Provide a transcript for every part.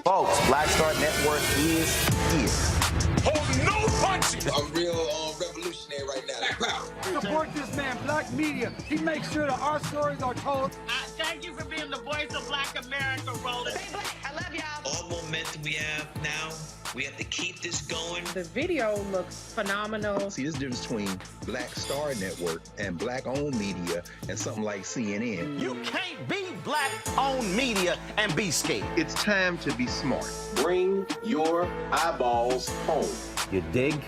Folks, Black Star Network is here. Hold no punches! I'm real revolutionary right now. Black power. Support this man, Black Media. He makes sure that our stories are told. Thank you for being the voice of Black America, Roland. Stay black. I love y'all. All momentum we have now, we have to keep this going. The video looks phenomenal. See, this difference between Black Star Network and black-owned media and something like CNN. You can't be black-owned media and be scared. It's time to be smart. Bring your eyeballs home. You dig?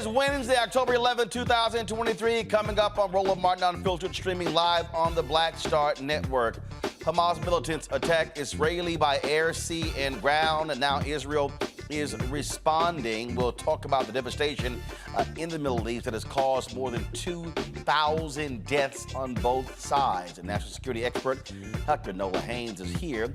is Wednesday, October 11, 2023. Coming up on Roland Martin Unfiltered, streaming live on the Black Star Network. Hamas militants attack Israeli by air, sea, and ground, and now Israel is responding. We'll talk about the devastation in the Middle East that has caused more than 2,000 deaths on both sides. And national security expert Dr. Nola Haynes is here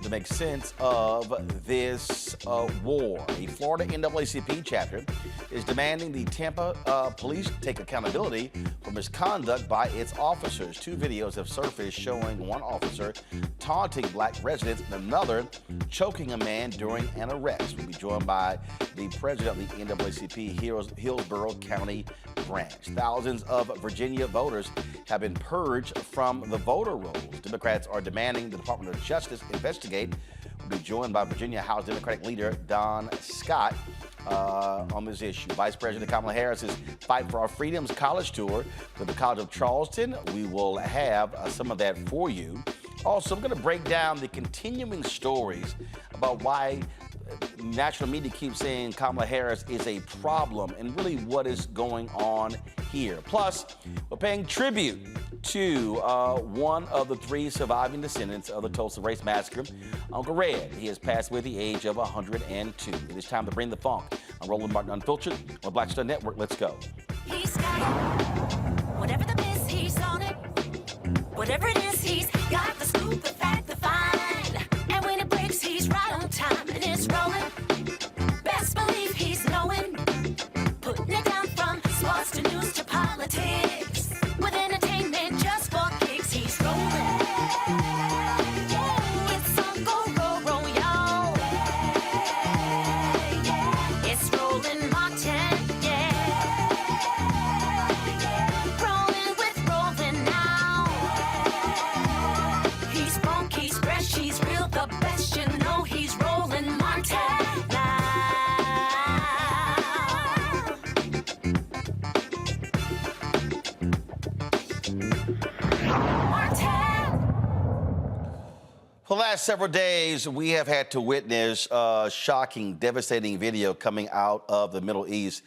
to make sense of this war. A Florida NAACP chapter is demanding the Tampa police take accountability for misconduct by its officers. Two videos have surfaced showing one officer taunting black residents and another choking a man during an arrest. We'll be joined by the president of the NAACP Hillsborough County branch. Thousands of Virginia voters have been purged from the voter rolls. Democrats are demanding the Department of Justice investigate. We'll be joined by Virginia House Democratic leader Don Scott on this issue. Vice President Kamala Harris is Fight for Our Freedoms college tour to the College of Charleston. We will have some of that for you. Also, I'm going to break down the continuing stories about why national media keeps saying Kamala Harris is a problem and really what is going on here. Plus, we're paying tribute to one of the three surviving descendants of the Tulsa Race Massacre, Uncle Red. He has passed away at the age of 102. It is time to bring the funk. I'm Roland Martin Unfiltered on Black Star Network. Let's go. He's got it. Whatever the miss, he's on it. Whatever it is, he's got the scoop, the fact, the find. And when it breaks, he's right on time and it's rolling. Best believe he's knowing. Putting it down from sports to news to politics. With entertainment just for kicks, he's rolling. It's Uncle Roro, y'all. It's Roland Martin, yeah. Rolling with Roland now. He's funk, he's fresh, he's real, the best, you know he's Roland Martin now. For the last several days, we have had to witness shocking, devastating video coming out of the Middle East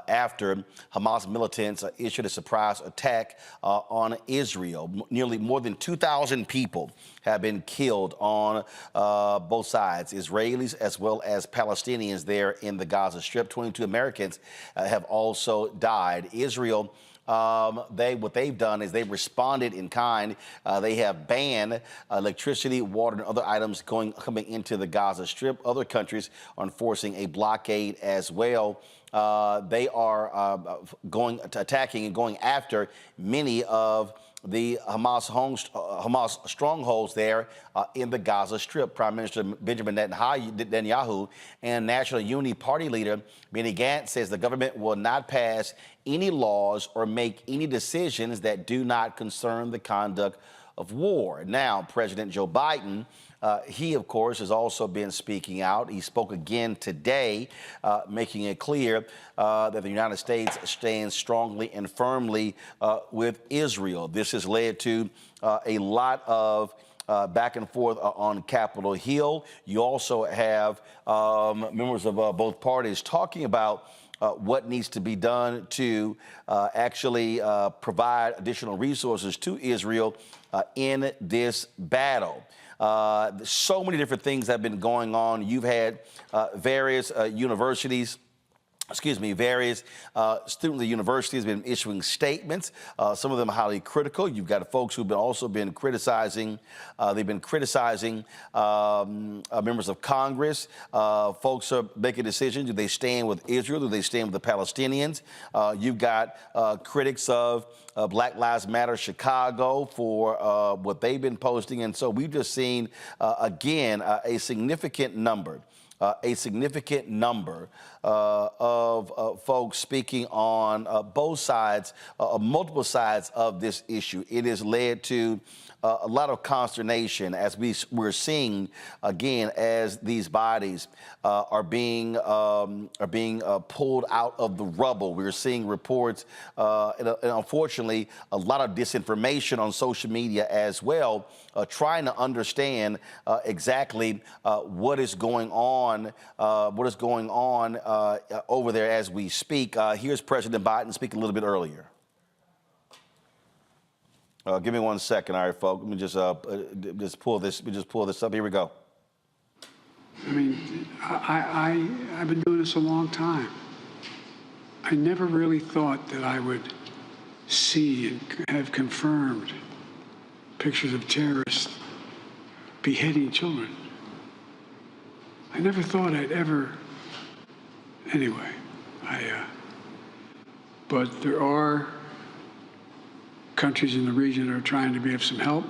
after Hamas militants issued a surprise attack on Israel. Nearly more than 2,000 people have been killed on both sides, Israelis as well as Palestinians there in the Gaza Strip. 22 Americans have also died. Israel, what they've done is they've responded in kind. They have banned electricity, water, and other items coming into the Gaza Strip. Other countries are enforcing a blockade as well. They are attacking and going after many of the Hamas strongholds there in the Gaza Strip. Prime Minister Benjamin Netanyahu and National Unity Party leader Benny Gantz says the government will not pass any laws or make any decisions that do not concern the conduct of war. Now, President Joe Biden, he, of course, has also been speaking out. He spoke again today, making it clear that the United States stands strongly and firmly with Israel. This has led to a lot of back and forth on Capitol Hill. You also have members of both parties talking about what needs to be done to actually provide additional resources to Israel in this battle. So many different things have been going on. You've had various universities. Various students of the university has been issuing statements. Some of them highly critical. You've got folks who've also been criticizing. They've been criticizing members of Congress. Folks are making decisions. Do they stand with Israel? Do they stand with the Palestinians? You've got critics of Black Lives Matter Chicago for what they've been posting. And so we've just seen, again, a significant number of folks speaking on both sides, multiple sides of this issue. It has led to a lot of consternation as we're seeing again as these bodies are being pulled out of the rubble. We're seeing reports, and unfortunately, a lot of disinformation on social media as well, trying to understand exactly what is going on, over there as we speak. Here's President Biden speaking a little bit earlier. Give me 1 second, all right, folks. Let me just pull this. Let me just pull this up. Here we go. I mean, I've been doing this a long time. I never really thought that I would see and have confirmed pictures of terrorists beheading children. I never thought I'd ever. Anyway, but there are countries in the region that are trying to be of some help,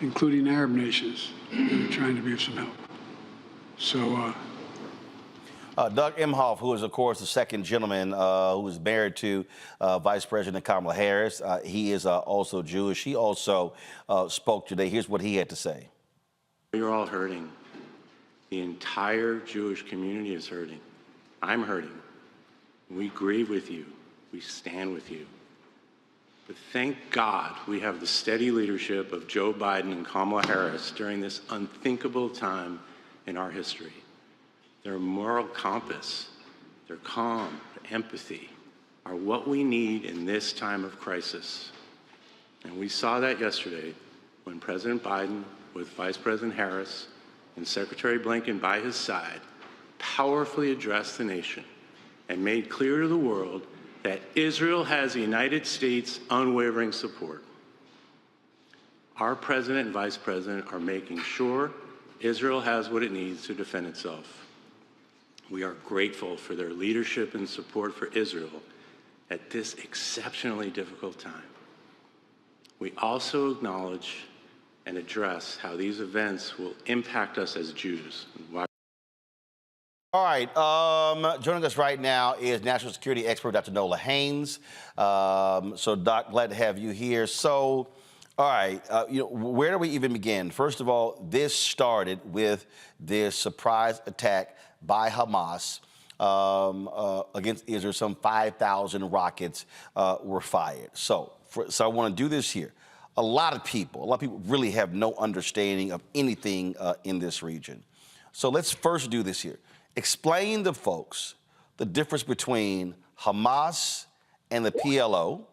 including Arab nations that are trying to be of some help. So, Doug Emhoff, who is, of course, the second gentleman who is married to Vice President Kamala Harris, he is also Jewish. He also spoke today. Here's what he had to say. You're all hurting. The entire Jewish community is hurting. I'm hurting. We grieve with you. We stand with you. But thank God we have the steady leadership of Joe Biden and Kamala Harris during this unthinkable time in our history. Their moral compass, their calm, their empathy are what we need in this time of crisis. And we saw that yesterday when President Biden, with Vice President Harris and Secretary Blinken by his side, powerfully addressed the nation and made clear to the world that Israel has the United States' unwavering support. Our president and vice president are making sure Israel has what it needs to defend itself. We are grateful for their leadership and support for Israel at this exceptionally difficult time. We also acknowledge and address how these events will impact us as Jews. All right, joining us right now is national security expert Dr. Nola Haynes. So, Doc, glad to have you here. So, all right, where do we even begin? First of all, this started with this surprise attack by Hamas against Israel. Some 5,000 rockets were fired. So I want to do this here. A lot of people really have no understanding of anything in this region. So let's first do this here. Explain to folks the difference between Hamas and the PLO.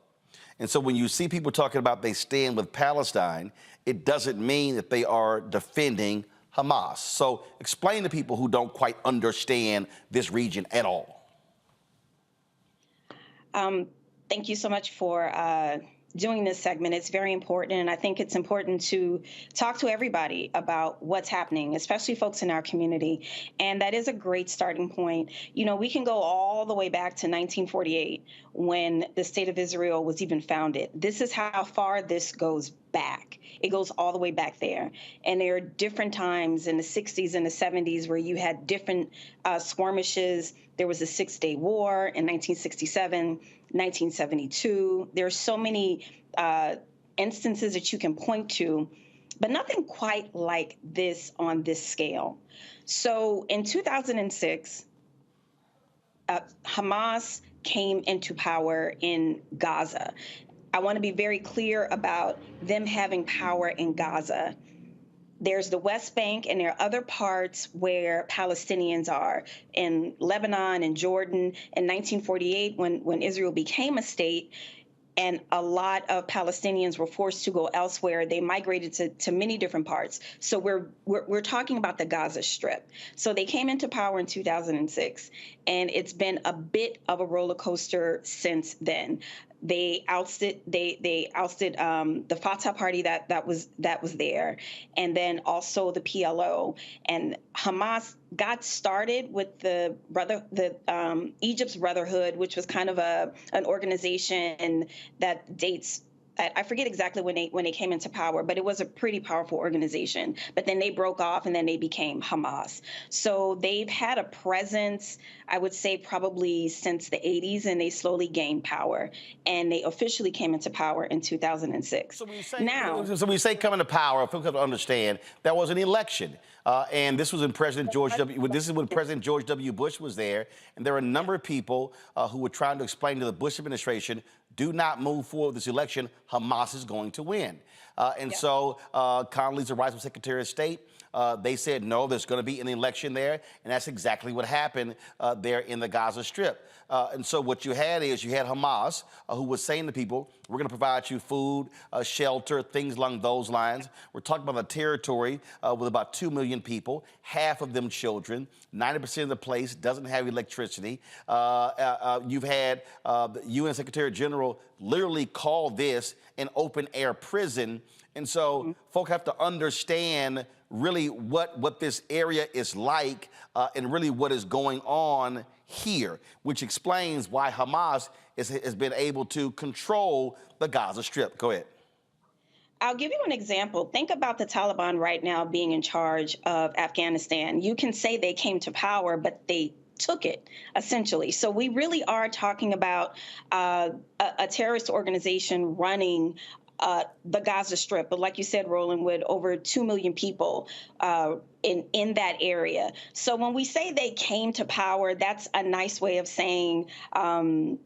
And so when you see people talking about they stand with Palestine, it doesn't mean that they are defending Hamas. So explain to people who don't quite understand this region at all. Thank you so much for doing this segment. It's very important, and I think it's important to talk to everybody about what's happening, especially folks in our community. And that is a great starting point. You know, we can go all the way back to 1948 when the State of Israel was even founded. This is how far this goes back. It goes all the way back there. And there are different times in the 60s and the 70s where you had different skirmishes. There was the 6-Day War in 1967. 1972. There are so many instances that you can point to, but nothing quite like this on this scale. So in 2006, Hamas came into power in Gaza. I want to be very clear about them having power in Gaza. There's the West Bank, and there are other parts where Palestinians are. In Lebanon and Jordan in 1948, when Israel became a state, and a lot of Palestinians were forced to go elsewhere, they migrated to many different parts. So we're talking about the Gaza Strip. So they came into power in 2006, and it's been a bit of a roller coaster since then. They ousted the Fatah party that was there, and then also the PLO. And Hamas got started with Egypt's Brotherhood, which was kind of an organization that dates I forget exactly when they came into power, but it was a pretty powerful organization. But then they broke off and then they became Hamas. So they've had a presence, I would say, probably since the 80s, and they slowly gained power. And they officially came into power in 2006. So when you say coming to power, folks have to understand there was an election. And this was when President George W. Bush was there. And there were a number of people who were trying to explain to the Bush administration, do not move forward with this election. Hamas is going to win. So Condoleezza Rice was Secretary of State. They said, no, there's going to be an election there. And that's exactly what happened there in the Gaza Strip. And so what you had Hamas, who was saying to people, we're going to provide you food, shelter, things along those lines. We're talking about a territory with about 2 million people, half of them children. 90% of the place doesn't have electricity. You've had the UN Secretary General literally call this an open-air prison. And so folk have to understand really what this area is like and really what is going on here, which explains why Hamas has been able to control the Gaza Strip. Go ahead. I'll give you an example. Think about the Taliban right now being in charge of Afghanistan. You can say they came to power, but they took it, essentially. So we really are talking about a terrorist organization running the Gaza Strip, but like you said, Roland, with over 2 million people in that area. So when we say they came to power, that's a nice way of saying a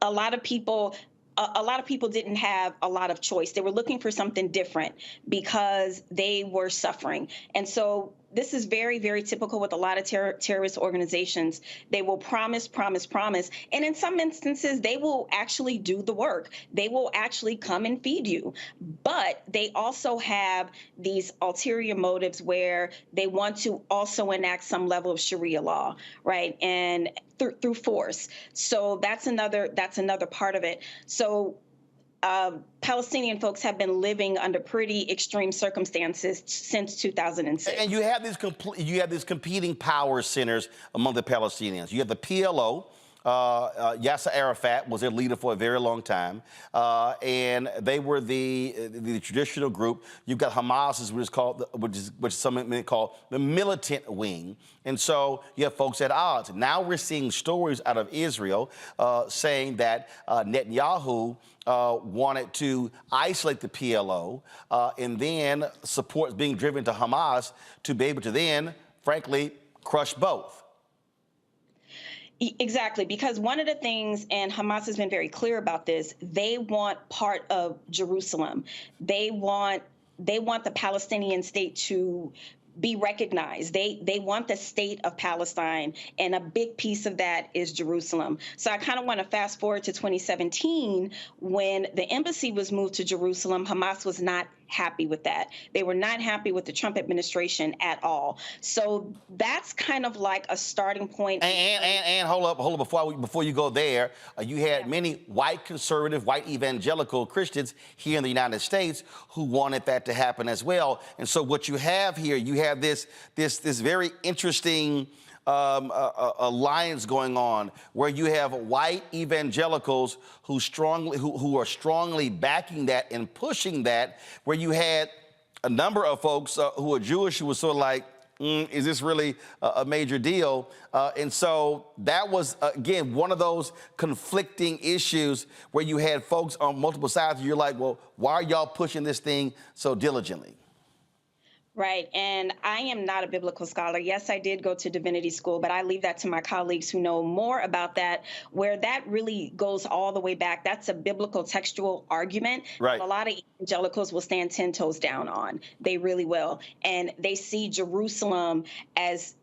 lot of people didn't have a lot of choice. They were looking for something different because they were suffering. And so this is very, very typical with a lot of terrorist organizations. They will promise, promise, promise. And in some instances, they will actually do the work. They will actually come and feed you. But they also have these ulterior motives where they want to also enact some level of Sharia law, right? And through force. So that's another part of it. So Palestinian folks have been living under pretty extreme circumstances since 2006. And you have these competing power centers among the Palestinians. You have the PLO. Yasser Arafat was their leader for a very long time, and they were the traditional group. You've got Hamas, which some may call the militant wing, and so you have folks at odds. Now we're seeing stories out of Israel saying that Netanyahu wanted to isolate the PLO, and then support being driven to Hamas to be able to then, frankly, crush both. Exactly, because one of the things, and Hamas has been very clear about this, they want part of Jerusalem. They want the Palestinian state to be recognized. They want the state of Palestine, and a big piece of that is Jerusalem. So I kind of want to fast forward to 2017 when the embassy was moved to Jerusalem. Hamas was not happy with that. They were not happy with the Trump administration at all. So that's kind of like a starting point. And hold up, before you go there, you had many white conservative, white evangelical Christians here in the United States who wanted that to happen as well. And so what you have here, you have this very interesting alliance going on where you have white evangelicals who are strongly backing that and pushing that, where you had a number of folks who are Jewish who were sort of like, is this really a major deal? And so that was, again, one of those conflicting issues where you had folks on multiple sides. You're like, well, why are y'all pushing this thing so diligently? Right. And I am not a biblical scholar. Yes, I did go to divinity school, but I leave that to my colleagues who know more about that, where that really goes all the way back. That's a biblical textual argument. Right. A lot of evangelicals will stand 10 toes down on. They really will. And they see Jerusalem as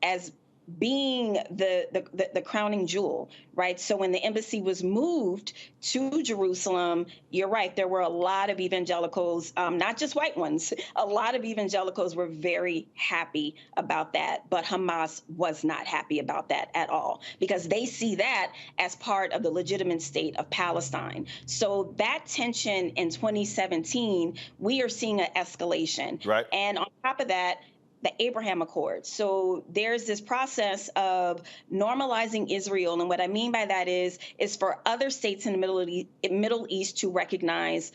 being the crowning jewel, right? So when the embassy was moved to Jerusalem, you're right, there were a lot of evangelicals, not just white ones, a lot of evangelicals were very happy about that, but Hamas was not happy about that at all, because they see that as part of the legitimate state of Palestine. So that tension in 2017, we are seeing an escalation. Right. And on top of that, the Abraham Accords. So there's this process of normalizing Israel. And what I mean by that is for other states in the Middle East to recognize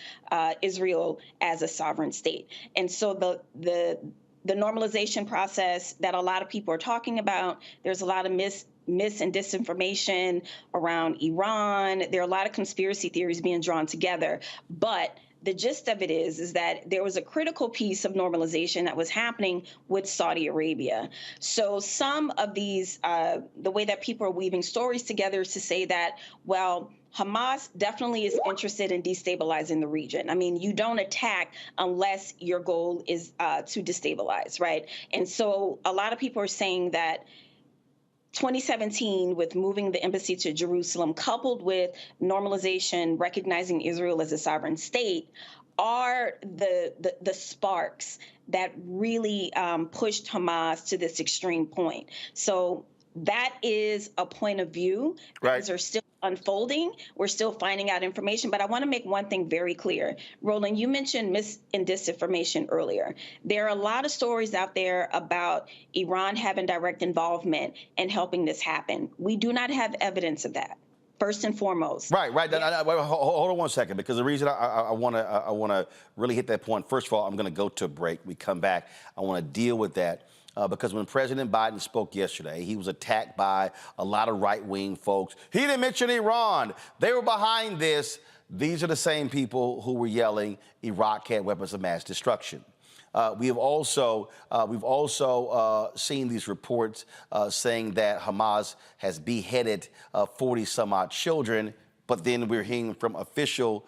Israel as a sovereign state. And so the normalization process that a lot of people are talking about, there's a lot of mis and disinformation around Iran. There are a lot of conspiracy theories being drawn together. But the gist of it is that there was a critical piece of normalization that was happening with Saudi Arabia. So some of these, the way that people are weaving stories together is to say that, well, Hamas definitely is interested in destabilizing the region. I mean, you don't attack unless your goal is to destabilize, right? And so a lot of people are saying that 2017, with moving the embassy to Jerusalem, coupled with normalization, recognizing Israel as a sovereign state, are the sparks that really pushed Hamas to this extreme point. So that is a point of view. Right. Things are still unfolding. We're still finding out information. But I want to make one thing very clear. Roland, you mentioned mis and disinformation earlier. There are a lot of stories out there about Iran having direct involvement in helping this happen. We do not have evidence of that. First and foremost. Right. Hold on one second, because the reason I want to really hit that point. First of all, I'm going to go to a break. We come back. I want to deal with that. Because when President Biden spoke yesterday, he was attacked by a lot of right-wing folks. He didn't mention Iran. They were behind this. These are the same people who were yelling Iraq had weapons of mass destruction. We've also seen these reports saying that Hamas has beheaded 40-some-odd children, but then we're hearing from official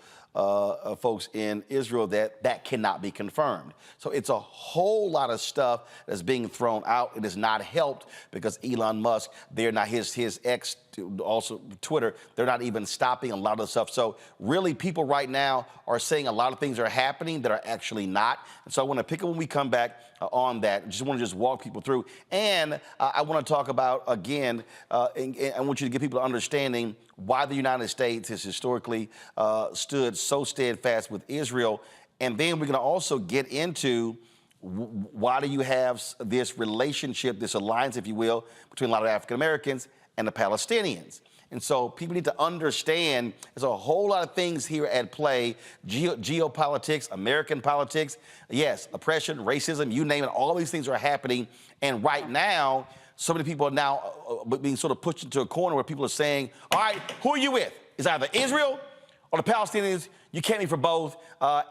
folks in Israel that cannot be confirmed. So it's a whole lot of stuff that's being thrown out. It has not helped because Elon Musk, they're not his ex, also Twitter, they're not even stopping a lot of the stuff. So really people right now are saying a lot of things are happening that are actually not. And so I want to pick up when we come back on that. I just want to walk people through. And I want to talk about, again, and I want you to give people an understanding why the United States has historically stood so steadfast with Israel. And then we're going to also get into why do you have this relationship, this alliance, if you will, between a lot of African Americans and the Palestinians. And so people need to understand there's a whole lot of things here at play. Geopolitics, American politics, yes, oppression, racism, you name it, all these things are happening. And right now, so many people are now being sort of pushed into a corner where people are saying, all right, who are you with? It's either Israel or the Palestinians. You can't be for both.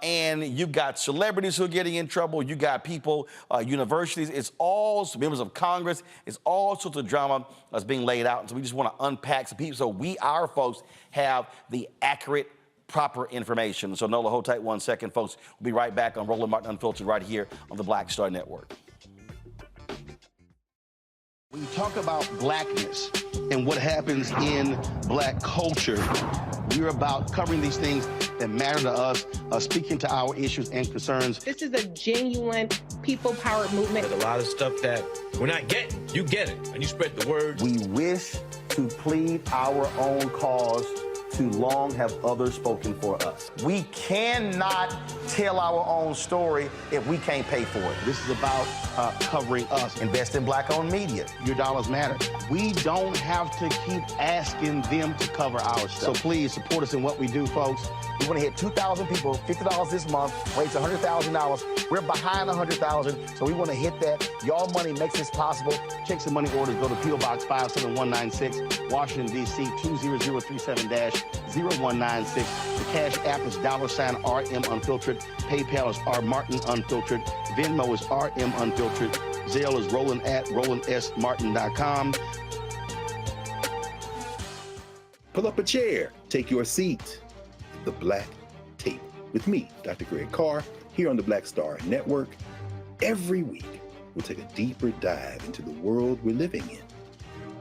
And you've got celebrities who are getting in trouble. You got people, universities. It's all members of Congress. It's all sorts of drama that's being laid out. And so we just want to unpack some people so our folks have the accurate, proper information. So Nola, hold tight 1 second, folks. We'll be right back on Roland Martin Unfiltered right here on the Black Star Network. When you talk about blackness and what happens in black culture, we're about covering these things that matter to us, speaking to our issues and concerns. This is a genuine people-powered movement. There's a lot of stuff that we're not getting. You get it, and you spread the word. We wish to plead our own cause. Too long have others spoken for us. We cannot tell our own story if we can't pay for it. This is about covering us. Invest in black-owned media. Your dollars matter. We don't have to keep asking them to cover our stuff. So please support us in what we do, folks. We want to hit 2,000 people, $50 this month, raise $100,000. We're behind 100,000, so we want to hit that. Your money makes this possible. Check some money orders. Go to P.O. Box 57196, Washington, D.C. 20037-0196. The Cash App is $RM Unfiltered. PayPal is R Martin Unfiltered. Venmo is RM Unfiltered. Zelle is Roland at RolandSMartin.com. Pull up a chair. Take your seat. The Black Tape with me, Dr. Greg Carr, here on the Black Star Network. Every week, we'll take a deeper dive into the world we're living in.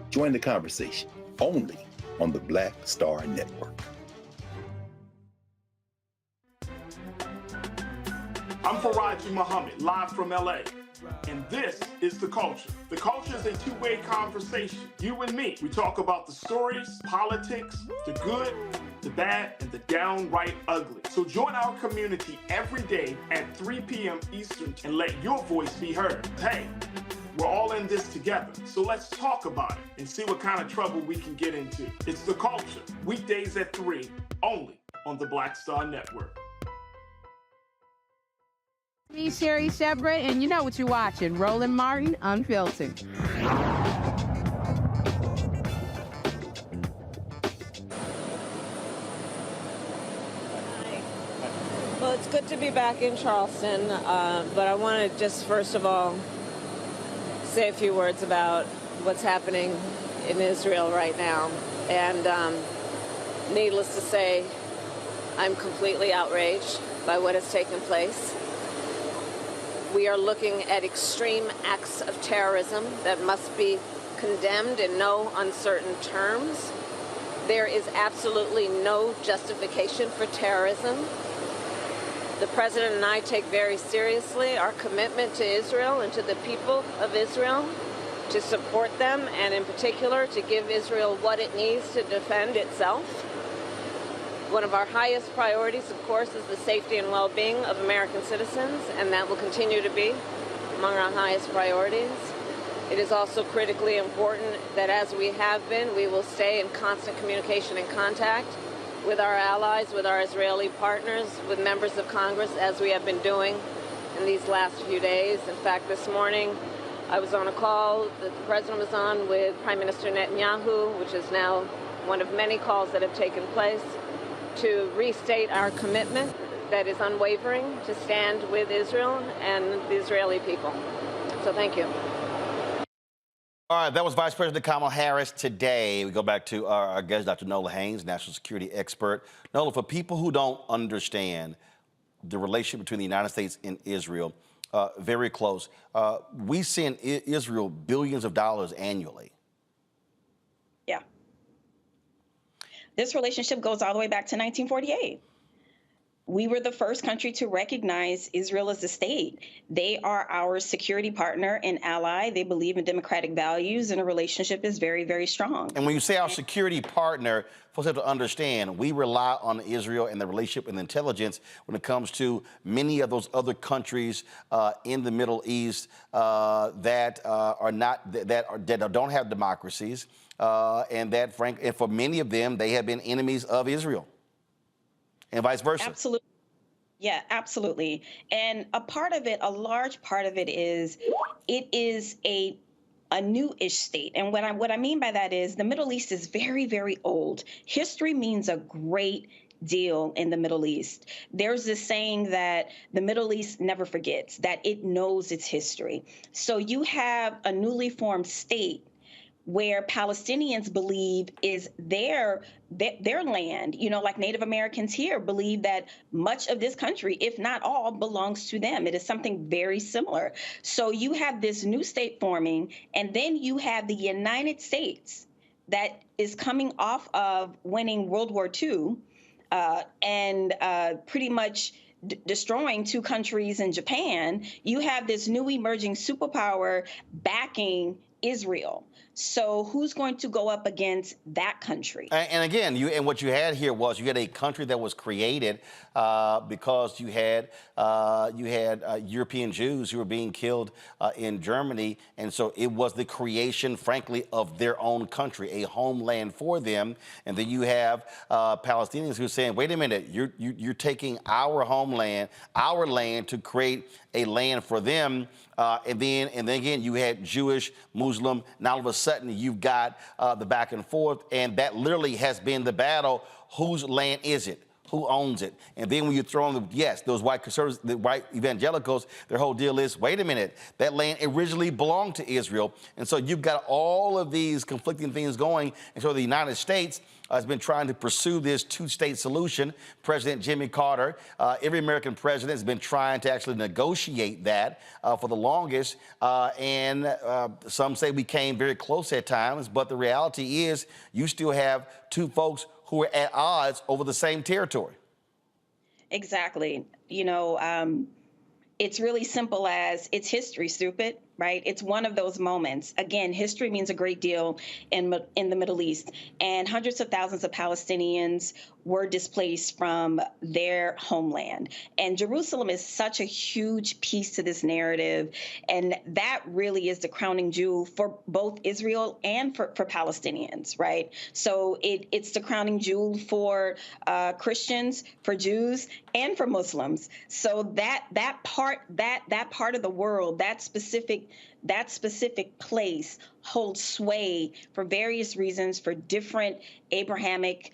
Join the conversation only on the Black Star Network. I'm Faraji Muhammad, live from LA. And this is The Culture. The Culture is a two-way conversation. You and me. We talk about the stories, politics, the good, the bad, and the downright ugly. So join our community every day at 3 p.m. Eastern and let your voice be heard. Hey, we're all in this together. So let's talk about it and see what kind of trouble we can get into. It's The Culture, weekdays at 3, only on the Black Star Network. Me, Sherry Shepard, and you know what you're watching, Roland Martin, Unfiltered. Well, it's good to be back in Charleston, but I want to just first of all say a few words about what's happening in Israel right now. And needless to say, I'm completely outraged by what has taken place. We are looking at extreme acts of terrorism that must be condemned in no uncertain terms. There is absolutely no justification for terrorism. The President and I take very seriously our commitment to Israel and to the people of Israel, to support them, and in particular to give Israel what it needs to defend itself. One of our highest priorities, of course, is the safety and well-being of American citizens, and that will continue to be among our highest priorities. It is also critically important that as we have been, we will stay in constant communication and contact with our allies, with our Israeli partners, with members of Congress, as we have been doing in these last few days. In fact, this morning, I was on a call that the President was on with Prime Minister Netanyahu, which is now one of many calls that have taken place, to restate our commitment that is unwavering to stand with Israel and the Israeli people. So thank you. All right, that was Vice President Kamala Harris today. We go back to our guest, Dr. Nola Haynes, national security expert. Nola, for people who don't understand the relationship between the United States and Israel, very close, we send Israel billions of dollars annually. Yeah. This relationship goes all the way back to 1948. We were the first country to recognize Israel as a state. They are our security partner and ally. They believe in democratic values, and a relationship is very, very strong. And when you say our security partner, folks have to understand, we rely on Israel and the relationship and intelligence when it comes to many of those other countries in the Middle East that don't have democracies, and that, and for many of them, they have been enemies of Israel. And vice versa. Absolutely. Yeah, absolutely. And a part of it, a large part of it is a new-ish state. And what I mean by that is the Middle East is very, very old. History means a great deal in the Middle East. There's this saying that the Middle East never forgets, that it knows its history. So you have a newly formed state where Palestinians believe is their land, you know, like Native Americans here believe that much of this country, if not all, belongs to them. It is something very similar. So you have this new state forming, and then you have the United States that is coming off of winning World War II and pretty much destroying two countries in Japan. You have this new emerging superpower backing Israel. So who's going to go up against that country? And again, what you had here was you had a country that was created because you had European Jews who were being killed in Germany, and so it was the creation, frankly, of their own country, a homeland for them. And then you have Palestinians who are saying, "Wait a minute, you're taking our homeland, our land, to create a land for them." And then again, you had Jewish, Muslim. Now all of a sudden, you've got the back and forth, and that literally has been the battle. Whose land is it? Who owns it? And then when you throw in those white conservatives, the white evangelicals, their whole deal is, wait a minute, that land originally belonged to Israel. And so you've got all of these conflicting things going. And so the United States has been trying to pursue this two-state solution. President Jimmy Carter, every American president has been trying to actually negotiate that for the longest. And some say we came very close at times, but the reality is you still have two folks who are at odds over the same territory. Exactly. You know, It's really simple as it's history, stupid, right? It's one of those moments. Again, history means a great deal in the Middle East, and hundreds of thousands of Palestinians were displaced from their homeland. And Jerusalem is such a huge piece to this narrative, and that really is the crowning jewel for both Israel and for Palestinians, right? So it's the crowning jewel for Christians, for Jews, and for Muslims. So that part of the world, that specific place holds sway for various reasons for different Abrahamic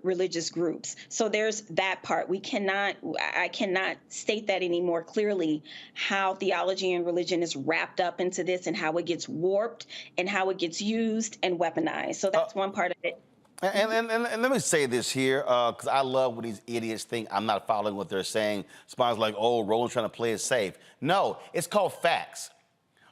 religious groups. So there's that part. I cannot state that any more clearly, how theology and religion is wrapped up into this and how it gets warped and how it gets used and weaponized. So that's one part of it. And let me say this here, because I love when these idiots think I'm not following what they're saying. Somebody's like, oh, Roland's trying to play it safe. No, it's called facts.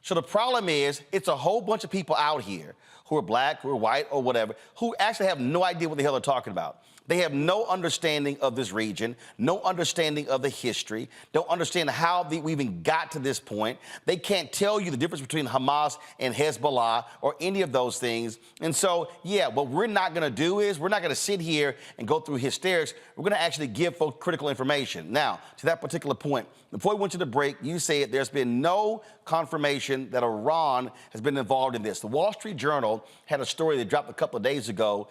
So the problem is, it's a whole bunch of people out here who are black, who are white, or whatever, who actually have no idea what the hell they're talking about. They have no understanding of this region, no understanding of the history, don't understand how we even got to this point. They can't tell you the difference between Hamas and Hezbollah or any of those things. And so, yeah, what we're not going to do is we're not going to sit here and go through hysterics. We're going to actually give folks critical information. Now, to that particular point, before we went to the break, you said there's been no confirmation that Iran has been involved in this. The Wall Street Journal had a story that dropped a couple of days ago,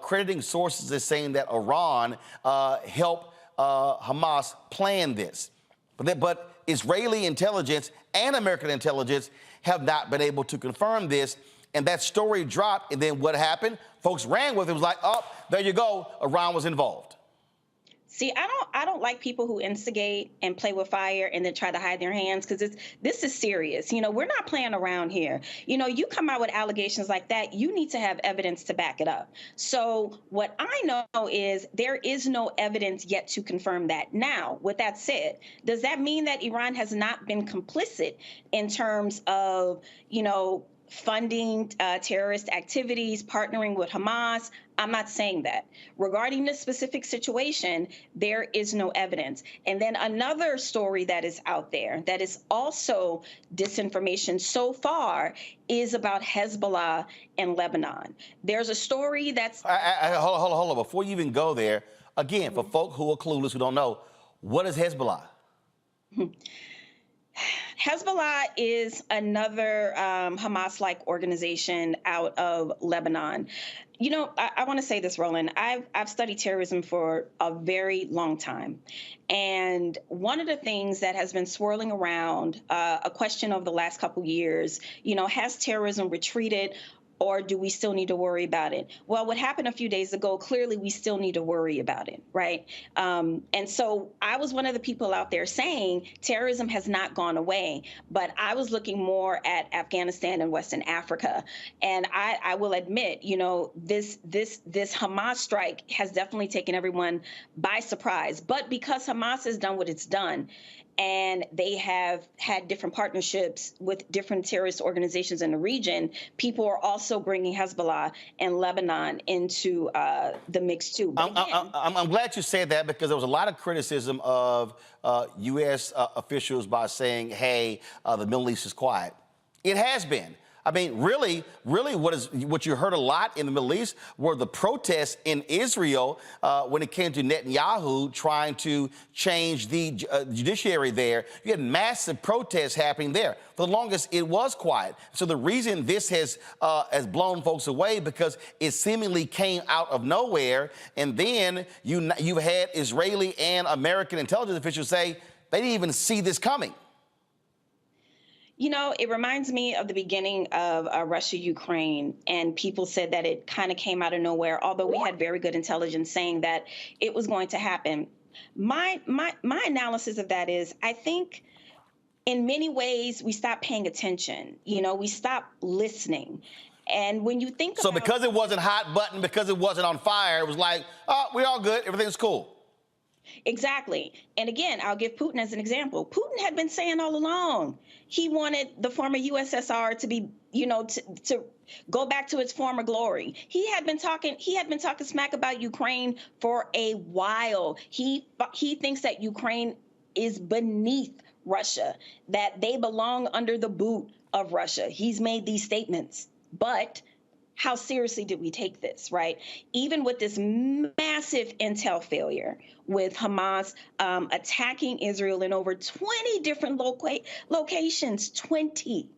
crediting sources as saying that Iran helped Hamas plan this. But Israeli intelligence and American intelligence have not been able to confirm this. And that story dropped, and then what happened? Folks ran with it. It was like, oh, there you go, Iran was involved. See, I don't like people who instigate and play with fire and then try to hide their hands, because this is serious. You know, we're not playing around here. You know, you come out with allegations like that, you need to have evidence to back it up. So what I know is there is no evidence yet to confirm that. Now, with that said, does that mean that Iran has not been complicit in terms of, you know, funding terrorist activities, partnering with Hamas? I'm not saying that. Regarding this specific situation, there is no evidence. And then another story that is out there that is also disinformation so far is about Hezbollah and Lebanon. There's a story that's... Hold on. Before you even go there, again, for folk who are clueless, who don't know, what is Hezbollah? Hezbollah is another Hamas-like organization out of Lebanon. You know, I want to say this, Roland. I've studied terrorism for a very long time. And one of the things that has been swirling around, a question over the last couple years, you know, has terrorism retreated, or do we still need to worry about it? Well, what happened a few days ago, clearly we still need to worry about it, right? And so I was one of the people out there saying terrorism has not gone away, but I was looking more at Afghanistan and Western Africa. And I will admit, you know, this Hamas strike has definitely taken everyone by surprise. But because Hamas has done what it's done, and they have had different partnerships with different terrorist organizations in the region, people are also bringing Hezbollah and Lebanon into the mix too. I'm glad you said that, because there was a lot of criticism of U.S. Officials by saying, hey, the Middle East is quiet. It has been. I mean, really, what you heard a lot in the Middle East were the protests in Israel when it came to Netanyahu trying to change the judiciary there. You had massive protests happening there. For the longest, it was quiet. So the reason this has blown folks away, because it seemingly came out of nowhere, and then you've had Israeli and American intelligence officials say they didn't even see this coming. You know, it reminds me of the beginning of Russia-Ukraine, and people said that it kind of came out of nowhere, although we had very good intelligence saying that it was going to happen. My analysis of that is, I think in many ways we stopped paying attention. You know, we stopped listening. And when you think about... So because it wasn't hot button, because it wasn't on fire, it was like, oh, we're all good, everything's cool. Exactly. And again, I'll give Putin as an example. Putin had been saying all along he wanted the former USSR to be, you know, to go back to its former glory. He had been talking smack about Ukraine for a while. He thinks that Ukraine is beneath Russia, that they belong under the boot of Russia. He's made these statements, but how seriously did we take this, right? Even with this massive intel failure, with Hamas attacking Israel in over 20 different locations, 20.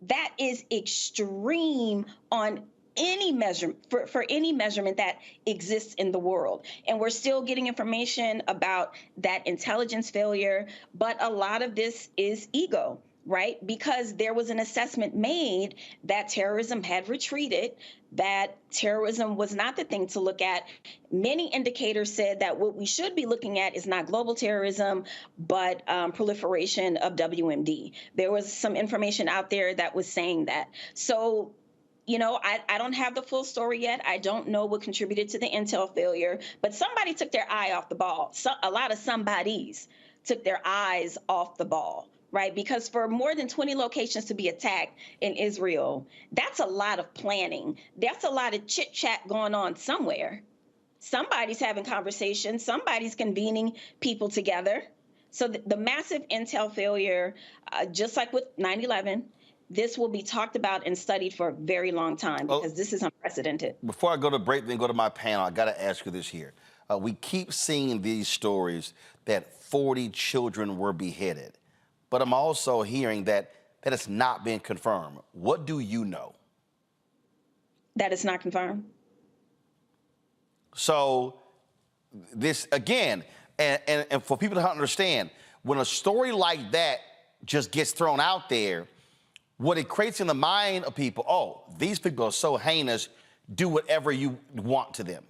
That is extreme on any measure, for any measurement that exists in the world. And we're still getting information about that intelligence failure, but a lot of this is ego, right? Because there was an assessment made that terrorism had retreated, that terrorism was not the thing to look at. Many indicators said that what we should be looking at is not global terrorism, but proliferation of WMD. There was some information out there that was saying that. So, you know, I don't have the full story yet. I don't know what contributed to the intel failure, but somebody took their eye off the ball. So a lot of somebodies took their eyes off the ball, right? Because for more than 20 locations to be attacked in Israel, that's a lot of planning. That's a lot of chit chat going on somewhere. Somebody's having conversations. Somebody's convening people together. So the massive intel failure, just like with 9/11, this will be talked about and studied for a very long time because this is unprecedented. Before I go to break, then go to my panel, I got to ask you this here. We keep seeing these stories that 40 children were beheaded, but I'm also hearing that it's not been confirmed. What do you know? That it's not confirmed. So this, again, and for people to understand, when a story like that just gets thrown out there, what it creates in the mind of people, oh, these people are so heinous, do whatever you want to them.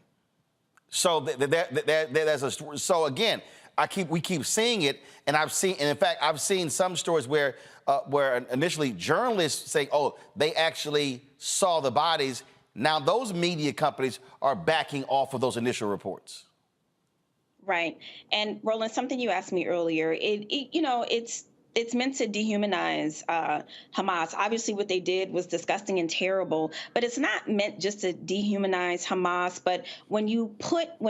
So so again, we keep seeing it, and in fact, I've seen some stories where initially journalists say, oh, they actually saw the bodies. Now those media companies are backing off of those initial reports. Right. And Roland, something you asked me earlier, it's meant to dehumanize Hamas. Obviously, what they did was disgusting and terrible, but it's not meant just to dehumanize Hamas. But when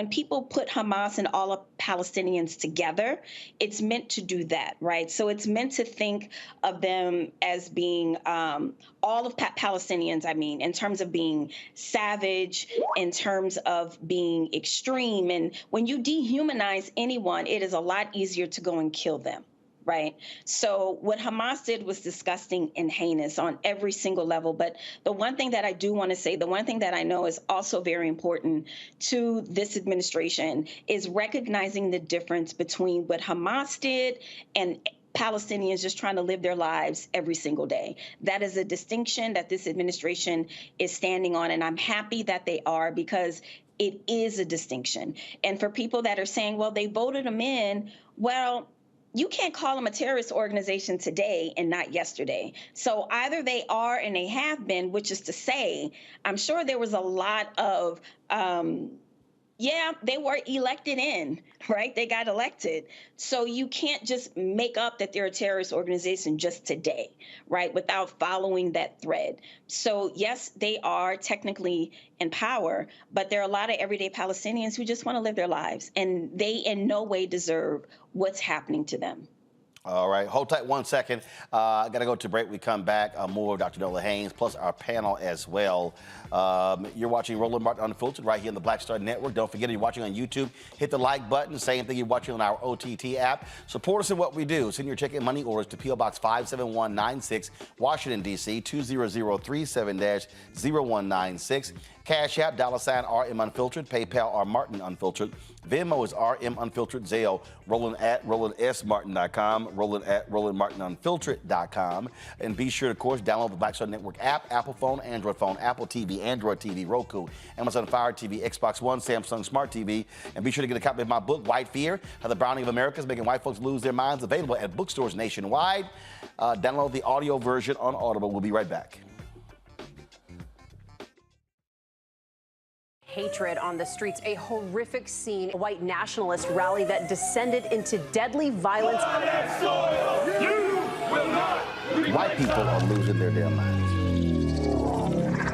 people put Hamas and all of Palestinians together, it's meant to do that, right? So it's meant to think of them as being all of Palestinians, I mean, in terms of being savage, in terms of being extreme. And when you dehumanize anyone, it is a lot easier to go and kill them. Right. So what Hamas did was disgusting and heinous on every single level. But the one thing that I do want to say, the one thing that I know is also very important to this administration is recognizing the difference between what Hamas did and Palestinians just trying to live their lives every single day. That is a distinction that this administration is standing on. And I'm happy that they are, because it is a distinction. And for people that are saying, well, they voted them in, well, you can't call them a terrorist organization today and not yesterday. So either they are and they have been, which is to say, I'm sure there was a lot of, they were elected in, right? They got elected. So you can't just make up that they're a terrorist organization just today, right? Without following that thread. So yes, they are technically in power, but there are a lot of everyday Palestinians who just want to live their lives, and they in no way deserve what's happening to them. All right, hold tight 1 second. I got to go to break. We come back. More of Dr. Nola Haynes, plus our panel as well. You're watching Roland Martin Unfiltered right here on the Black Star Network. Don't forget, if you're watching on YouTube, hit the like button. Same thing you're watching on our OTT app. Support us in what we do. Send your check and money orders to P.O. Box 57196, Washington, D.C., 20037-0196. Cash App, $RM Unfiltered. PayPal, R Martin Unfiltered. Venmo is RM Unfiltered. Zelle, Roland at RolandSMartin.com. Roland at RolandMartinUnfiltered.com. And be sure, of course, download the Black Star Network app, Apple phone, Android phone, Apple TV, Android TV, Roku, Amazon Fire TV, Xbox One, Samsung Smart TV. And be sure to get a copy of my book, White Fear, How the Browning of America is Making White Folks Lose Their Minds, available at bookstores nationwide. Download the audio version on Audible. We'll be right back. Hatred on the streets, a horrific scene, a white nationalist rally that descended into deadly violence. White people are losing their damn minds.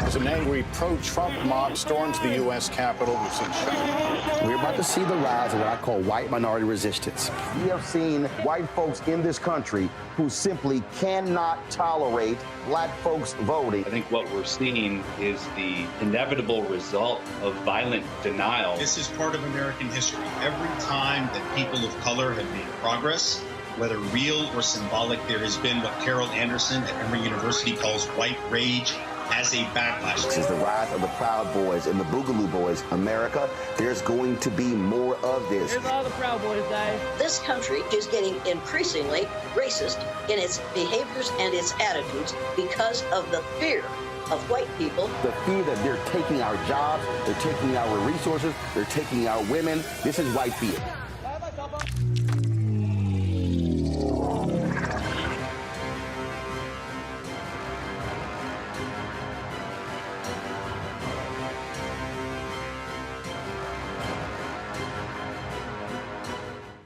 As an angry pro-Trump mob storms the U.S. Capitol, we've seen shooting. We're about to see the rise of what I call white minority resistance. We have seen white folks in this country who simply cannot tolerate black folks voting. I think what we're seeing is the inevitable result of violent denial. This is part of American history. Every time that people of color have made progress, whether real or symbolic, there has been what Carol Anderson at Emory University calls white rage as a backlash. This is the rise of the Proud Boys and the Boogaloo Boys. America, there's going to be more of this. Here's all the Proud Boys, guys. This country is getting increasingly racist in its behaviors and its attitudes because of the fear of white people. The fear that they're taking our jobs, they're taking our resources, they're taking our women. This is white fear.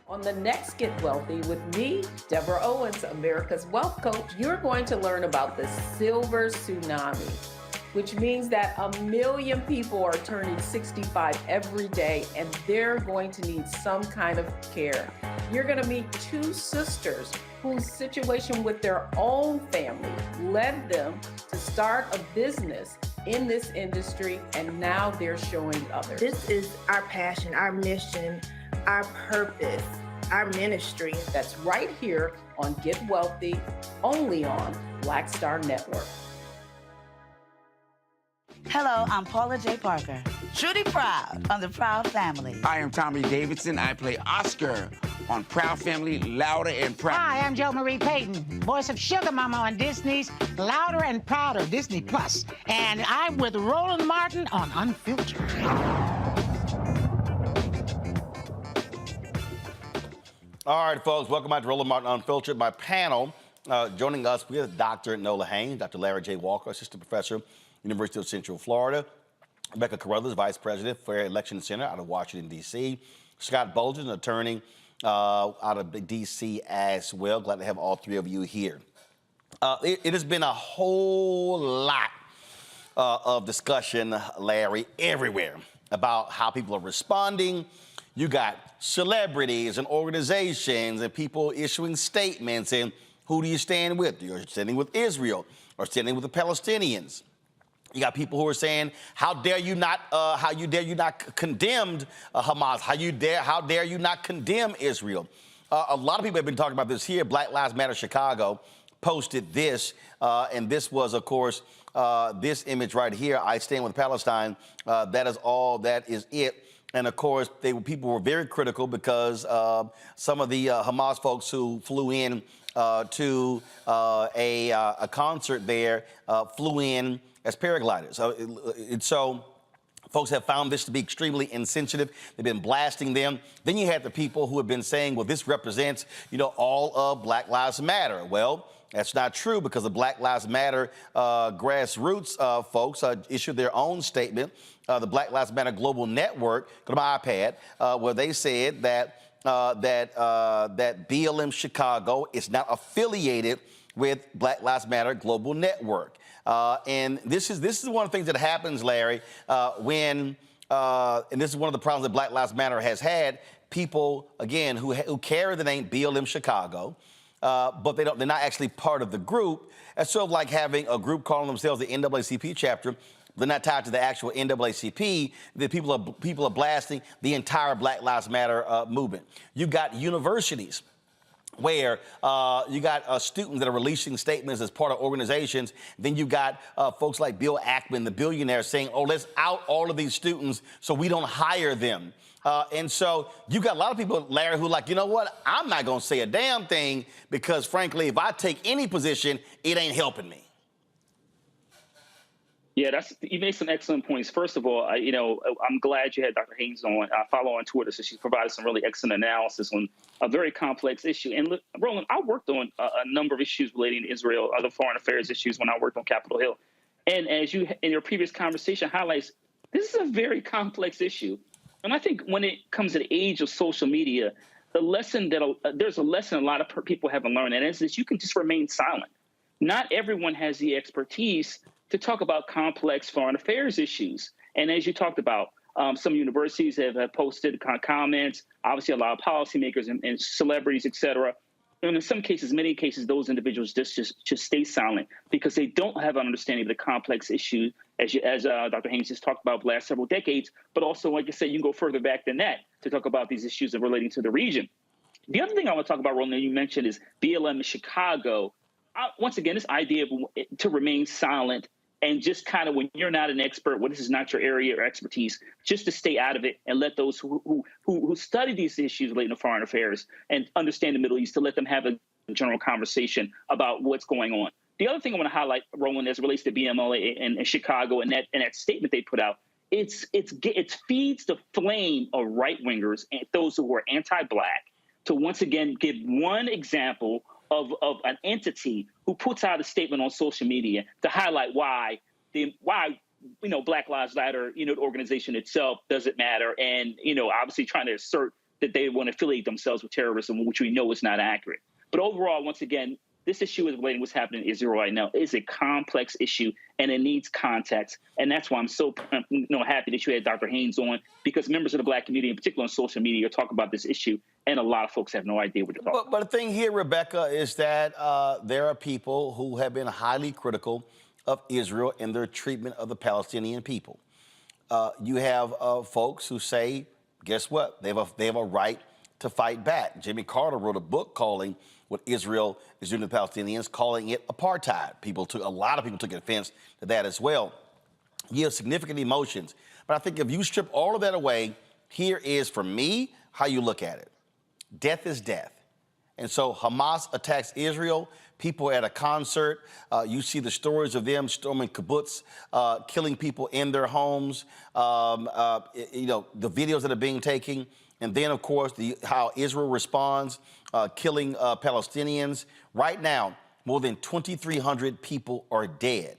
On the next Get Wealthy with me, Deborah Owens, America's Wealth Coach, you're going to learn about the silver tsunami, which means that 1 million people are turning 65 every day and they're going to need some kind of care. You're going to meet two sisters whose situation with their own family led them to start a business in this industry, and now they're showing others. This is our passion, our mission, our purpose, our ministry. That's right here on Get Wealthy, only on Black Star Network. Hello, I'm Paula J. Parker, truly proud on the Proud Family. I am Tommy Davidson. I play Oscar on Proud Family, Louder and Proud. Hi, I'm Jo Marie Payton, voice of Sugar Mama on Disney's Louder and Prouder, Disney Plus. And I'm with Roland Martin on Unfiltered. All right, folks, welcome back to Roland Martin Unfiltered. My panel, joining us, we have Dr. Nola Haynes, Dr. Larry J. Walker, Assistant Professor, University of Central Florida, Rebecca Carruthers, Vice President, Fair Election Center out of Washington, D.C., Scott Bolger, an attorney out of D.C. as well. Glad to have all three of you here. It has been a whole lot of discussion, Larry, everywhere about how people are responding. You got celebrities and organizations and people issuing statements, and who do you stand with? You're standing with Israel or standing with the Palestinians. You got people who are saying, how dare you not condemn Hamas? How dare you not condemn Israel? A lot of people have been talking about this here. Black Lives Matter Chicago posted this, and this was, of course, this image right here. I stand with Palestine. That is all. That is it. And of course, people were very critical because some of the Hamas folks who flew in to a concert there flew in as paragliders. So folks have found this to be extremely insensitive. They've been blasting them. Then you had the people who have been saying, well, this represents, all of Black Lives Matter. Well, that's not true, because the Black Lives Matter grassroots folks issued their own statement. The Black Lives Matter Global Network, go to my iPad, where they said that BLM Chicago is not affiliated with Black Lives Matter Global Network. And this is one of the things that happens, Larry, and this is one of the problems that Black Lives Matter has had. People, again, who carry the name BLM Chicago, but they're not actually part of the group. It's sort of like having a group calling themselves the NAACP Chapter. They're not tied to the actual NAACP. The people are blasting the entire Black Lives Matter movement. You've got universities where you got students that are releasing statements as part of organizations. Then you got folks like Bill Ackman, the billionaire, saying, oh, let's out all of these students so we don't hire them. And so you got a lot of people, Larry, who are like, you know what? I'm not going to say a damn thing because, frankly, if I take any position, it ain't helping me. Yeah, you made some excellent points. First of all, I'm glad you had Dr. Haynes on. I follow on Twitter, so she's provided some really excellent analysis on a very complex issue. And look, Roland, I worked on a number of issues relating to Israel, other foreign affairs issues when I worked on Capitol Hill. And as you, in your previous conversation, highlights, this is a very complex issue. And I think when it comes to the age of social media, there's a lesson a lot of people haven't learned, and it's that you can just remain silent. Not everyone has the expertise to talk about complex foreign affairs issues. And as you talked about, some universities have posted comments, obviously a lot of policymakers and celebrities, et cetera. And in some cases, many cases, those individuals just stay silent because they don't have an understanding of the complex issue, as Dr. Haynes has talked about the last several decades. But also, like I said, you can go further back than that to talk about these issues that relating to the region. The other thing I want to talk about, Roland, you mentioned is BLM in Chicago. Once again, this idea of to remain silent and just kind of, when you're not an expert, when this is not your area or expertise, just to stay out of it and let those who study these issues relating to foreign affairs and understand the Middle East, to let them have a general conversation about what's going on. The other thing I want to highlight, Roland, as it relates to BMLA and Chicago and that statement they put out, it feeds the flame of right-wingers and those who are anti-Black to once again give one example of an entity who puts out a statement on social media to highlight why Black Lives Matter, the organization itself doesn't matter, and obviously trying to assert that they want to affiliate themselves with terrorism, which we know is not accurate. But overall, once again, this issue is relating to what's happening in Israel right now. It's a complex issue, and it needs context. And that's why I'm so happy that you had Dr. Haynes on, because members of the Black community, in particular on social media, are talking about this issue, and a lot of folks have no idea what they're talking about. But the thing here, Rebecca, is that there are people who have been highly critical of Israel and their treatment of the Palestinian people. You have folks who say, guess what? They have a right to fight back. Jimmy Carter wrote a book calling what Israel is doing to the Palestinians, calling it apartheid. A lot of people took offense to that as well. You have significant emotions. But I think if you strip all of that away, here is, for me, how you look at it. Death is death. And so Hamas attacks Israel. People at a concert, you see the stories of them storming kibbutz, killing people in their homes, the videos that are being taken. And then, of course, how Israel responds, killing Palestinians. Right now, more than 2,300 people are dead.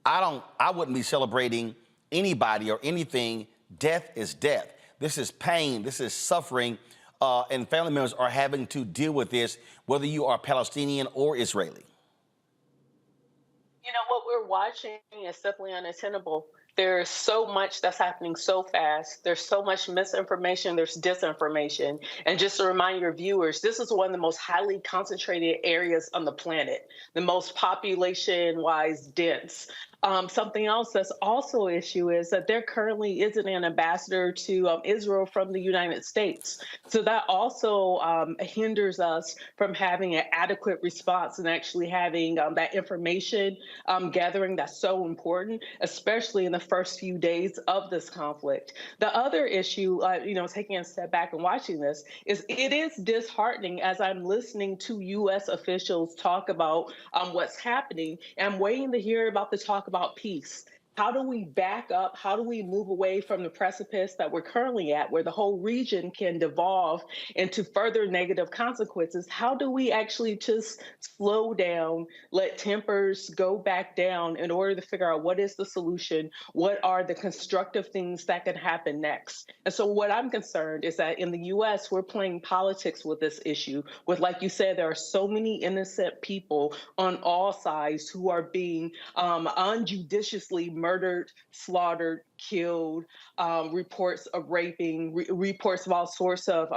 I wouldn't be celebrating anybody or anything. Death is death. This is pain. This is suffering. And family members are having to deal with this, whether you are Palestinian or Israeli. What we're watching is simply unattainable. There's so much that's happening so fast. There's so much misinformation. There's disinformation. And just to remind your viewers, this is one of the most highly concentrated areas on the planet, the most population-wise dense. Something else that's also an issue is that there currently isn't an ambassador to Israel from the United States. So that also hinders us from having an adequate response and actually having that information gathering that's so important, especially in the first few days of this conflict. The other issue, taking a step back and watching this, is it is disheartening as I'm listening to U.S. officials talk about what's happening. And I'm waiting to hear about the talk about peace. How do we back up? How do we move away from the precipice that we're currently at, where the whole region can devolve into further negative consequences? How do we actually just slow down, let tempers go back down in order to figure out what is the solution? What are the constructive things that can happen next? And so what I'm concerned is that in the U.S., we're playing politics with this issue, with, like you said, there are so many innocent people on all sides who are being unjudiciously murdered, slaughtered, killed, reports of raping, reports of all sorts of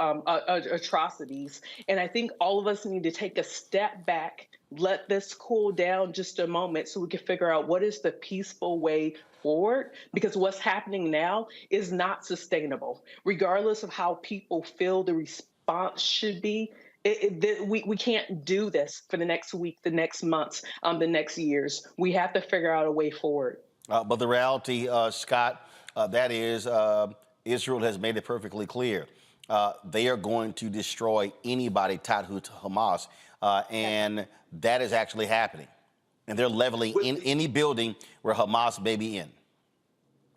atrocities. And I think all of us need to take a step back, let this cool down just a moment so we can figure out what is the peaceful way forward, because what's happening now is not sustainable. Regardless of how people feel the response should be, we can't do this for the next week, the next months, the next years. We have to figure out a way forward. But the reality, Scott, that is Israel has made it perfectly clear. They are going to destroy anybody tied to Hamas, and that is actually happening. And they're leveling in any building where Hamas may be in.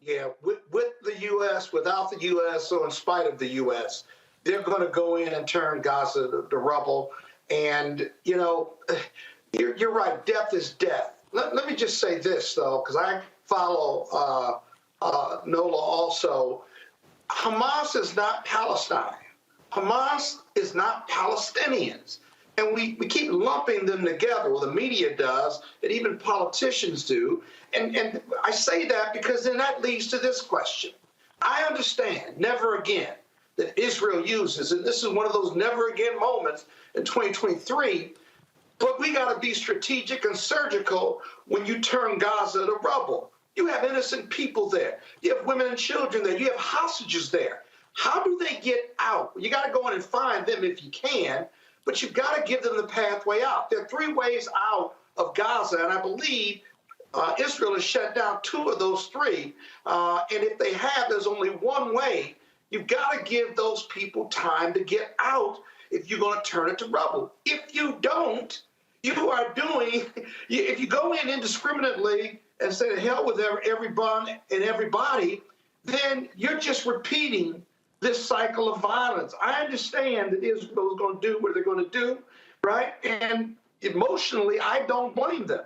Yeah, with the U.S., without the U.S., so in spite of the U.S., they're going to go in and turn Gaza to rubble. And, you're right, death is death. Let me just say this, though, because I follow Nola also. Hamas is not Palestine. Hamas is not Palestinians. And we keep lumping them together. Well, the media does, and even politicians do. And I say that because then that leads to this question. I understand, never again, that Israel uses, and this is one of those never again moments in 2023, but we got to be strategic and surgical when you turn Gaza to rubble. You have innocent people there. You have women and children there. You have hostages there. How do they get out? You got to go in and find them if you can, but you've got to give them the pathway out. There are 3 ways out of Gaza, and I believe Israel has shut down 2 of those 3. And if they have, there's only one way. You've got to give those people time to get out if you're going to turn it to rubble. If you don't, you are doing, if you go in indiscriminately and say to hell with everyone and everybody, then you're just repeating this cycle of violence. I understand that Israel is going to do what they're going to do, right? And emotionally, I don't blame them.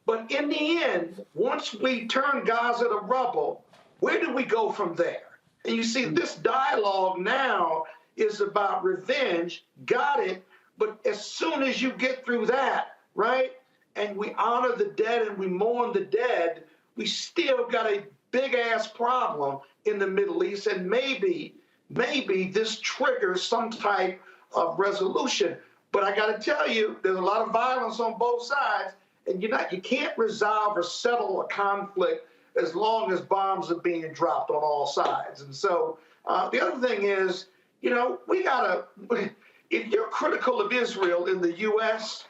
But in the end, once we turn Gaza to rubble, where do we go from there? And you see, this dialogue now is about revenge. Got it. But as soon as you get through that, right, and we honor the dead and we mourn the dead, we still got a big-ass problem in the Middle East. And maybe this triggers some type of resolution. But I got to tell you, there's a lot of violence on both sides. And you can't resolve or settle a conflict as long as bombs are being dropped on all sides. And so the other thing is, we got to, if you're critical of Israel in the U.S.,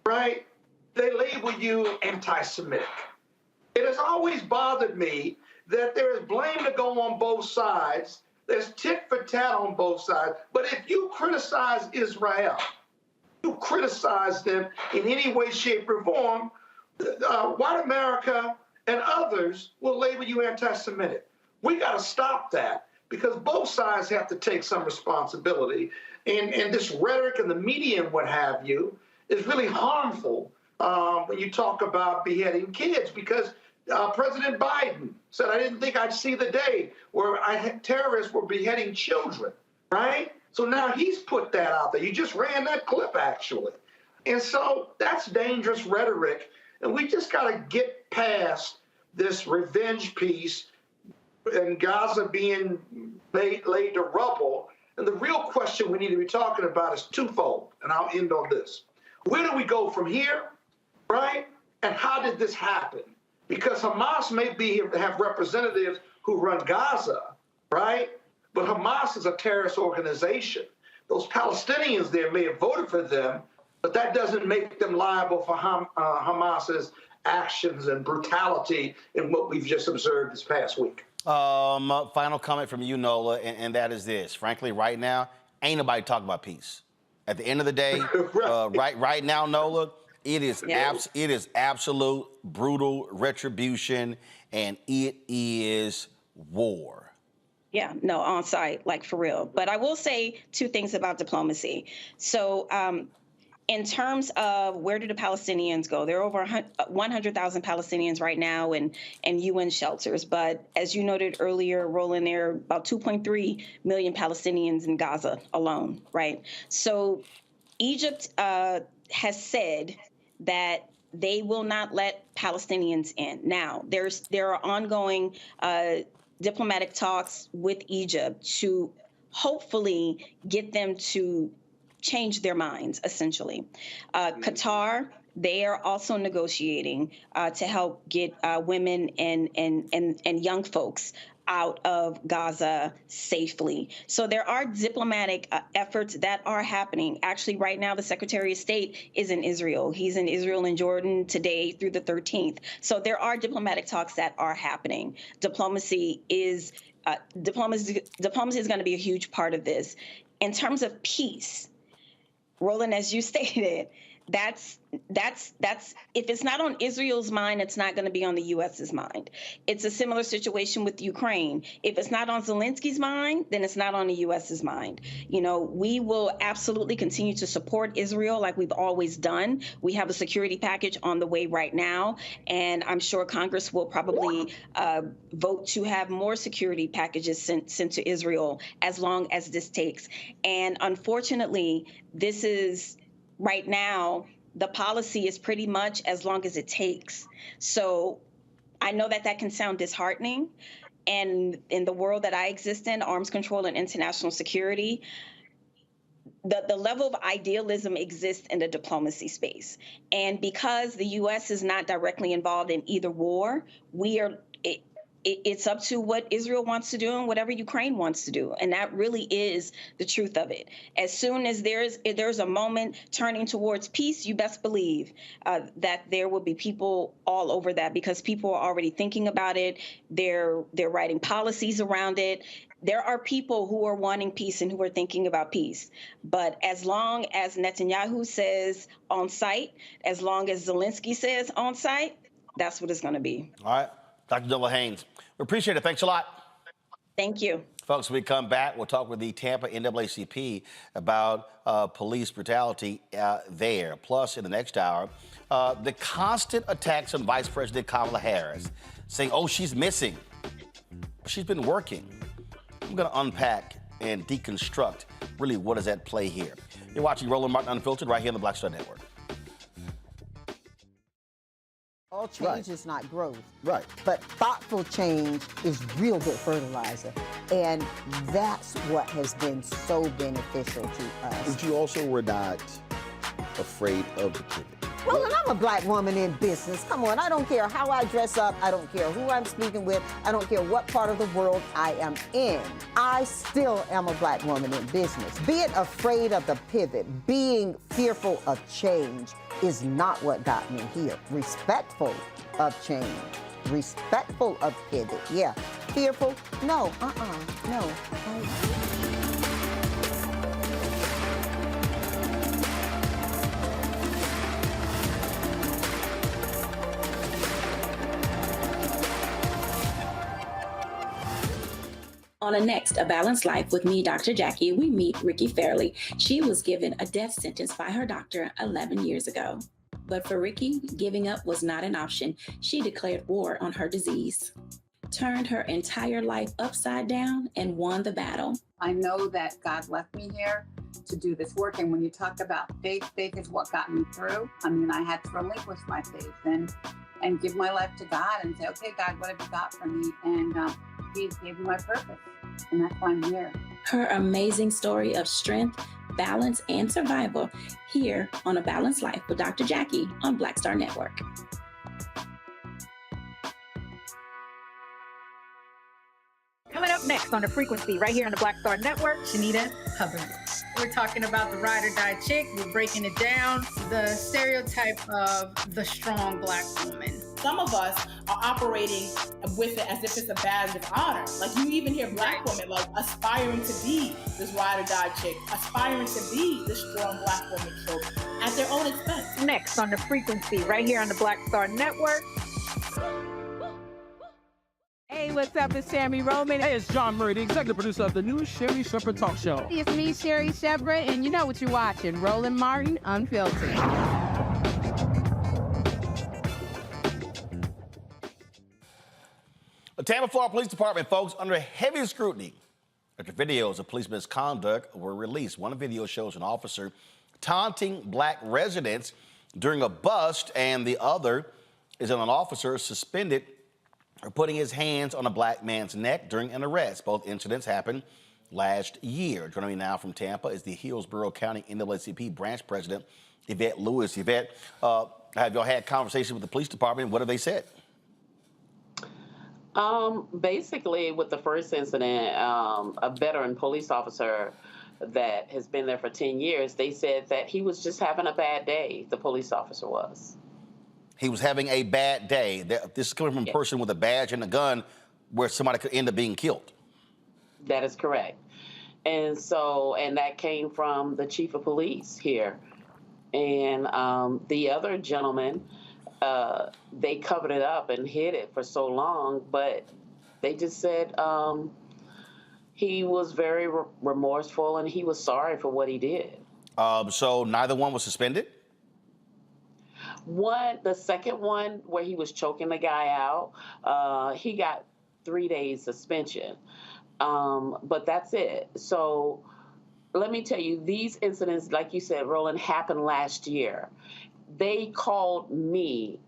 right, they label you anti-Semitic. It has always bothered me that there is blame to go on both sides. There's tit for tat on both sides. But if you criticize Israel, you criticize them in any way, shape, or form, white America and others will label you anti-Semitic. We got to stop that because both sides have to take some responsibility. And this rhetoric and the media and what have you is really harmful when you talk about beheading kids because President Biden said, I didn't think I'd see the day where terrorists were beheading children, right? So now he's put that out there. You just ran that clip, actually. And so that's dangerous rhetoric. And we just got to get past this revenge piece and Gaza being laid to rubble. And the real question we need to be talking about is twofold. And I'll end on this. Where do we go from here, right? And how did this happen? Because Hamas may have representatives who run Gaza, right? But Hamas is a terrorist organization. Those Palestinians there may have voted for them, but that doesn't make them liable for Hamas's actions and brutality in what we've just observed this past week. Final comment from you, Nola, and that is this. Frankly, right now, ain't nobody talking about peace. At the end of the day, right now, Nola, it is absolute brutal retribution, and it is war. Yeah, no, on site, like for real. But I will say 2 things about diplomacy. So in terms of where do the Palestinians go, there are over 100,000 Palestinians right now in UN shelters. But as you noted earlier, Roland, there are about 2.3 million Palestinians in Gaza alone, right? So Egypt has said that they will not let Palestinians in. Now, there are ongoing diplomatic talks with Egypt to hopefully get them to change their minds, essentially. Qatar, they are also negotiating to help get women and young folks out of Gaza safely. So there are diplomatic efforts that are happening. Actually, right now, the Secretary of State is in Israel. He's in Israel and Jordan today through the 13th. So there are diplomatic talks that are happening. Diplomacy is going to be a huge part of this. In terms of peace, Roland, as you stated, that's if it's not on Israel's mind, it's not going to be on the U.S.'s mind. It's a similar situation with Ukraine. If it's not on Zelensky's mind, then it's not on the U.S.'s mind. We will absolutely continue to support Israel like we've always done. We have a security package on the way right now, and I'm sure Congress will probably vote to have more security packages sent to Israel as long as this takes. And unfortunately, this is right now, the policy is pretty much as long as it takes. So I know that that can sound disheartening. And in the world that I exist in, arms control and international security, the level of idealism exists in the diplomacy space. And because the U.S. is not directly involved in either war, it's up to what Israel wants to do and whatever Ukraine wants to do. And that really is the truth of it. As soon as there's a moment turning towards peace, you best believe that there will be people all over that, because people are already thinking about it. They're writing policies around it. There are people who are wanting peace and who are thinking about peace. But as long as Netanyahu says on site, as long as Zelensky says on site, that's what it's going to be. All right. Dr. Nola Haynes, we appreciate it. Thanks a lot. Thank you. Folks, when we come back, we'll talk with the Tampa NAACP about police brutality there. Plus, in the next hour, the constant attacks on Vice President Kamala Harris, saying, oh, she's missing. She's been working. I'm going to unpack and deconstruct really what is at play here. You're watching Roland Martin Unfiltered right here on the Black Star Network. All change is not growth. Right. But thoughtful change is real good fertilizer. And that's what has been so beneficial to us. But you also were not afraid of the pivot. Well, and I'm a black woman in business. Come on, I don't care how I dress up. I don't care who I'm speaking with. I don't care what part of the world I am in. I still am a black woman in business. Being afraid of the pivot, being fearful of change is not what got me here. Respectful of change, respectful of pivot, yeah. Fearful, no, no. On a next, A Balanced Life with me, Dr. Jackie, we meet Ricky Fairley. She was given a death sentence by her doctor 11 years ago. But for Ricky, giving up was not an option. She declared war on her disease, turned her entire life upside down, and won the battle. I know that God left me here to do this work. And when you talk about faith, faith is what got me through. I mean, I had to relinquish my faith and give my life to God and say, okay, God, what have you got for me? And He gave me my purpose. And that's why I'm here. Her amazing story of strength, balance, and survival here on A Balanced Life with Dr. Jackie on Black Star Network. Coming up next on The Frequency, right here on the Black Star Network, Shanita Hubbard. We're talking about the ride or die chick. We're breaking it down. The stereotype of the strong black woman. Some of us are operating with it as if it's a badge of honor. Like you even hear black women like aspiring to be this ride or die chick, aspiring to be this strong black woman trope at their own expense. Next on The Frequency, right here on the Black Star Network. Hey, what's up? It's Sammy Roman. Hey, it's John Murray, the executive producer of the new Sherry Shepherd Talk Show. It's me, Sherry Shepherd, and you know what you're watching, Roland Martin Unfiltered. The Tampa, Florida Police Department, folks, under heavy scrutiny after videos of police misconduct were released. One video shows an officer taunting black residents during a bust, and the other is an officer suspended for putting his hands on a black man's neck during an arrest. Both incidents happened last year. Joining me now from Tampa is the Hillsborough County NAACP branch president, Yvette Lewis. Yvette, have y'all had conversations with the police department? What have they said? Basically, with the first incident, a veteran police officer that has been there for 10 years, they said that he was just having a bad day, the police officer was. He was having a bad day. This is coming from a person with a badge and a gun where somebody could end up being killed. That is correct. And that came from the chief of police here. And the other gentleman, they covered it up and hid it for so long, but they just said he was very remorseful and he was sorry for what he did. So neither one was suspended? The second one where he was choking the guy out, he got 3 days suspension. But that's it. So let me tell you, these incidents, like you said, Roland, happened last year. They called me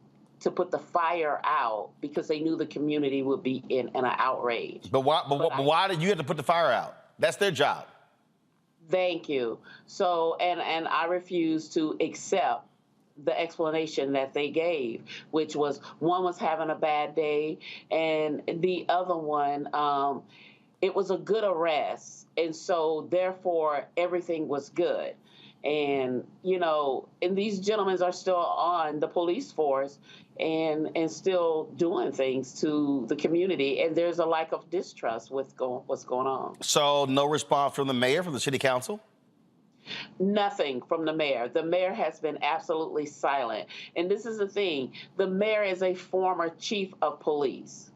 to put the fire out because they knew the community would be in an outrage. But why did you have to put the fire out? That's their job. Thank you. So, and I refuse to accept the explanation that they gave, which was one was having a bad day, and the other one, it was a good arrest, and so therefore everything was good. And you know, and these gentlemen are still on the police force and still doing things to the community, and there's a lack of distrust with what's going on. So no response from the mayor, from the city council? Nothing from the mayor. The mayor has been absolutely silent. And this is the thing, the mayor is a former chief of police.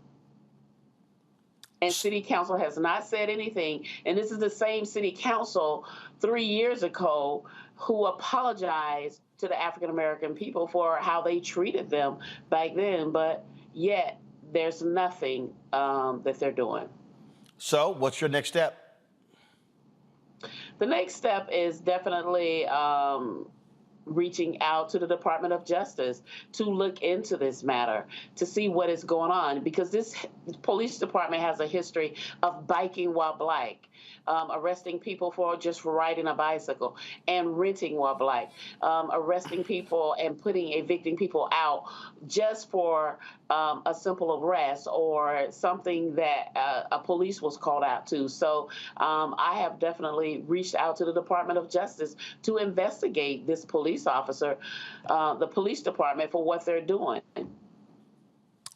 And city council has not said anything. And this is the same city council 3 years ago who apologized to the African-American people for how they treated them back then. But yet there's nothing that they're doing. So what's your next step? The next step is definitely reaching out to the Department of Justice to look into this matter, to see what is going on, because this police department has a history of biking while black, arresting people for just riding a bicycle, and renting while black, arresting people and evicting people out just for a simple arrest or something that a police was called out to. So I have definitely reached out to the Department of Justice to investigate this police officer, the police department, for what they're doing.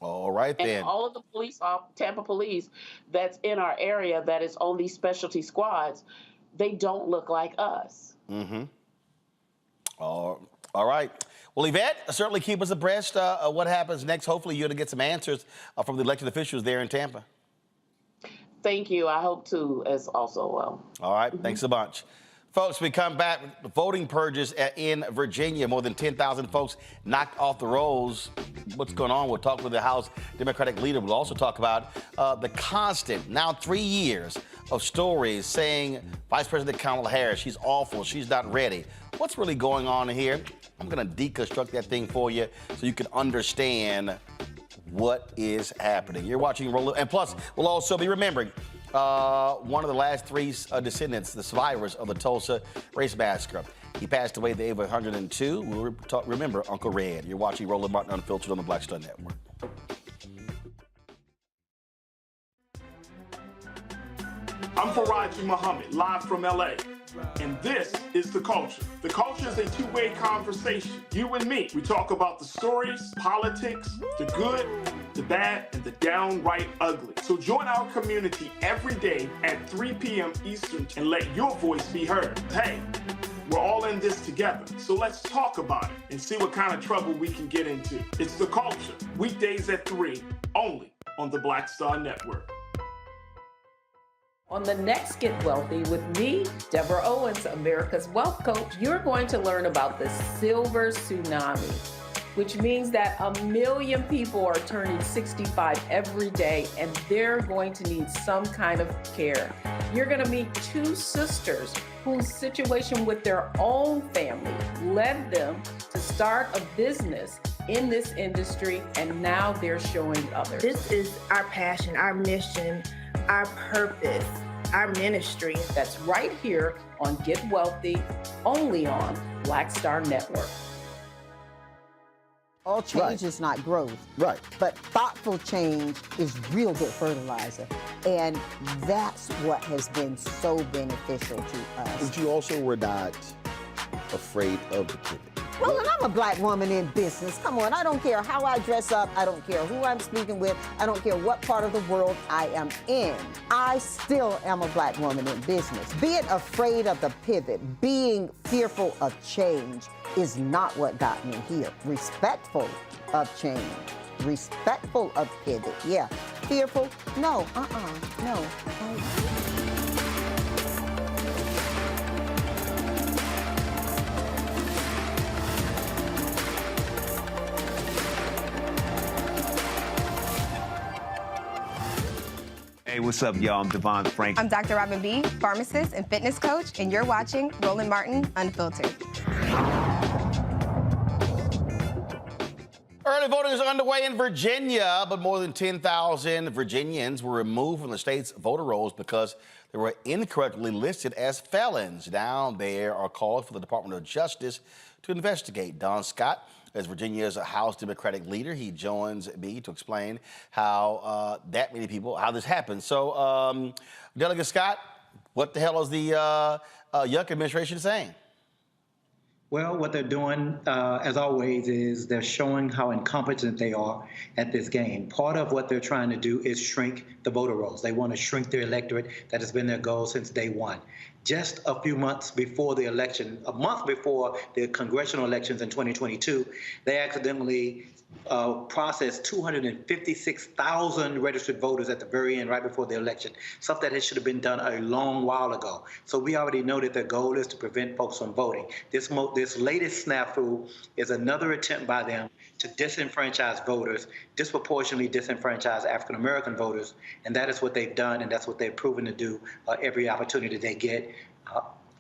All right, then. And all of the police, Tampa police that's in our area that is on these specialty squads, they don't look like us. Mm-hmm. All right. Well, Yvette, certainly keep us abreast of what happens next. Hopefully you're going to get some answers from the elected officials there in Tampa. Thank you. I hope to as also well. All right. Thanks a bunch. Folks, we come back with voting purges in Virginia. More than 10,000 folks knocked off the rolls. What's going on? We'll talk with the House Democratic leader. We'll also talk about the constant, now 3 years, of stories saying Vice President Kamala Harris, she's awful, she's not ready. What's really going on here? I'm going to deconstruct that thing for you so you can understand what is happening. You're watching Roland. And plus, we'll also be remembering one of the last three descendants, the survivors of the Tulsa race massacre. He passed away at the age of 102. We'll remember Uncle Red. You're watching Roland Martin Unfiltered on the Black Star Network. I'm Faraji Muhammad, live from LA. And this is The Culture. The Culture is a two-way conversation. You and me. We talk about the stories, politics, the good, the bad, and the downright ugly. So join our community every day at 3 p.m. Eastern and let your voice be heard. Hey, we're all in this together. So let's talk about it and see what kind of trouble we can get into. It's The Culture, weekdays at 3, only on the Black Star Network. On the next Get Wealthy with me, Deborah Owens, America's Wealth Coach, you're going to learn about the silver tsunami, which means that 1 million people are turning 65 every day, and they're going to need some kind of care. You're going to meet two sisters whose situation with their own family led them to start a business in this industry, and now they're showing others. This is our passion, our mission, our purpose, our ministry. That's right here on Get Wealthy, only on Black Star Network. All change is not growth. Right. But thoughtful change is real good fertilizer. And that's what has been so beneficial to us. But you also were not afraid of the pivot. Well, and I'm a black woman in business. Come on, I don't care how I dress up. I don't care who I'm speaking with. I don't care what part of the world I am in. I still am a black woman in business. Being afraid of the pivot, being fearful of change is not what got me here. Respectful of change, respectful of pivot, yeah. Fearful, no, no. Hey, Hey, what's up, y'all? I'm Devon Frank. I'm Dr. Robin B., pharmacist and fitness coach, and you're watching Roland Martin Unfiltered. Early voting is underway in Virginia, but more than 10,000 Virginians were removed from the state's voter rolls because they were incorrectly listed as felons. Now there are calls for the Department of Justice to investigate. Don Scott is Virginia's House Democratic leader. He joins me to explain how how this happened. So, Delegate Scott, what the hell is the Yuck administration saying? Well, what they're doing, as always, is they're showing how incompetent they are at this game. Part of what they're trying to do is shrink the voter rolls. They want to shrink their electorate. That has been their goal since day one. Just a few months before the election, a month before the congressional elections in 2022, they accidentally processed 256,000 registered voters at the very end, right before the election, stuff that should have been done a long while ago. So we already know that their goal is to prevent folks from voting. This latest snafu is another attempt by them to disenfranchise voters, disproportionately disenfranchise African-American voters, and that is what they've done, and that's what they've proven to do every opportunity they get.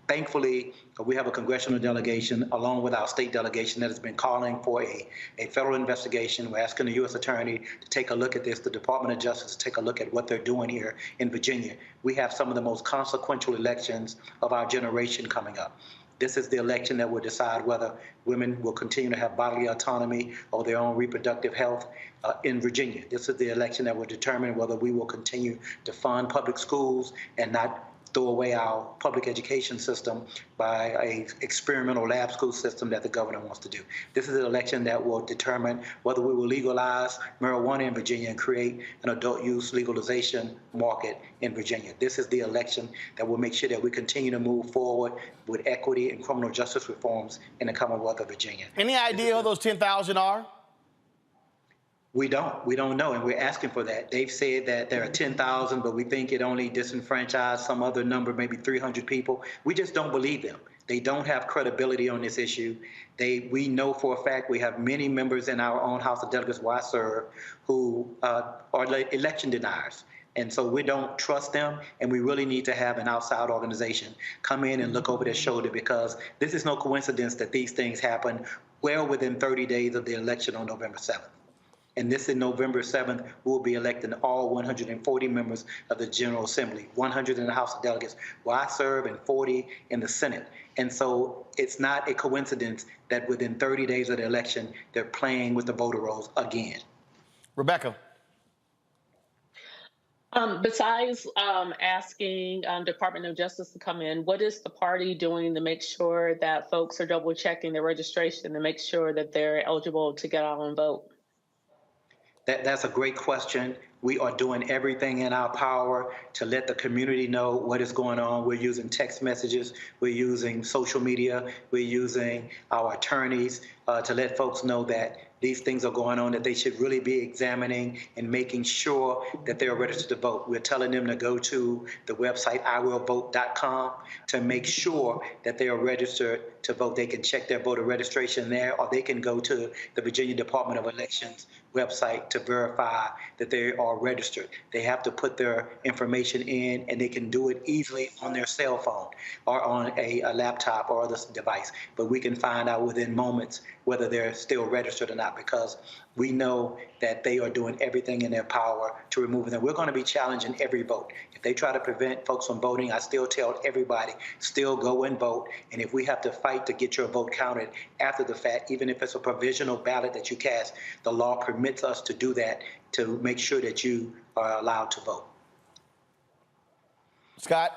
Thankfully, we have a congressional delegation along with our state delegation that has been calling for a federal investigation. We're asking the U.S. Attorney to take a look at this, the Department of Justice to take a look at what they're doing here in Virginia. We have some of the most consequential elections of our generation coming up. This is the election that will decide whether women will continue to have bodily autonomy over their own reproductive health in Virginia. This is the election that will determine whether we will continue to fund public schools and not throw away our public education system by an experimental lab school system that the governor wants to do. This is an election that will determine whether we will legalize marijuana in Virginia and create an adult use legalization market in Virginia. This is the election that will make sure that we continue to move forward with equity and criminal justice reforms in the Commonwealth of Virginia. Any idea who those 10,000 are? We don't know, and we're asking for that. They've said that there are 10,000, but we think it only disenfranchised some other number, maybe 300 people. We just don't believe them. They don't have credibility on this issue. We know for a fact we have many members in our own House of Delegates where I serve who are election deniers. And so we don't trust them, and we really need to have an outside organization come in and look over their shoulder, because this is no coincidence that these things happen well within 30 days of the election on November 7th. And this in November 7th, we'll be electing all 140 members of the General Assembly, 100 in the House of Delegates, where I serve, and 40 in the Senate. And so it's not a coincidence that within 30 days of the election, they're playing with the voter rolls again. Rebecca. Besides asking Department of Justice to come in, what is the party doing to make sure that folks are double checking their registration to make sure that they're eligible to get out and vote? That's a great question. We are doing everything in our power to let the community know what is going on. We're using text messages. We're using social media. We're using our attorneys to let folks know that these things are going on, that they should really be examining and making sure that they're registered to vote. We're telling them to go to the website iwillvote.com to make sure that they are registered to vote. They can check their voter registration there, or they can go to the Virginia Department of Elections website to verify that they are registered. They have to put their information in, and they can do it easily on their cell phone or on a laptop or other device. But we can find out within moments whether they're still registered or not, because we know that they are doing everything in their power to remove them. We're going to be challenging every vote. If they try to prevent folks from voting, I still tell everybody, still go and vote. And if we have to fight to get your vote counted after the fact, even if it's a provisional ballot that you cast, the law permits us to do that to make sure that you are allowed to vote. Scott?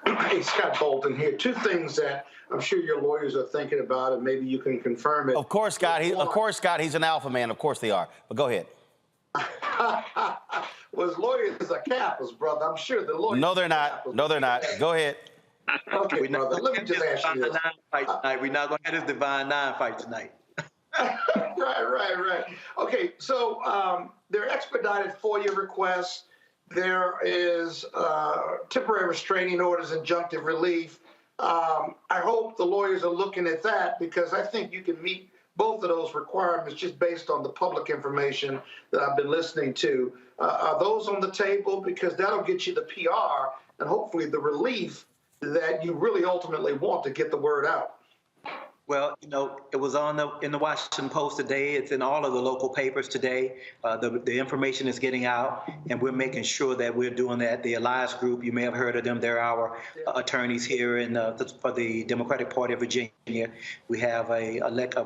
Hey, Scott Bolton here. Two things that I'm sure your lawyers are thinking about, and maybe you can confirm it. Of course, Scott. He's an alpha man. Of course they are. But go ahead. Well, his lawyers are Kappas, brother. I'm sure the lawyers. No, they're not. No, they're not. Go ahead. Okay, brother. Let me just ask you this. We're not going to have this Divine Nine fight tonight. Right. Okay, so there are expedited FOIA requests. There is temporary restraining orders, injunctive relief. I hope the lawyers are looking at that, because I think you can meet both of those requirements just based on the public information that I've been listening to. Are those on the table? Because that'll get you the PR and hopefully the relief that you really ultimately want to get the word out. Well, it was in the Washington Post today. It's in all of the local papers today. The information is getting out, and we're making sure that we're doing that. The Alliance Group, you may have heard of them. They're our attorneys here for the Democratic Party of Virginia. We have a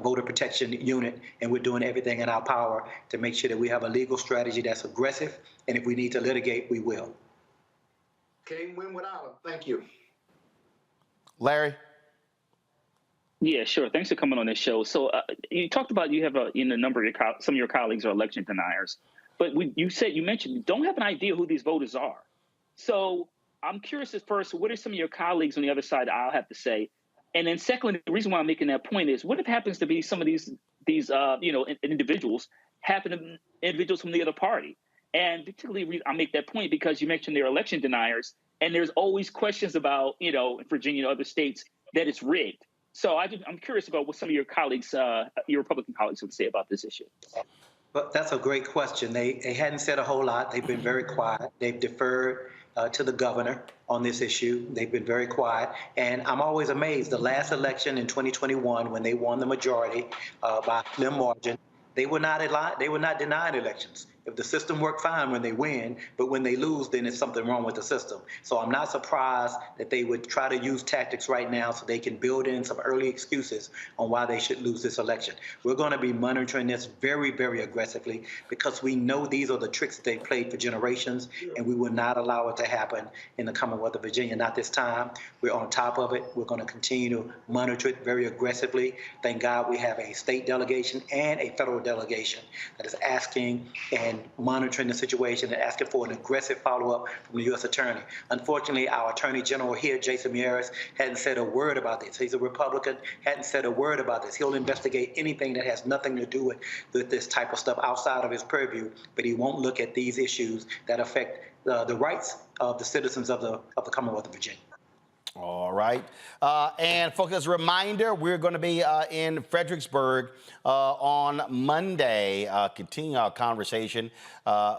voter protection unit, and we're doing everything in our power to make sure that we have a legal strategy that's aggressive, and if we need to litigate, we will. Can't win without them. Thank you. Larry? Yeah, sure. Thanks for coming on this show. So you talked about you have a number of some of your colleagues are election deniers, but you mentioned you don't have an idea who these voters are. So I'm curious at first, what are some of your colleagues on the other side I'll have to say? And then secondly, the reason why I'm making that point is what if it happens to be some of these individuals individuals from the other party? And particularly I make that point because you mentioned they're election deniers, and there's always questions about, in Virginia and other states that it's rigged. So I'm curious about what some of your colleagues, your Republican colleagues, would say about this issue. But that's a great question. They hadn't said a whole lot. They've been very quiet. They've deferred to the governor on this issue. They've been very quiet. And I'm always amazed. The last election in 2021, when they won the majority by a slim margin, they were not denied elections. If the system worked fine when they win, but when they lose, then there's something wrong with the system. So I'm not surprised that they would try to use tactics right now so they can build in some early excuses on why they should lose this election. We're going to be monitoring this very, very aggressively because we know these are the tricks that they've played for generations, and we will not allow it to happen in the Commonwealth of Virginia. Not this time. We're on top of it. We're going to continue to monitor it very aggressively. Thank God we have a state delegation and a federal delegation that is asking and monitoring the situation and asking for an aggressive follow-up from the U.S. Attorney. Unfortunately, our Attorney General here, Jason Miyares, hadn't said a word about this. He's a Republican, hadn't said a word about this. He'll investigate anything that has nothing to do with this type of stuff outside of his purview, but he won't look at these issues that affect the rights of the citizens of the Commonwealth of Virginia. All right. And folks, as a reminder, we're going to be in Fredericksburg on Monday, continuing our conversation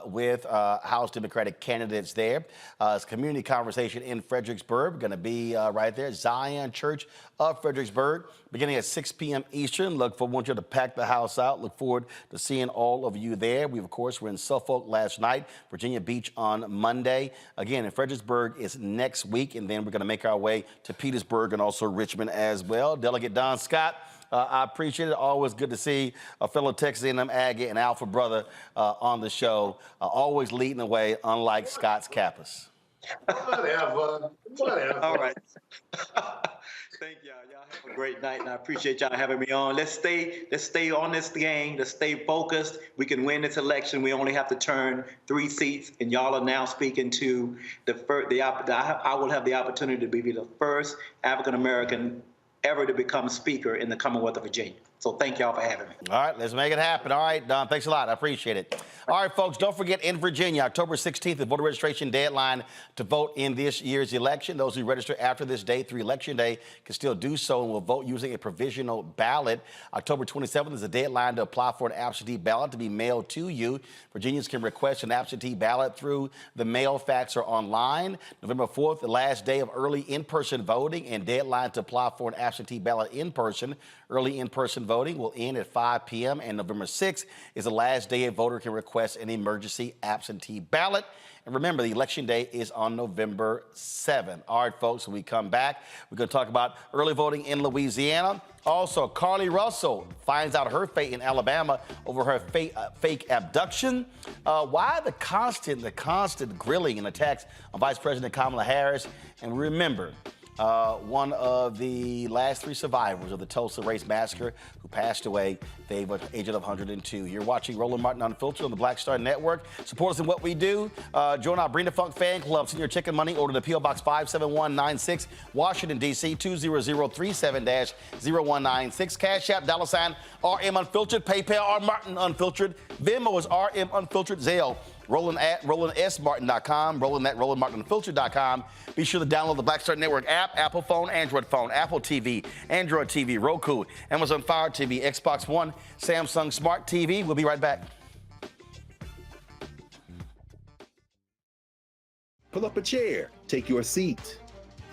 with House Democratic candidates there. It's a community conversation in Fredericksburg. We're going to be right there, Zion Church of Fredericksburg, beginning at 6 p.m. Eastern. Want you to pack the house out. Look forward to seeing all of you there. We, of course, were in Suffolk last night, Virginia Beach on Monday. Again, in Fredericksburg is next week, and then we're going to make our way to Petersburg and also Richmond as well. Delegate Don Scott, I appreciate it. Always good to see a fellow Texas A&M Aggie and Alpha brother on the show, always leading the way, unlike Scott's Kappas. Whatever. All right. Thank y'all. Y'all have a great night, and I appreciate y'all having me on. Let's stay on this game. Let's stay focused. We can win this election. We only have to turn 3 seats, and y'all are now speaking to I will have the opportunity to be the first African American ever to become Speaker in the Commonwealth of Virginia. So thank y'all for having me. All right, let's make it happen. All right, Don, thanks a lot. I appreciate it. All right, folks, don't forget, in Virginia, October 16th, the voter registration deadline to vote in this year's election. Those who register after this date through Election Day can still do so and will vote using a provisional ballot. October 27th is the deadline to apply for an absentee ballot to be mailed to you. Virginians can request an absentee ballot through the mail, fax, or online. November 4th, the last day of early in-person voting, and deadline to apply for an absentee ballot in person. Early in-person voting will end at 5 p.m. and November 6th is the last day a voter can request an emergency absentee ballot. And remember, the election day is on November 7th. All right, folks, when we come back, we're going to talk about early voting in Louisiana. Also, Carly Russell finds out her fate in Alabama over her fake abduction. Why the constant grilling and attacks on Vice President Kamala Harris. And remember, one of the last 3 survivors of the Tulsa Race Massacre who passed away at the age of 102. You're watching Roland Martin Unfiltered on the Black Star Network. Support us in what we do. Join our Brina Funk fan club. Send your chicken money. Order to P.O. Box 57196, Washington, D.C. 20037-0196. Cash App, $RM Unfiltered. PayPal, R Martin Unfiltered. Venmo is RM Unfiltered. Zelle, Roland at RolandSMartin.com, Roland at RolandMartinUnfiltered.com. Be sure to download the Black Star Network app, Apple phone, Android phone, Apple TV, Android TV, Roku, Amazon Fire TV, Xbox One, Samsung Smart TV. We'll be right back. Pull up a chair, take your seat.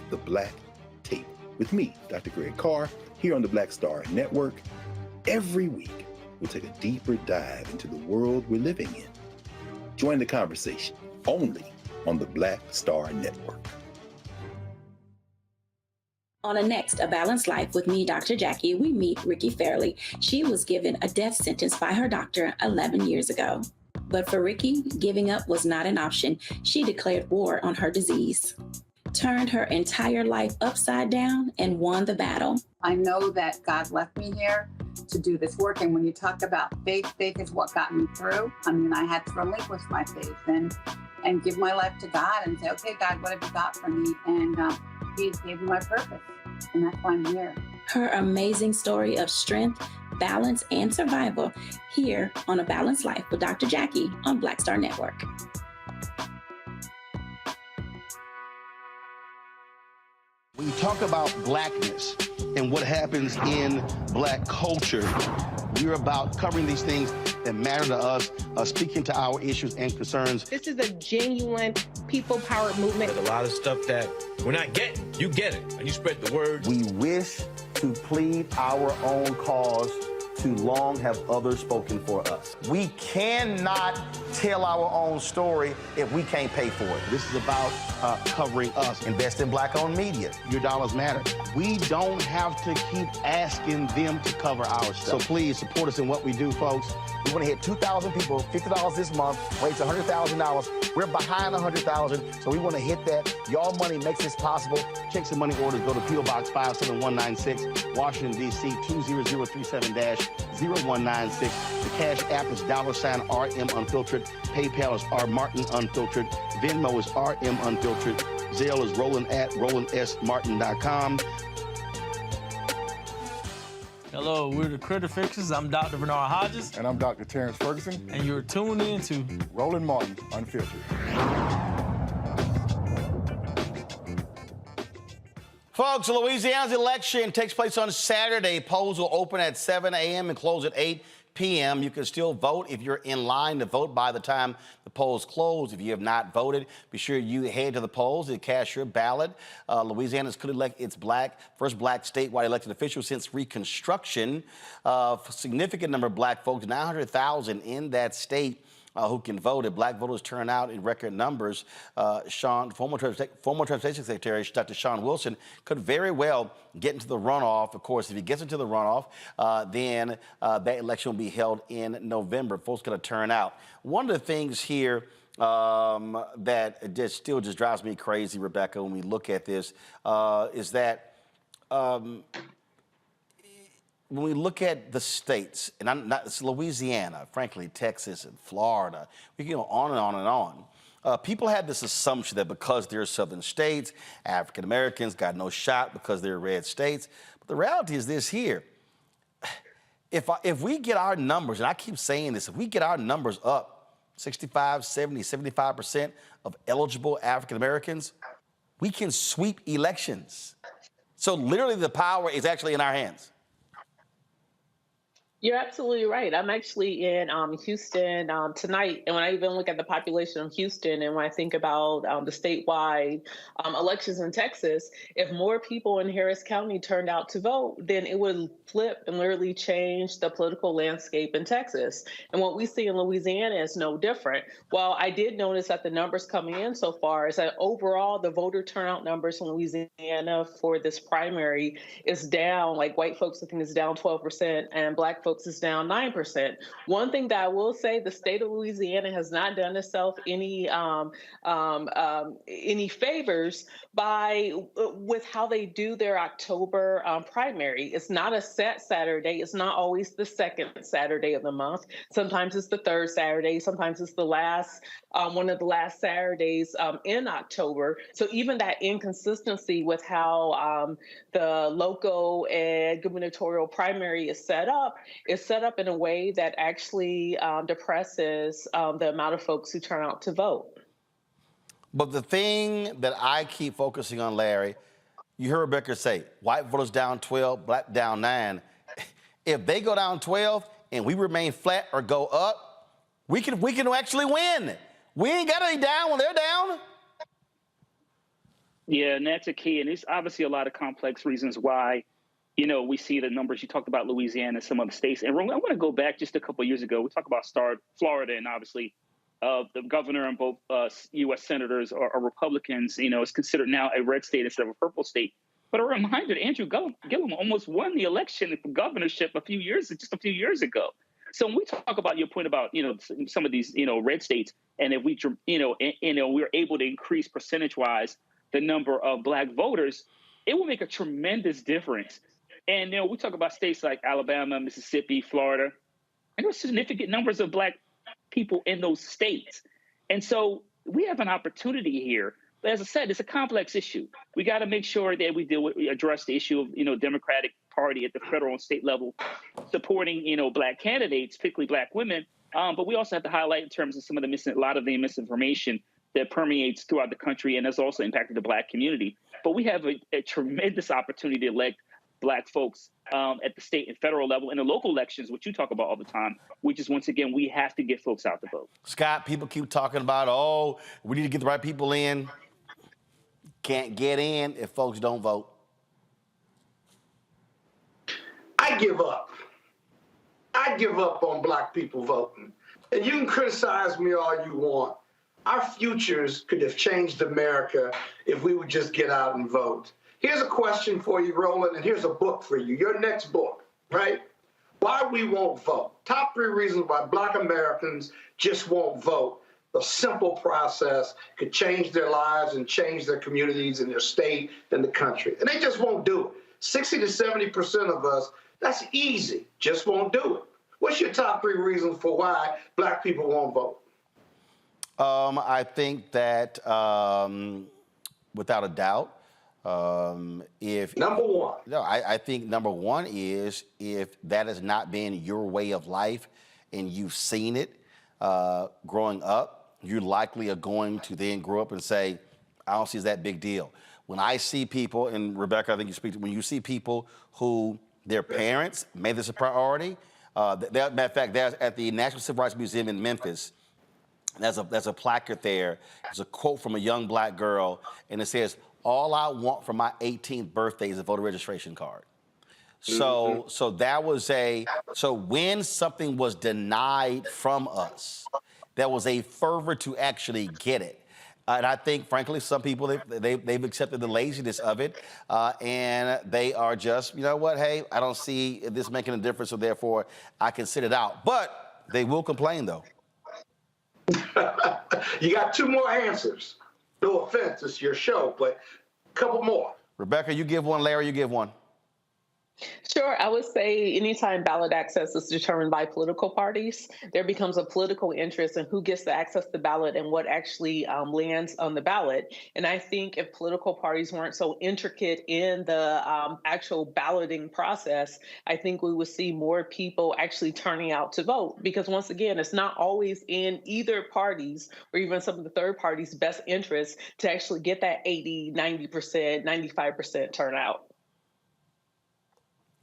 The Black Tape with me, Dr. Greg Carr, here on the Black Star Network. Every week, we'll take a deeper dive into the world we're living in. Join the conversation only on the Black Star Network. On next, A Balanced Life with me, Dr. Jackie, we meet Ricky Fairley. She was given a death sentence by her doctor 11 years ago. But for Ricky, giving up was not an option. She declared war on her disease, turned her entire life upside down, and won the battle. I know that God left me here to do this work. And when you talk about faith, faith is what got me through. I mean, I had to relinquish my faith and give my life to God and say, okay, God, what have you got for me? And He gave me my purpose. And that's why I'm here. Her amazing story of strength, balance, and survival here on A Balanced Life with Dr. Jackie on Black Star Network. When you talk about blackness and what happens in black culture, we're about covering these things that matter to us, speaking to our issues and concerns. This is a genuine people-powered movement. There's a lot of stuff that we're not getting. You get it, and you spread the word. We wish to plead our own cause. Too long have others spoken for us. We cannot tell our own story if we can't pay for it. This is about covering us. Invest in black-owned media. Your dollars matter. We don't have to keep asking them to cover our stuff. So please support us in what we do, folks. We want to hit 2,000 people, $50 this month, raise $100,000. We're behind 100,000, so we want to hit that. Y'all money makes this possible. Checks and money orders go to P.O. Box 57196, Washington, D.C. 20037-0196. The Cash App is $RM Unfiltered. PayPal is R Martin Unfiltered. Venmo is RM Unfiltered. Zelle is Roland at RolandSMartin.com. Hello, we're the Critter Fixers. I'm Dr. Bernard Hodges. And I'm Dr. Terrence Ferguson. And you're tuned in to Roland Martin Unfiltered. Folks, Louisiana's election takes place on Saturday. Polls will open at 7 a.m. and close at 8 p.m. You can still vote if you're in line to vote by the time the polls close. If you have not voted, be sure you head to the polls to cast your ballot. Louisiana could elect its first black statewide elected official since Reconstruction. Significant number of black folks, 900,000 in that state. Who can vote. If black voters turn out in record numbers, former Transportation Secretary Dr. Sean Wilson could very well get into the runoff. Of course, if he gets into the runoff, then that election will be held in November. Folks going to turn out. One of the things here that still drives me crazy, Rebecca, when we look at this, is that when we look at the states, and it's Louisiana, frankly, Texas and Florida, we can go on and on and on. People have this assumption that because they're southern states, African Americans got no shot because they're red states. But the reality is this here. If we get our numbers, and I keep saying this, if we get our numbers up 65, 70, 75% of eligible African Americans, we can sweep elections. So literally the power is actually in our hands. You're absolutely right. I'm actually in Houston tonight, and when I even look at the population of Houston, and when I think about the statewide elections in Texas, if more people in Harris County turned out to vote, then it would flip and literally change the political landscape in Texas. And what we see in Louisiana is no different. While I did notice that the numbers coming in so far is that overall the voter turnout numbers in Louisiana for this primary is down, like white folks I think is down 12% and black folks is down 9%. One thing that I will say, the state of Louisiana has not done itself any favors with how they do their October primary. It's not a set Saturday. It's not always the second Saturday of the month. Sometimes it's the third Saturday. Sometimes it's the last one of the last Saturdays in October. So even that inconsistency with how the local and gubernatorial primary is set up is set up in a way that actually depresses the amount of folks who turn out to vote. But the thing that I keep focusing on, Larry, you heard Rebecca say, white voters down 12, black down 9. If they go down 12 and we remain flat or go up, we can actually win. We ain't got to be down when they're down. Yeah, and that's a key. And there's obviously a lot of complex reasons why, we see the numbers. You talked about Louisiana and some other states. And Roland, I want to go back just a couple of years ago. We talked about Florida, and obviously the governor and both U.S. senators are Republicans. It's considered now a red state instead of a purple state. But a reminder, Andrew Gillum almost won the election for governorship just a few years ago. So when we talk about your point about, some of these, red states, and if we, we're able to increase percentage-wise the number of black voters, it will make a tremendous difference. And, we talk about states like Alabama, Mississippi, Florida, and there's significant numbers of black people in those states. And so we have an opportunity here. But as I said, it's a complex issue. We got to make sure that we address the issue of, Democratic Party at the federal and state level supporting, black candidates, particularly black women. But we also have to highlight in terms of some of a lot of the misinformation that permeates throughout the country and has also impacted the black community. But we have a tremendous opportunity to elect black folks at the state and federal level in the local elections, which you talk about all the time, which is, once again, we have to get folks out to vote. Scott, people keep talking about, we need to get the right people in. Can't get in if folks don't vote. I give up. I give up on black people voting. And you can criticize me all you want. Our futures could have changed America if we would just get out and vote. Here's a question for you, Roland, and here's a book for you, your next book, right? Why we won't vote. Top 3 reasons why black Americans just won't vote. A simple process could change their lives and change their communities and their state and the country. And they just won't do it. 60 to 70% of us, that's easy, just won't do it. What's your top 3 reasons for why black people won't vote? I think that without a doubt, number one. No, I think number one is if that has not been your way of life and you've seen it growing up, you likely are going to then grow up and say, I don't see that big deal. When I see people, and Rebecca, I think you speak to, when you see people who their parents made this a priority, matter of fact, there's at the National Civil Rights Museum in Memphis, there's a placard there. There's a quote from a young black girl, and it says, all I want for my 18th birthday is a voter registration card. So that was so when something was denied from us, there was a fervor to actually get it. And I think, frankly, some people, they've accepted the laziness of it, and they are just, you know what, hey, I don't see this making a difference, so therefore I can sit it out. But they will complain, though. You got 2 more answers. No offense, it's your show, but a couple more. Rebecca, you give one. Larry, you give one. Sure. I would say anytime ballot access is determined by political parties, there becomes a political interest in who gets to access the ballot and what actually lands on the ballot. And I think if political parties weren't so intricate in the actual balloting process, I think we would see more people actually turning out to vote. Because once again, it's not always in either party's or even some of the third parties' best interest to actually get that 80, 90%, 95% turnout.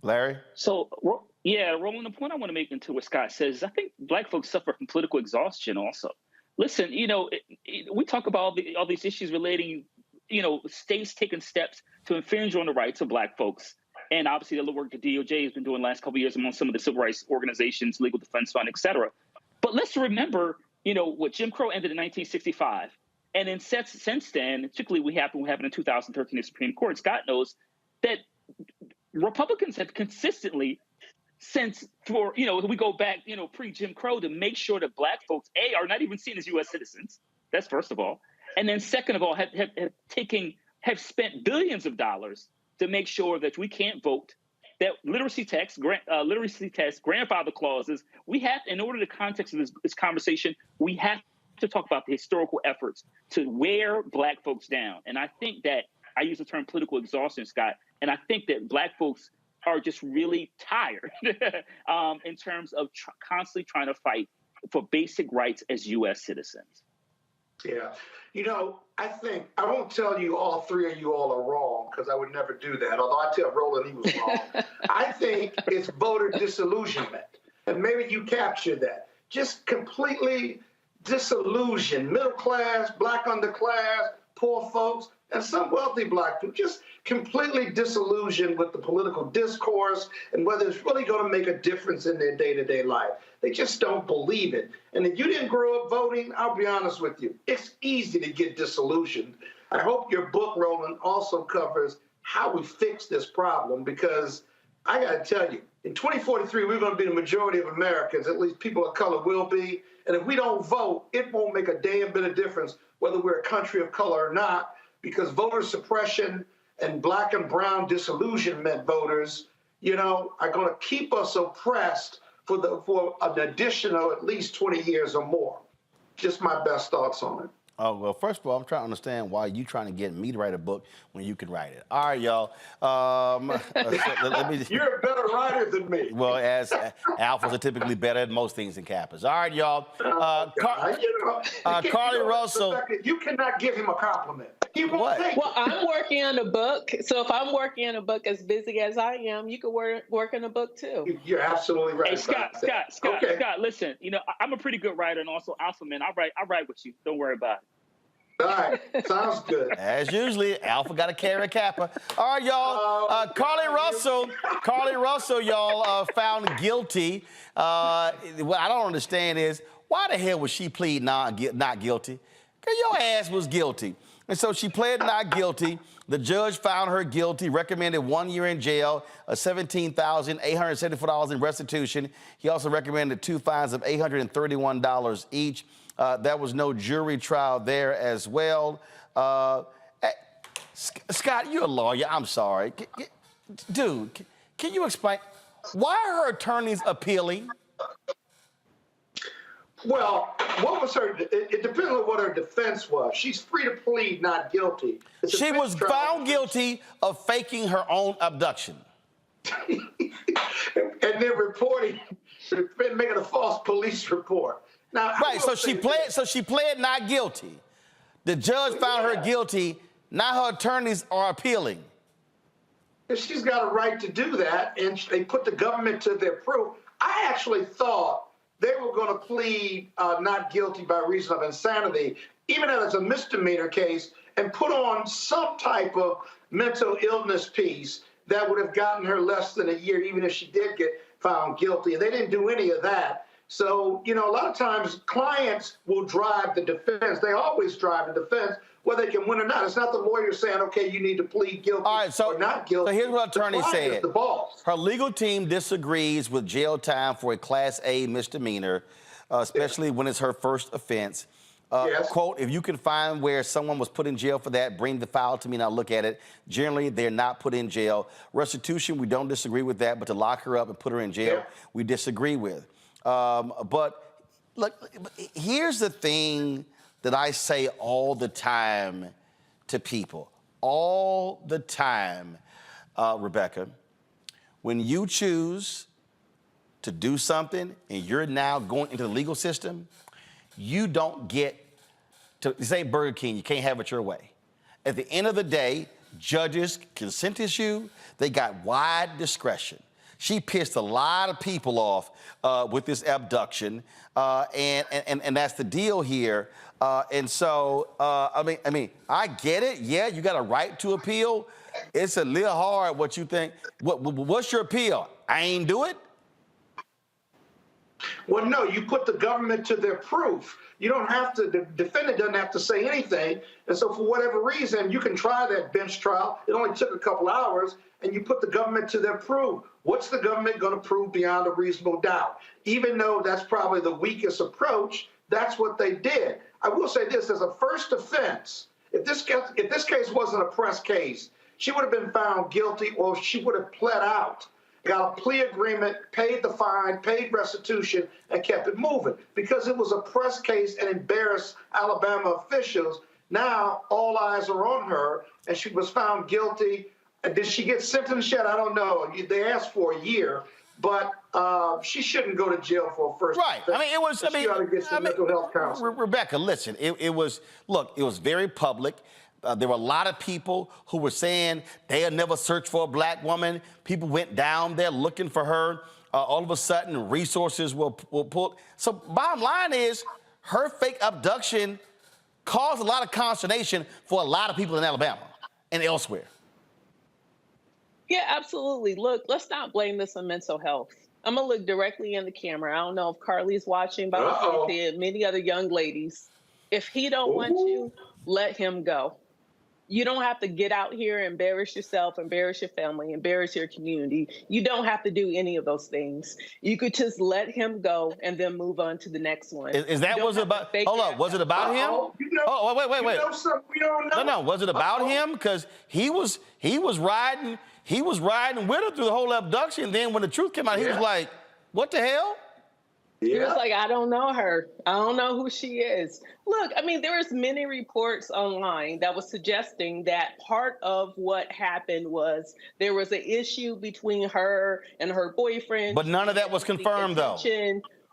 Larry? So, yeah, Roland, the point I want to make into what Scott says is I think black folks suffer from political exhaustion also. Listen, we talk about all these issues relating, states taking steps to infringe on the rights of black folks. And obviously the work the DOJ has been doing the last couple of years among some of the civil rights organizations, Legal Defense Fund, et cetera. But let's remember, what Jim Crow ended in 1965. And then since then, particularly what happened in 2013 in the Supreme Court, Scott knows that Republicans have consistently, we go back, pre-Jim Crow, to make sure that black folks, A, are not even seen as U.S. citizens. That's first of all. And then second of all, have spent billions of dollars to make sure that we can't vote, that literacy tests, grandfather clauses, we have, in order to context of this conversation, we have to talk about the historical efforts to wear black folks down. And I think that I use the term political exhaustion, Scott, and I think that black folks are just really tired in terms of constantly trying to fight for basic rights as U.S. citizens. Yeah. You know, I think, I won't tell you all three of you all are wrong, because I would never do that, although I tell Roland he was wrong. I think it's voter disillusionment, and maybe you captured that. Just completely disillusioned, middle class, black underclass, poor folks, and some wealthy black people, just completely disillusioned with the political discourse and whether it's really going to make a difference in their day-to-day life. They just don't believe it. And if you didn't grow up voting, I'll be honest with you, it's easy to get disillusioned. I hope your book, Roland, also covers how we fix this problem, because I got to tell you, in 2043, we're going to be the majority of Americans, at least people of color will be. And if we don't vote, it won't make a damn bit of difference whether we're a country of color or not, because voter suppression and black and brown disillusionment voters, you know, are going to keep us oppressed for an additional at least 20 years or more. Just my best thoughts on it. Oh, well, first of all, I'm trying to understand why you trying to get me to write a book when you can write it. All right, y'all. You're a better writer than me. Well, as alphas are typically better at most things in Kappas. All right, y'all. Carly Russell. You cannot give him a compliment. He won't take it. Well, I'm working on a book, so if I'm working on a book as busy as I am, you could work on a book too. You're absolutely right. Hey, Scott, listen, you know, I'm a pretty good writer and also alpha man. I write with you. Don't worry about it. All right, sounds good. As usually, Alpha got to carry a Kappa. All right, y'all. Carly Russell, y'all, found guilty. What I don't understand is, why the hell would she plead not guilty? Because your ass was guilty. And so she pled not guilty. The judge found her guilty, recommended 1 year in jail, $17,874 in restitution. He also recommended 2 fines of $831 each. There was no jury trial there as well. Scott, you're a lawyer. I'm sorry. Dude, can you explain why are her attorneys appealing? Well, what was her? It depends on what her defense was. She's free to plead not guilty. She was found guilty of faking her own abduction. And then making a false police report. Now, right, so she pled not guilty. The judge found her guilty. Now her attorneys are appealing. She's got a right to do that, and they put the government to their proof. I actually thought they were going to plead not guilty by reason of insanity, even if it's a misdemeanor case, and put on some type of mental illness piece that would have gotten her less than a year, even if she did get found guilty. And they didn't do any of that. So, you know, a lot of times clients will drive the defense. They always drive the defense, whether they can win or not. It's not the lawyer saying, okay, you need to plead guilty or not guilty. So here's what attorney said. The boss. Her legal team disagrees with jail time for a Class A misdemeanor, especially when it's her first offense. Quote, if you can find where someone was put in jail for that, bring the file to me and I'll look at it. Generally, they're not put in jail. Restitution, we don't disagree with that, but to lock her up and put her in jail, we disagree with. But look, here's the thing that I say all the time to people, all the time, Rebecca, when you choose to do something and you're now going into the legal system, you don't get to say Burger King, you can't have it your way. At the end of the day, judges can sentence you. They got wide discretion. She pissed a lot of people off with this abduction, and that's the deal here. And so, I mean, I get it. Yeah, you got a right to appeal. It's a little hard what you think. What's your appeal? I ain't do it? Well, no, you put the government to their proof. You don't have to, the defendant doesn't have to say anything. And so for whatever reason, you can try that bench trial. It only took a couple hours, and you put the government to their proof. What's the government going to prove beyond a reasonable doubt? Even though that's probably the weakest approach, that's what they did. I will say this, as a first offense, if this case wasn't a press case, she would have been found guilty, or she would have pled out, got a plea agreement, paid the fine, paid restitution, and kept it moving. Because it was a press case and embarrassed Alabama officials, now all eyes are on her, and she was found guilty Did she get sentenced yet? I don't know. They asked for a year, but she shouldn't go to jail for a first. Right. I mean, it was. She ought to get some mental health counseling. Rebecca, listen. It was. Look, it was very public. There were a lot of people who were saying they'll never search for a black woman. People went down there looking for her. All of a sudden, resources were pulled. So bottom line is, her fake abduction caused a lot of consternation for a lot of people in Alabama and elsewhere. Yeah, absolutely. Look, let's not blame this on mental health. I'm going to look directly in the camera. I don't know if Carly's watching, but I said many other young ladies. If he don't want you, let him go. You don't have to get out here and embarrass yourself, embarrass your family, embarrass your community. You don't have to do any of those things. You could just let him go and then move on to the next one. Is that was it about? Hold on, was it about him? Wait. No. Was it about him? Because he was riding with her through the whole abduction. Then when the truth came out, he was like, "What the hell?" He was like, I don't know her. I don't know who she is. Look, I mean, there was many reports online that was suggesting that part of what happened was there was an issue between her and her boyfriend. But none of that was confirmed, though.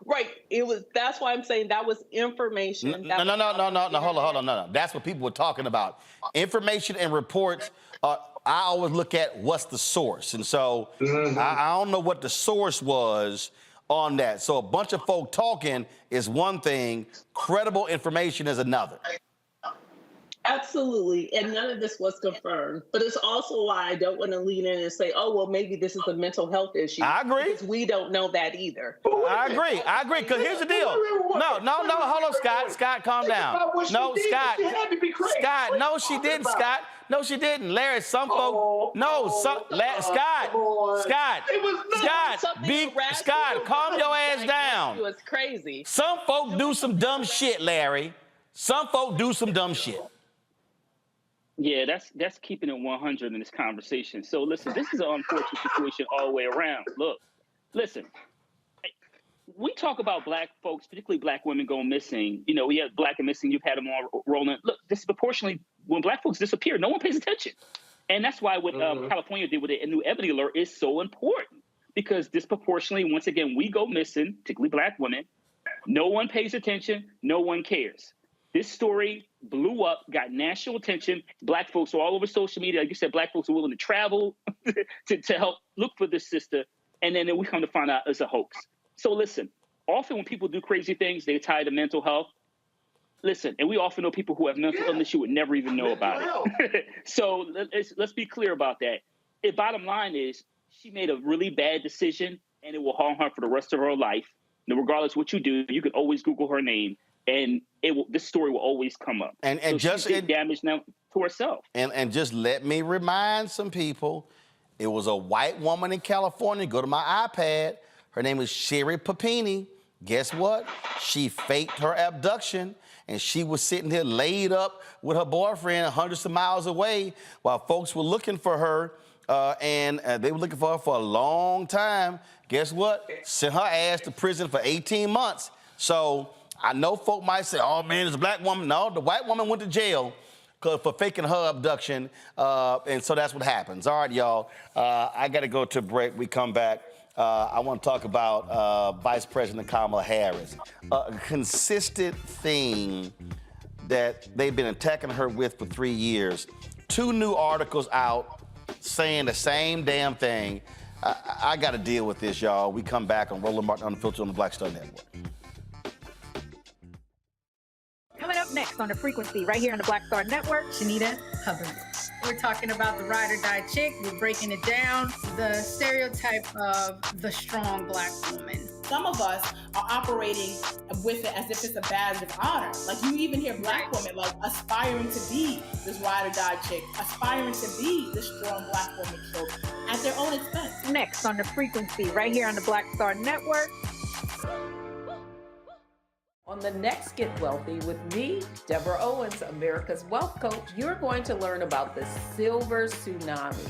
Right. It was. That's why I'm saying that was information. No. Hold on. No. That's what people were talking about. Information and reports. I always look at what's the source. And so I don't know what the source was on that. So a bunch of folk talking is one thing, credible information is another. Absolutely. And none of this was confirmed. But it's also why I don't want to lean in and say, oh, well, maybe this is a mental health issue. I agree. Because we don't know that either. I agree. Because here's the deal. No. Hold on, Scott. Scott, calm down. No, Scott. Scott, no, she didn't, Scott. No, she didn't. Larry, some folk. Scott, calm your ass down. It's crazy. Some folk do some dumb shit, Larry. Some folk do some dumb shit. Yeah, that's keeping it 100 in this conversation. So listen, this is an unfortunate situation all the way around. Look, listen. We talk about black folks, particularly black women going missing. You know, we have black and missing. You've had them on, Roland. Look, disproportionately, when black folks disappear, no one pays attention. And that's why what California did with a new Ebony Alert is so important. Because disproportionately, once again, we go missing, particularly black women. No one pays attention. No one cares. This story blew up, got national attention. Black folks are all over social media. Like you said, black folks are willing to travel to help look for this sister. And then we come to find out it's a hoax. So listen, often when people do crazy things, they tie to mental health. Listen, and we often know people who have mental illness you would never even know about it. So let's be clear about that. The bottom line is she made a really bad decision and it will harm her for the rest of her life. And regardless of what you do, you can always Google her name and this story will always come up. And so just she did damage now to herself. And just let me remind some people, it was a white woman in California. Go to my iPad. Her name is Sherry Papini. Guess what? She faked her abduction, and she was sitting here laid up with her boyfriend hundreds of miles away while folks were looking for her, and they were looking for her for a long time. Guess what? Sent her ass to prison for 18 months. So I know folk might say, oh, man, it's a black woman. No, the white woman went to jail for faking her abduction, and so that's what happens. All right, y'all, I got to go to a break. We come back. I want to talk about Vice President Kamala Harris. A consistent thing that they've been attacking her with for 3 years. 2 new articles out saying the same damn thing. I got to deal with this, y'all. We come back on Roland Martin Unfiltered on the Black Star Network. Coming up next on The Frequency, right here on the Black Star Network, Shanita Hubbard. We're talking about the ride or die chick. We're breaking it down. The stereotype of the strong black woman. Some of us are operating with it as if it's a badge of honor. Like you even hear black women like aspiring to be this ride or die chick, aspiring to be this strong black woman killed at their own expense. Next on The Frequency, right here on the Black Star Network. On the next Get Wealthy with me, Deborah Owens, America's Wealth Coach, you're going to learn about the silver tsunami,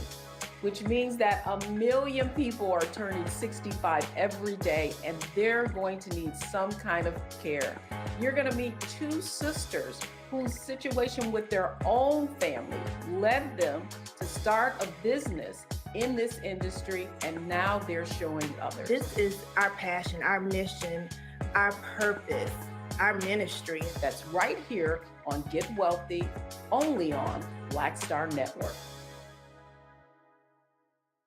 which means that 1 million people are turning 65 every day and they're going to need some kind of care. You're going to meet 2 sisters whose situation with their own family led them to start a business in this industry, and now they're showing others. This is our passion, our mission, our purpose, our ministry. That's right here on Get Wealthy, only on Black Star Network.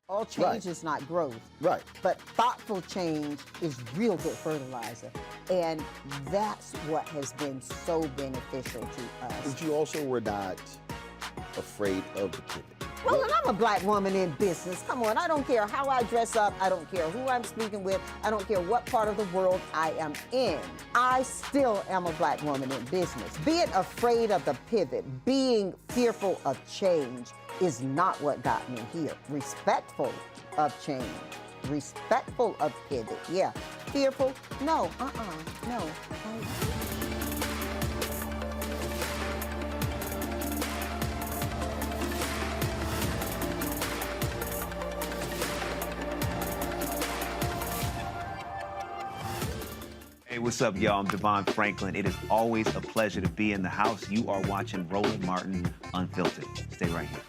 All change is not growth. Right. But thoughtful change is real good fertilizer. And that's what has been so beneficial to us. But you also were not afraid of the pivot. Well, and I'm a black woman in business. Come on, I don't care how I dress up. I don't care who I'm speaking with. I don't care what part of the world I am in. I still am a black woman in business. Being afraid of the pivot, being fearful of change is not what got me here. Respectful of change, respectful of pivot, yeah. Fearful, no, no. Hey, what's up, y'all? I'm Devon Franklin. It is always a pleasure to be in the house. You are watching Roland Martin Unfiltered. Stay right here.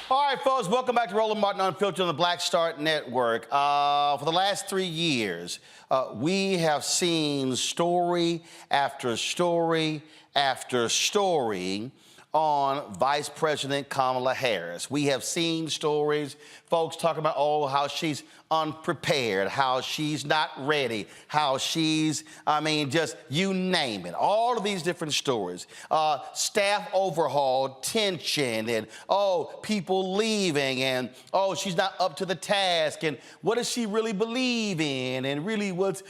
All right, folks, welcome back to Roland Martin Unfiltered on the Black Star Network. For the last 3 years, we have seen story after story after story on Vice President Kamala Harris. We have seen stories, folks talking about, oh, how she's unprepared, how she's not ready, how she's, just you name it. All of these different stories. Staff overhaul, tension, and, oh, people leaving, and, oh, she's not up to the task, and what does she really believe in, and really what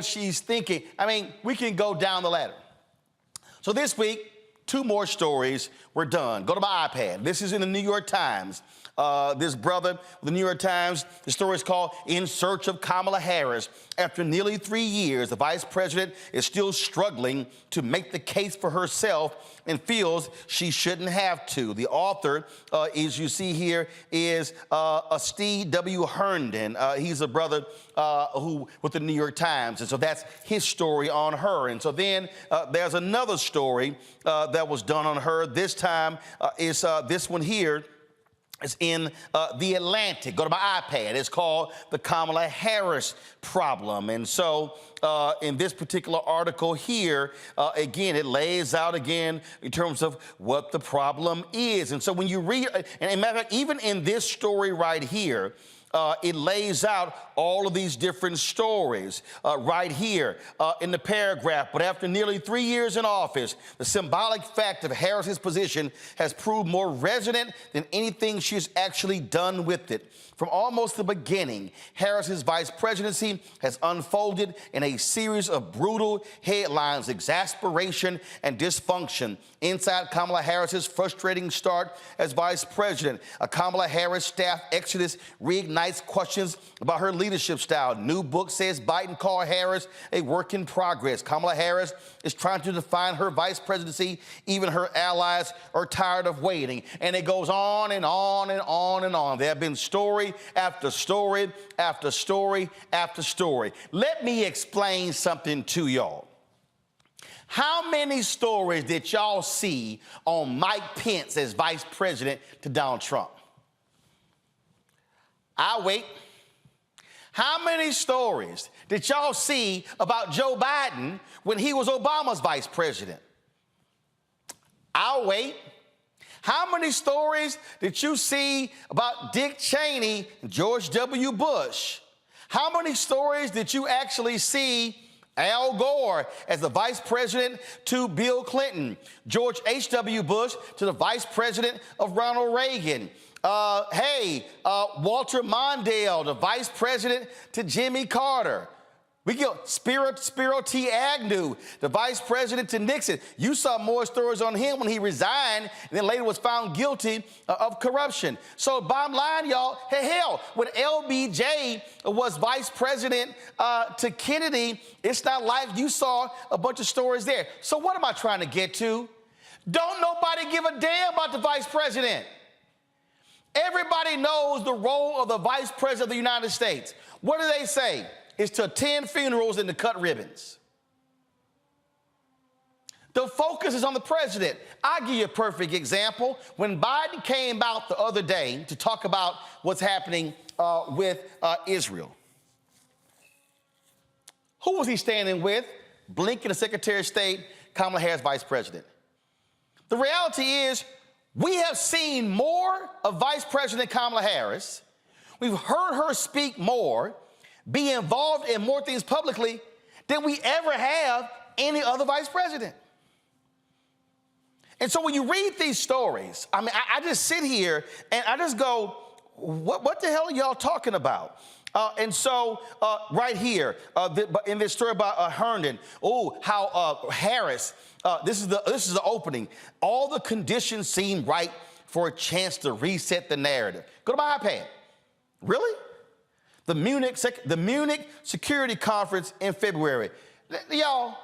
she's thinking. We can go down the ladder. So this week, 2 more stories were done. Go to my iPad. This is in the New York Times. This brother, the New York Times, the story is called In Search of Kamala Harris. After nearly 3 years, the vice president is still struggling to make the case for herself and feels she shouldn't have to. The author, as you see here, is Steve W. Herndon. He's a brother who with the New York Times, and so that's his story on her. And so then there's another story that was done on her. This time is this one here. It's in The Atlantic. Go to my iPad. It's called The Kamala Harris Problem. And so in this particular article here, again, it lays out again in terms of what the problem is. And so when you read, and matter of fact, even in this story right here, it lays out all of these different stories right here in the paragraph. But after nearly 3 years in office, the symbolic fact of Harris's position has proved more resonant than anything she's actually done with it. From almost the beginning, Harris's vice presidency has unfolded in a series of brutal headlines, exasperation, and dysfunction. Inside Kamala Harris's frustrating start as vice president, a Kamala Harris staff exodus reignited ignites questions about her leadership style. New book says Biden called Harris a work in progress. Kamala Harris is trying to define her vice presidency. Even her allies are tired of waiting. And it goes on and on and on and on. There have been story after story after story after story. Let me explain something to y'all. How many stories did y'all see on Mike Pence as vice president to Donald Trump? I'll wait. How many stories did y'all see about Joe Biden when he was Obama's vice president? I'll wait. How many stories did you see about Dick Cheney and George W. Bush? How many stories did you actually see Al Gore as the vice president to Bill Clinton, George H.W. Bush to the vice president of Ronald Reagan, Walter Mondale, the vice president to Jimmy Carter. We get Spiro T. Agnew, the vice president to Nixon. You saw more stories on him when he resigned and then later was found guilty of corruption. So bottom line, y'all, hell, when LBJ was vice president to Kennedy, it's not like you saw a bunch of stories there. So what am I trying to get to? Don't nobody give a damn about the vice president. Everybody knows the role of the vice president of the United States. What do they say? Is to attend funerals and to cut ribbons. The focus is on the president. I'll give you a perfect example. When Biden came out the other day to talk about what's happening with Israel, who was he standing with? Blinken, the Secretary of State, Kamala Harris, Vice President. The reality is we have seen more of Vice President Kamala Harris. We've heard her speak more, be involved in more things publicly than we ever have any other vice president. And so when you read these stories, I mean, I just sit here and I just go, what the hell are y'all talking about? And so right here, in this story about Herndon, how Harris, this is the opening. All the conditions seem right for a chance to reset the narrative. Go to my iPad. Really? The Munich Security Conference in February. Y'all,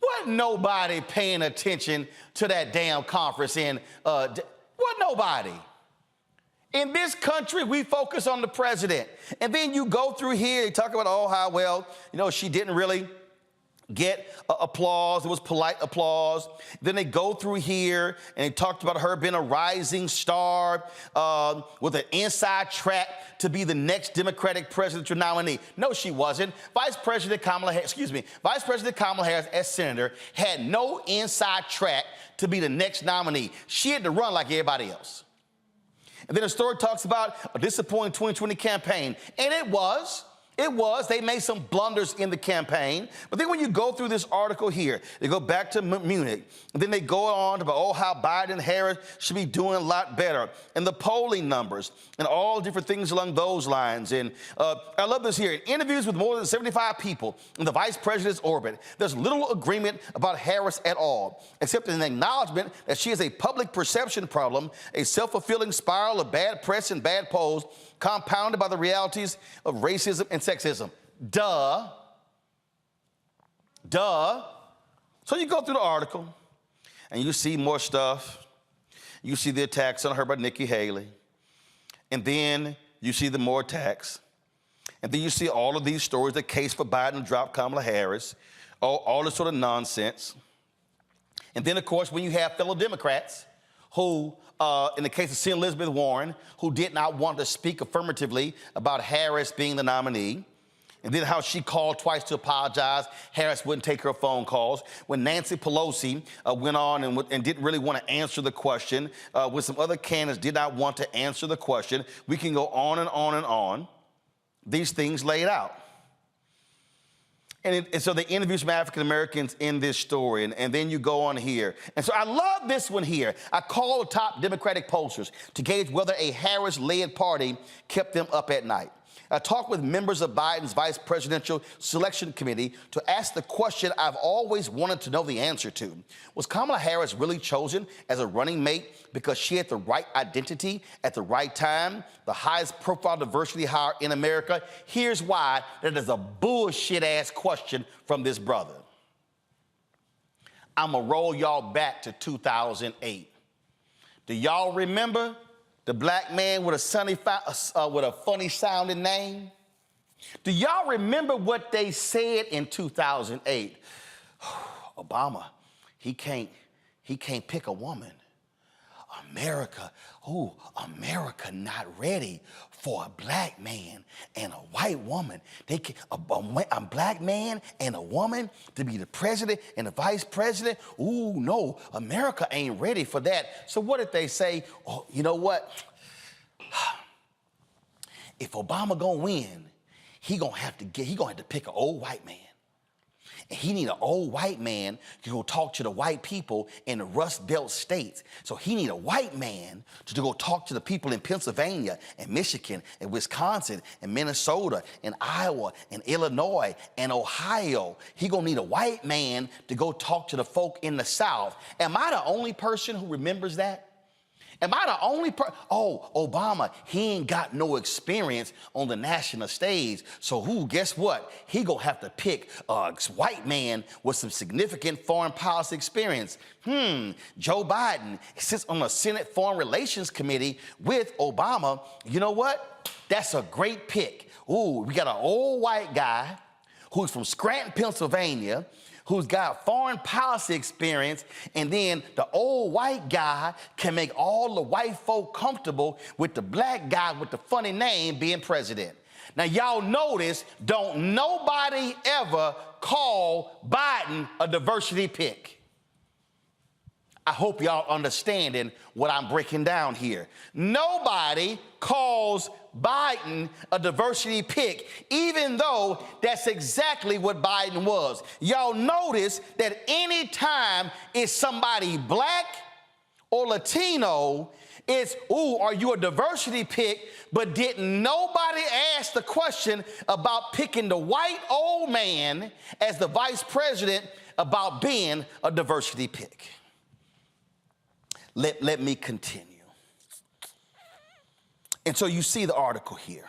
wasn't nobody paying attention to that damn conference wasn't nobody. In this country, we focus on the president. And then you go through here, they talk about, how well, she didn't really get applause. It was polite applause. Then they go through here and they talked about her being a rising star with an inside track to be the next Democratic presidential nominee. No, she wasn't. Vice President Kamala Harris, as senator, had no inside track to be the next nominee. She had to run like everybody else. And then the story talks about a disappointing 2020 campaign. And it was. They made some blunders in the campaign. But then when you go through this article here, they go back to Munich. And then they go on about, how Biden and Harris should be doing a lot better. And the polling numbers and all different things along those lines. And I love this here. In interviews with more than 75 people in the vice president's orbit, there's little agreement about Harris at all, except an acknowledgement that she is a public perception problem, a self-fulfilling spiral of bad press and bad polls, compounded by the realities of racism and sexism. Duh. So you go through the article and you see more stuff. You see the attacks on her by Nikki Haley. And then you see the more attacks. And then you see all of these stories, the case for Biden to drop Kamala Harris, all this sort of nonsense. And then, of course, when you have fellow Democrats who, in the case of Senator Elizabeth Warren, who did not want to speak affirmatively about Harris being the nominee, and then how she called twice to apologize. Harris wouldn't take her phone calls. When Nancy Pelosi went on and didn't really want to answer the question, when some other candidates did not want to answer the question, we can go on and on and on. These things laid out. And so they interview some African Americans in this story, and then you go on here. And so I love this one here. I called top Democratic pollsters to gauge whether a Harris-led party kept them up at night. I talked with members of Biden's vice presidential selection committee to ask the question I've always wanted to know the answer to. Was Kamala Harris really chosen as a running mate because she had the right identity at the right time, the highest profile diversity hire in America? Here's why that is a bullshit-ass question from this brother. I'm going to roll y'all back to 2008. Do y'all remember the black man with a funny sounding name? Do y'all remember what they said in 2008? Obama, he can't pick a woman. America not ready for a black man and a white woman. They can, a black man and a woman to be the president and the vice president. Ooh, no, America ain't ready for that. So what did they say? Oh, you know what? If Obama gonna win, he gonna have to pick an old white man. And he need an old white man to go talk to the white people in the Rust Belt states. So he need a white man to go talk to the people in Pennsylvania and Michigan and Wisconsin and Minnesota and Iowa and Illinois and Ohio. He gonna need a white man to go talk to the folk in the South. Am I the only person who remembers that? Am I the only person? Oh, Obama, he ain't got no experience on the national stage. So guess what? He gonna have to pick a white man with some significant foreign policy experience. Joe Biden sits on the Senate Foreign Relations Committee with Obama. You know what? That's a great pick. Ooh, we got an old white guy who's from Scranton, Pennsylvania, who's got foreign policy experience, and then the old white guy can make all the white folk comfortable with the black guy with the funny name being president. Now, y'all notice, don't nobody ever call Biden a diversity pick. I hope y'all understanding what I'm breaking down here. Nobody calls Biden a diversity pick, even though that's exactly what Biden was. Y'all notice that anytime it's somebody black or Latino, it's, ooh, are you a diversity pick? But didn't nobody ask the question about picking the white old man as the vice president about being a diversity pick. Let me continue. And so you see the article here.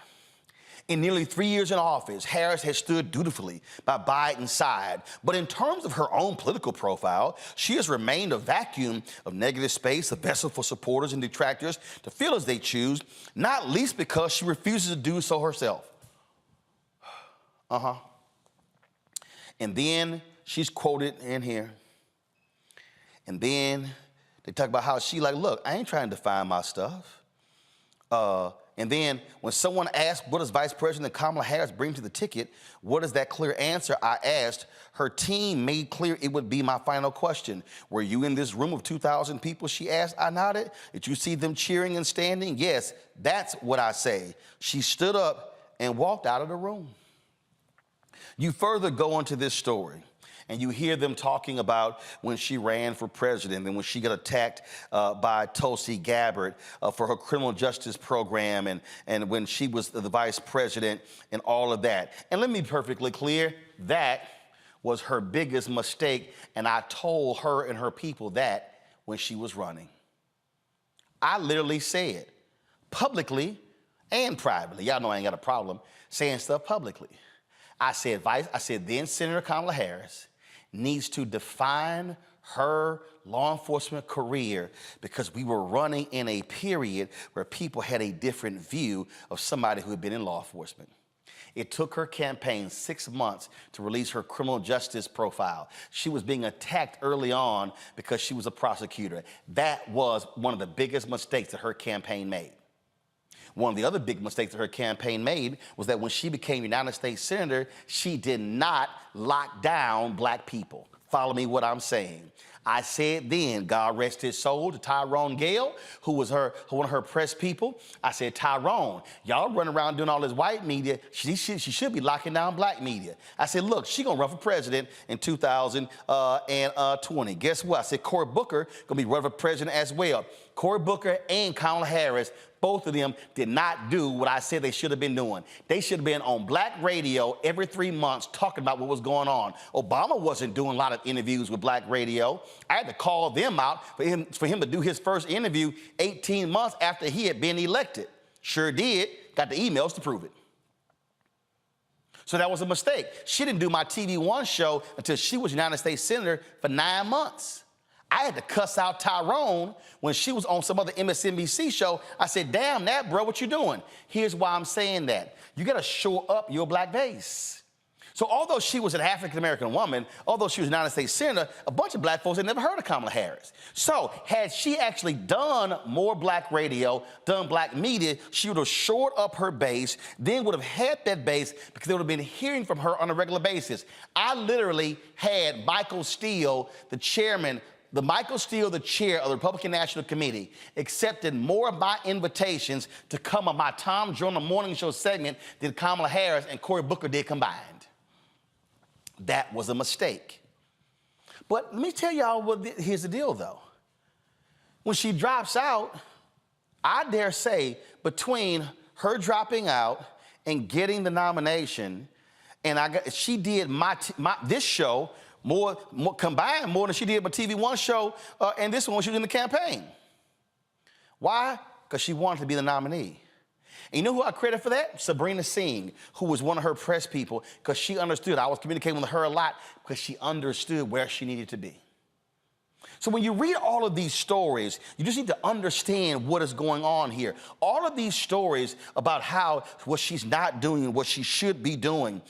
In nearly 3 years in office, Harris has stood dutifully by Biden's side. But in terms of her own political profile, she has remained a vacuum of negative space, a vessel for supporters and detractors to feel as they choose, not least because she refuses to do so herself. And then she's quoted in here. And then they talk about how she like, look, I ain't trying to define my stuff. And then when someone asked, what does Vice President Kamala Harris bring to the ticket? What is that clear answer? I asked. Her team made clear it would be my final question. Were you in this room of 2,000 people? She asked. I nodded. Did you see them cheering and standing? Yes, that's what I say. She stood up and walked out of the room. You further go into this story, and you hear them talking about when she ran for president and when she got attacked by Tulsi Gabbard for her criminal justice program and when she was the vice president and all of that. And let me be perfectly clear, that was her biggest mistake, and I told her and her people that when she was running. I literally said publicly and privately, y'all know I ain't got a problem saying stuff publicly. I said then Senator Kamala Harris needs to define her law enforcement career because we were running in a period where people had a different view of somebody who had been in law enforcement. It took her campaign 6 months to release her criminal justice profile. She was being attacked early on because she was a prosecutor. That was one of the biggest mistakes that her campaign made. One of the other big mistakes that her campaign made was that when she became United States Senator, she did not lock down black people. Follow me what I'm saying. I said then, God rest his soul, to Tyrone Gale, who was one of her press people. I said, Tyrone, y'all running around doing all this white media. She should be locking down black media. I said, look, she gonna run for president in 2020. Guess what? I said, Cory Booker gonna be running for president as well. Cory Booker and Kamala Harris, both of them did not do what I said they should have been doing. They should have been on black radio every 3 months talking about what was going on. Obama wasn't doing a lot of interviews with black radio. I had to call them out for him to do his first interview 18 months after he had been elected. Sure did. Got the emails to prove it. So that was a mistake. She didn't do my TV One show until she was United States Senator for 9 months. I had to cuss out Tyrone when she was on some other MSNBC show. I said, damn that, bro, what you doing? Here's why I'm saying that. You got to shore up your black base. So although she was an African-American woman, although she was a United States Senator, a bunch of black folks had never heard of Kamala Harris. So had she actually done more black radio, done black media, she would have shored up her base, then would have had that base because they would have been hearing from her on a regular basis. I literally had Michael Steele, the chairman, the chair of the Republican National Committee, accepted more of my invitations to come on my Tom Joyner Morning Show segment than Kamala Harris and Cory Booker did combined. That was a mistake. But let me tell y'all here's the deal, though. When she drops out, I dare say between her dropping out and getting the nomination, and she did this show more combined more than she did my TV One show and this one when she was in the campaign. Why? Because she wanted to be the nominee. And you know who I credit for that? Sabrina Singh, who was one of her press people, because she understood. I was communicating with her a lot because she understood where she needed to be. So when you read all of these stories, you just need to understand what is going on here. All of these stories about what she's not doing and what she should be doing,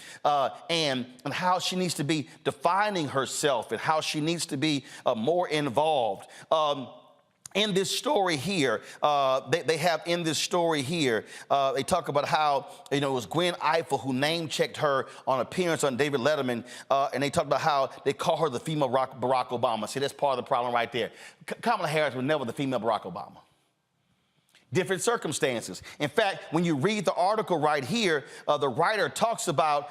and how she needs to be defining herself and how she needs to be more involved. In this story here, they have in this story here, they talk about how, it was Gwen Ifill who name-checked her on appearance on David Letterman, and they talk about how they call her the female Barack Obama. See, that's part of the problem right there. Kamala Harris was never the female Barack Obama. Different circumstances. In fact, when you read the article right here, the writer talks about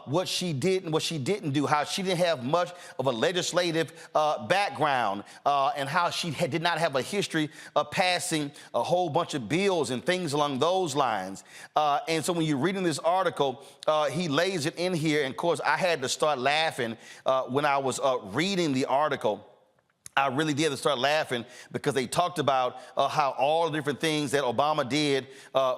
what she did and what she didn't do, how she didn't have much of a legislative background, and how she did not have a history of passing a whole bunch of bills and things along those lines. And so when you're reading this article, he lays it in here. And of course, I had to start laughing when I was reading the article. I really did start laughing because they talked about how all the different things that Obama did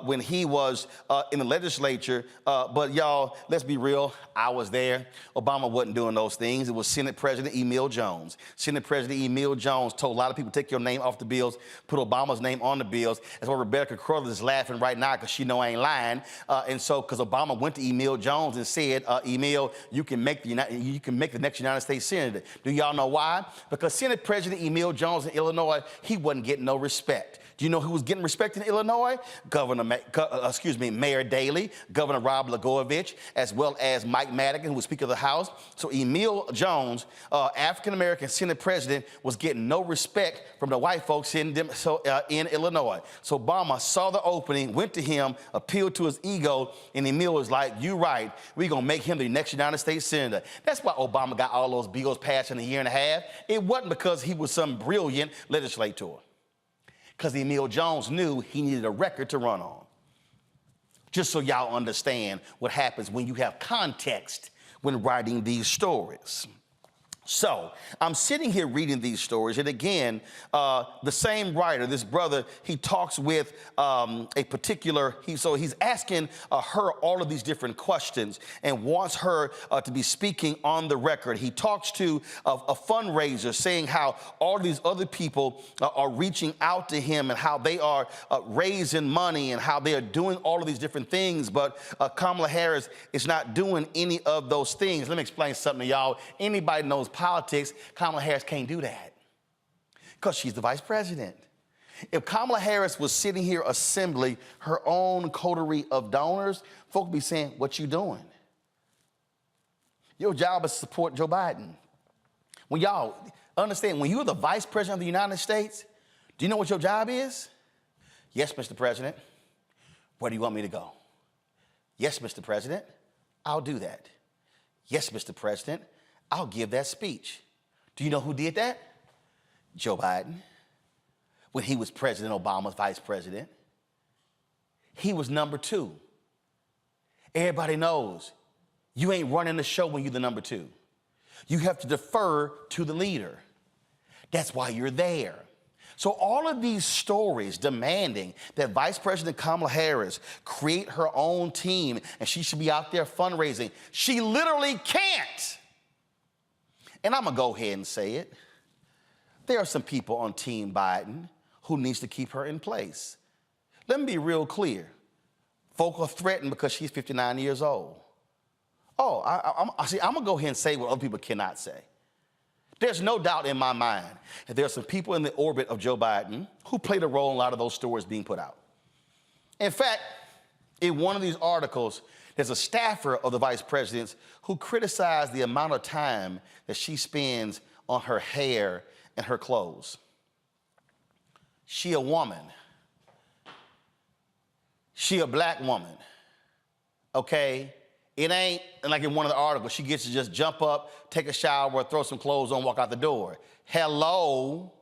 when he was in the legislature. But y'all, let's be real. I was there. Obama wasn't doing those things. It was Senate President Emil Jones. Senate President Emil Jones told a lot of people, take your name off the bills, put Obama's name on the bills. That's why Rebecca Carruthers is laughing right now because she know I ain't lying. And so, because Obama went to Emil Jones and said, Emil, you can make the next United States Senator. Do y'all know why? Because Senate President Emil Jones in Illinois, he wasn't getting no respect. Do you know who was getting respect in Illinois? Mayor Daley, Governor Rob Blagojevich, as well as Mike Madigan, who was Speaker of the House. So Emil Jones, African-American Senate President, was getting no respect from the white folks in Illinois. So Obama saw the opening, went to him, appealed to his ego, and Emil was like, you right, we're going to make him the next United States Senator. That's why Obama got all those bills passed in a year and a half. It wasn't because he was some brilliant legislator. Because Emil Jones knew he needed a record to run on. Just so y'all understand what happens when you have context when writing these stories. So I'm sitting here reading these stories, and again, the same writer, this brother, he talks with a particular, he's asking her all of these different questions and wants her to be speaking on the record. He talks to a fundraiser saying how all these other people are reaching out to him and how they are raising money and how they are doing all of these different things, but Kamala Harris is not doing any of those things. Let me explain something to y'all. Anybody knows politics, Kamala Harris can't do that because she's the vice president. If Kamala Harris was sitting here assembling her own coterie of donors, folk would be saying, what you doing? Your job is to support Joe Biden. When y'all understand, when you're the vice president of the United States, do you know what your job is? Yes, Mr. President. Where do you want me to go? Yes, Mr. President. I'll do that. Yes, Mr. President. I'll give that speech. Do you know who did that? Joe Biden. when he was President Obama's vice president. He was number 2. Everybody knows you ain't running the show when you're the number 2. You have to defer to the leader. That's why you're there. So all of these stories demanding that Vice President Kamala Harris create her own team and she should be out there fundraising, she literally can't. And I'm gonna go ahead and say it. There are some people on Team Biden who needs to keep her in place. Let me be real clear. Folk are threatened because she's 59 years old. Oh, I'm gonna go ahead and say what other people cannot say. There's no doubt in my mind that there are some people in the orbit of Joe Biden who played a role in a lot of those stories being put out. In fact, in one of these articles, there's a staffer of the vice president's who criticized the amount of time that she spends on her hair and her clothes. She a woman. She a black woman, okay? It ain't like in one of the articles, she gets to just jump up, take a shower, throw some clothes on, walk out the door. Hello?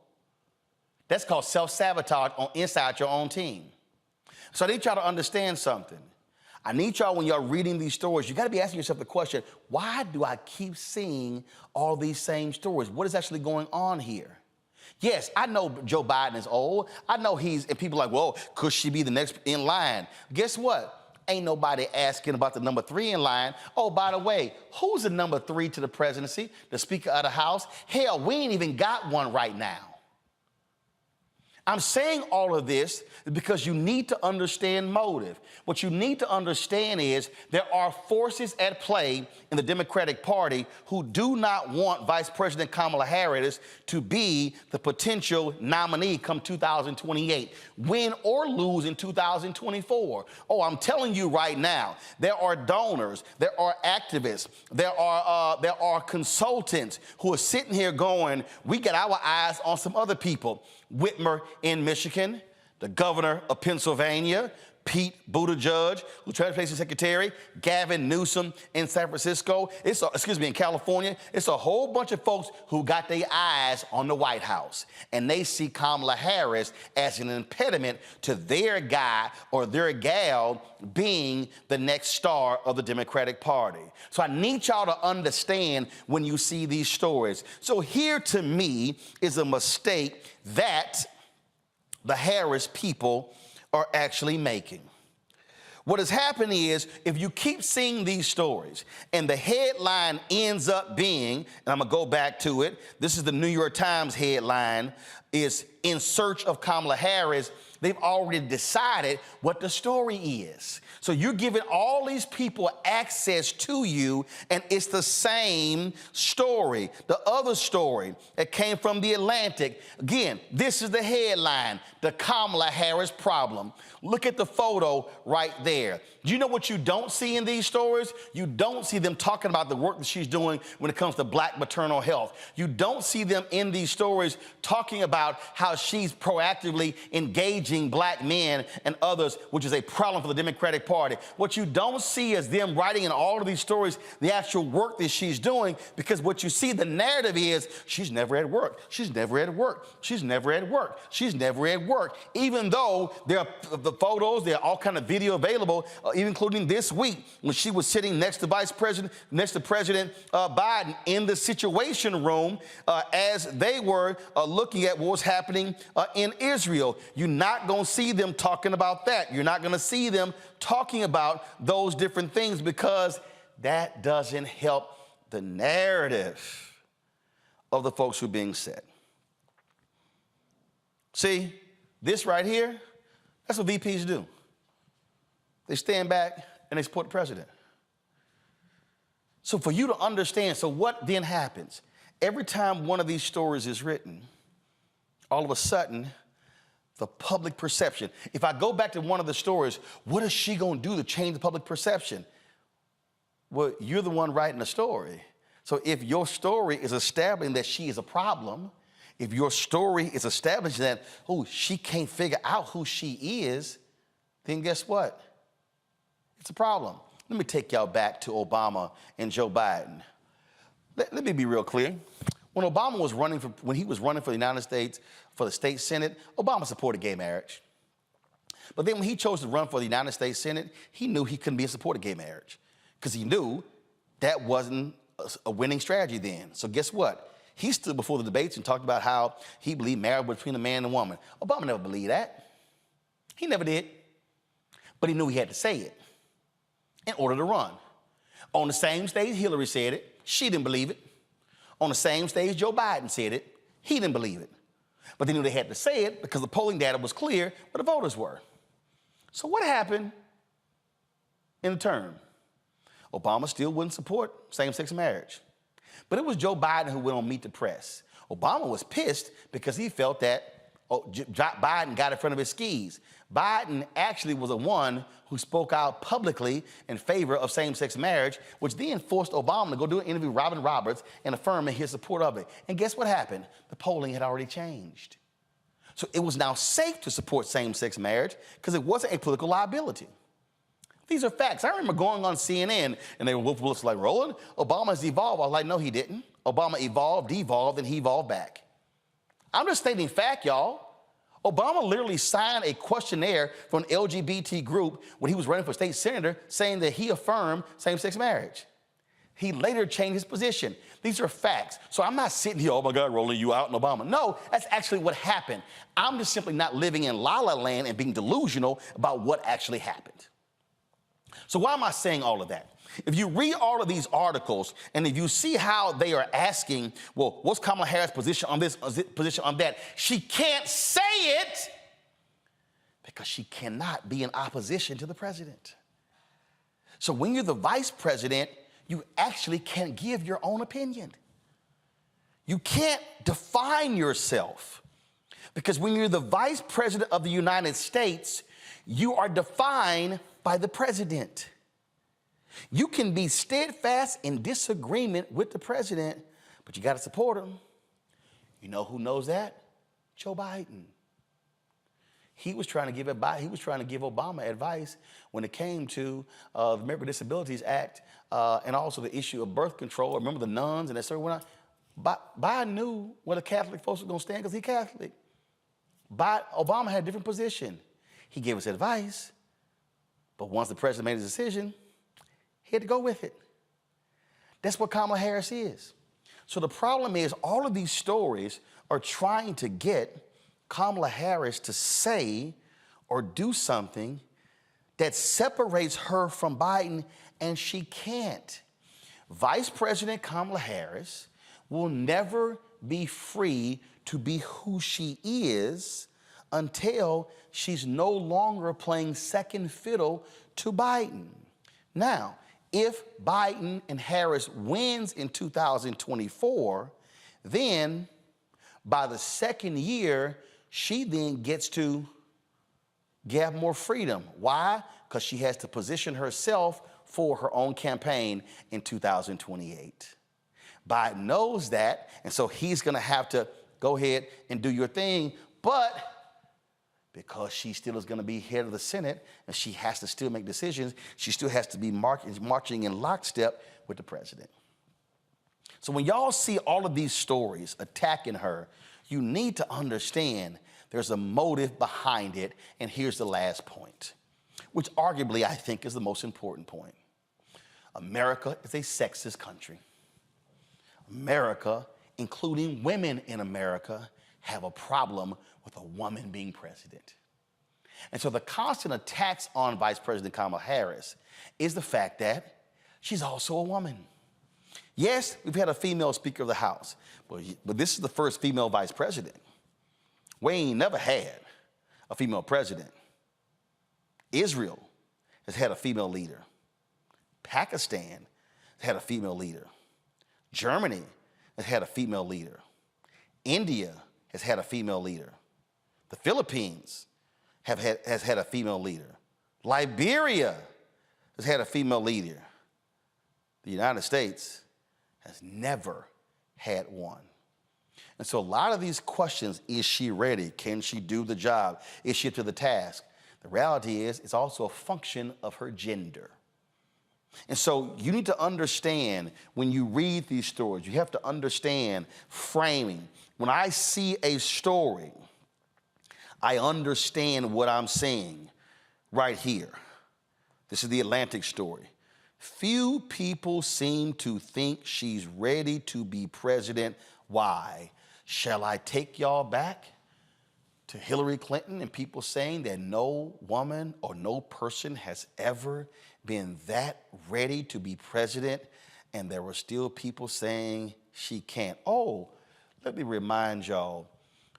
That's called self-sabotage inside your own team. So I need y'all to understand something. I need y'all, when y'all reading these stories, you gotta be asking yourself the question, why do I keep seeing all these same stories? What is actually going on here? Yes, I know Joe Biden is old. I know and people are like, well, could she be the next in line? Guess what? Ain't nobody asking about the number 3 in line. Oh, by the way, who's the number 3 to the presidency? The Speaker of the House? Hell, we ain't even got one right now. I'm saying all of this because you need to understand motive. What you need to understand is there are forces at play in the Democratic Party who do not want Vice President Kamala Harris to be the potential nominee come 2028, win or lose in 2024. Oh, I'm telling you right now, there are donors, there are activists, there are consultants who are sitting here going, we got our eyes on some other people. Whitmer in Michigan, the governor of Pennsylvania, Pete Buttigieg, who transportation secretary, Gavin Newsom in San Francisco, in California. It's a whole bunch of folks who got their eyes on the White House, and they see Kamala Harris as an impediment to their guy or their gal being the next star of the Democratic Party. So I need y'all to understand when you see these stories. So here to me is a mistake that the Harris people are actually making. What has happened is, if you keep seeing these stories and the headline ends up being, and I'm gonna go back to it, this is the New York Times headline, is in search of Kamala Harris. They've already decided what the story is. So you're giving all these people access to you, and it's the same story. The other story that came from The Atlantic, again, this is the headline, the Kamala Harris problem. Look at the photo right there. Do you know what you don't see in these stories? You don't see them talking about the work that she's doing when it comes to black maternal health. You don't see them in these stories talking about how she's proactively engaging black men and others, which is a problem for the Democratic Party. What you don't see is them writing in all of these stories the actual work that she's doing, because what you see, the narrative is she's never at work. She's never at work. She's never at work. She's never at work. Even though there are the photos, there are all kind of video available, even including this week when she was sitting next to President Biden in the Situation Room as they were looking at what was happening in Israel. You're not going to see them talking about that. You're not going to see them talking about those different things, because that doesn't help the narrative of the folks who are being set. See, this right here, that's what VPs do. They stand back and they support the president. So for you to understand, so what then happens? Every time one of these stories is written, all of a sudden, the public perception. If I go back to one of the stories, what is she going to do to change the public perception? Well, you're the one writing the story. So if your story is establishing that she is a problem, if your story is establishing that, oh, she can't figure out who she is, then guess what? It's a problem. Let me take y'all back to Obama and Joe Biden. Let me be real clear. When Obama was running for, when he was running for the United States, for the state Senate, Obama supported gay marriage. But then when he chose to run for the United States Senate, he knew he couldn't be in support of gay marriage because he knew that wasn't a winning strategy then. So guess what? He stood before the debates and talked about how he believed marriage was between a man and a woman. Obama never believed that. He never did. But he knew he had to say it in order to run. On the same stage Hillary said it, she didn't believe it. On the same stage Joe Biden said it, he didn't believe it. But they knew they had to say it because the polling data was clear where the voters were. So what happened in the term? Obama still wouldn't support same-sex marriage. But it was Joe Biden who went on Meet the Press. Obama was pissed because he felt that Biden got in front of his skis. Biden actually was the one who spoke out publicly in favor of same-sex marriage, which then forced Obama to go do an interview with Robin Roberts and affirm his support of it. And guess what happened? The polling had already changed. So it was now safe to support same-sex marriage because it wasn't a political liability. These are facts. I remember going on CNN and they were like, Roland, Obama's evolved. I was like, no, he didn't. Obama evolved, devolved, and he evolved back. I'm just stating fact, y'all. Obama literally signed a questionnaire for an LGBT group when he was running for state senator saying that he affirmed same-sex marriage. He later changed his position. These are facts. So I'm not sitting here, oh my God, Roland, you out in Obama. No, that's actually what happened. I'm just simply not living in la-la land and being delusional about what actually happened. So why am I saying all of that? If you read all of these articles and if you see how they are asking, well, what's Kamala Harris' position on this, position on that? She can't say it because she cannot be in opposition to the president. So when you're the vice president, you actually can't give your own opinion. You can't define yourself because when you're the vice president of the United States, you are defined by the president. You can be steadfast in disagreement with the president, but you got to support him. You know who knows that? Joe Biden. He was trying to give Obama advice when it came to the American Disabilities Act and also the issue of birth control. Remember the nuns and that sort of went on. Biden knew where the Catholic folks were going to stand because he's Catholic. Obama had a different position. He gave us advice, but once the president made his decision, he had to go with it. That's what Kamala Harris is. So the problem is all of these stories are trying to get Kamala Harris to say or do something that separates her from Biden, and she can't. Vice President Kamala Harris will never be free to be who she is until she's no longer playing second fiddle to Biden. Now, if Biden and Harris wins in 2024, then by the second year, she then gets to have more freedom. Why? Because she has to position herself for her own campaign in 2028. Biden knows that, and so he's going to have to go ahead and do your thing, but because she still is going to be head of the Senate and she has to still make decisions, she still has to be marching in lockstep with the president. So when y'all see all of these stories attacking her, you need to understand there's a motive behind it, and here's the last point, which arguably I think is the most important point. America is a sexist country. America, including women in America, have a problem with a woman being president. And so the constant attacks on Vice President Kamala Harris is the fact that she's also a woman. Yes, we've had a female Speaker of the House, but this is the first female vice president. We ain't never had a female president. Israel has had a female leader. Pakistan has had a female leader. Germany has had a female leader. India has had a female leader. The Philippines has had a female leader. Liberia has had a female leader. The United States has never had one. And so a lot of these questions, is she ready? Can she do the job? Is she up to the task? The reality is it's also a function of her gender. And so you need to understand when you read these stories, you have to understand framing. When I see a story, I understand what I'm seeing right here. This is the Atlantic story. Few people seem to think she's ready to be president. Why? Shall I take y'all back to Hillary Clinton and people saying that no woman or no person has ever been that ready to be president, and there were still people saying she can't? Oh, let me remind y'all,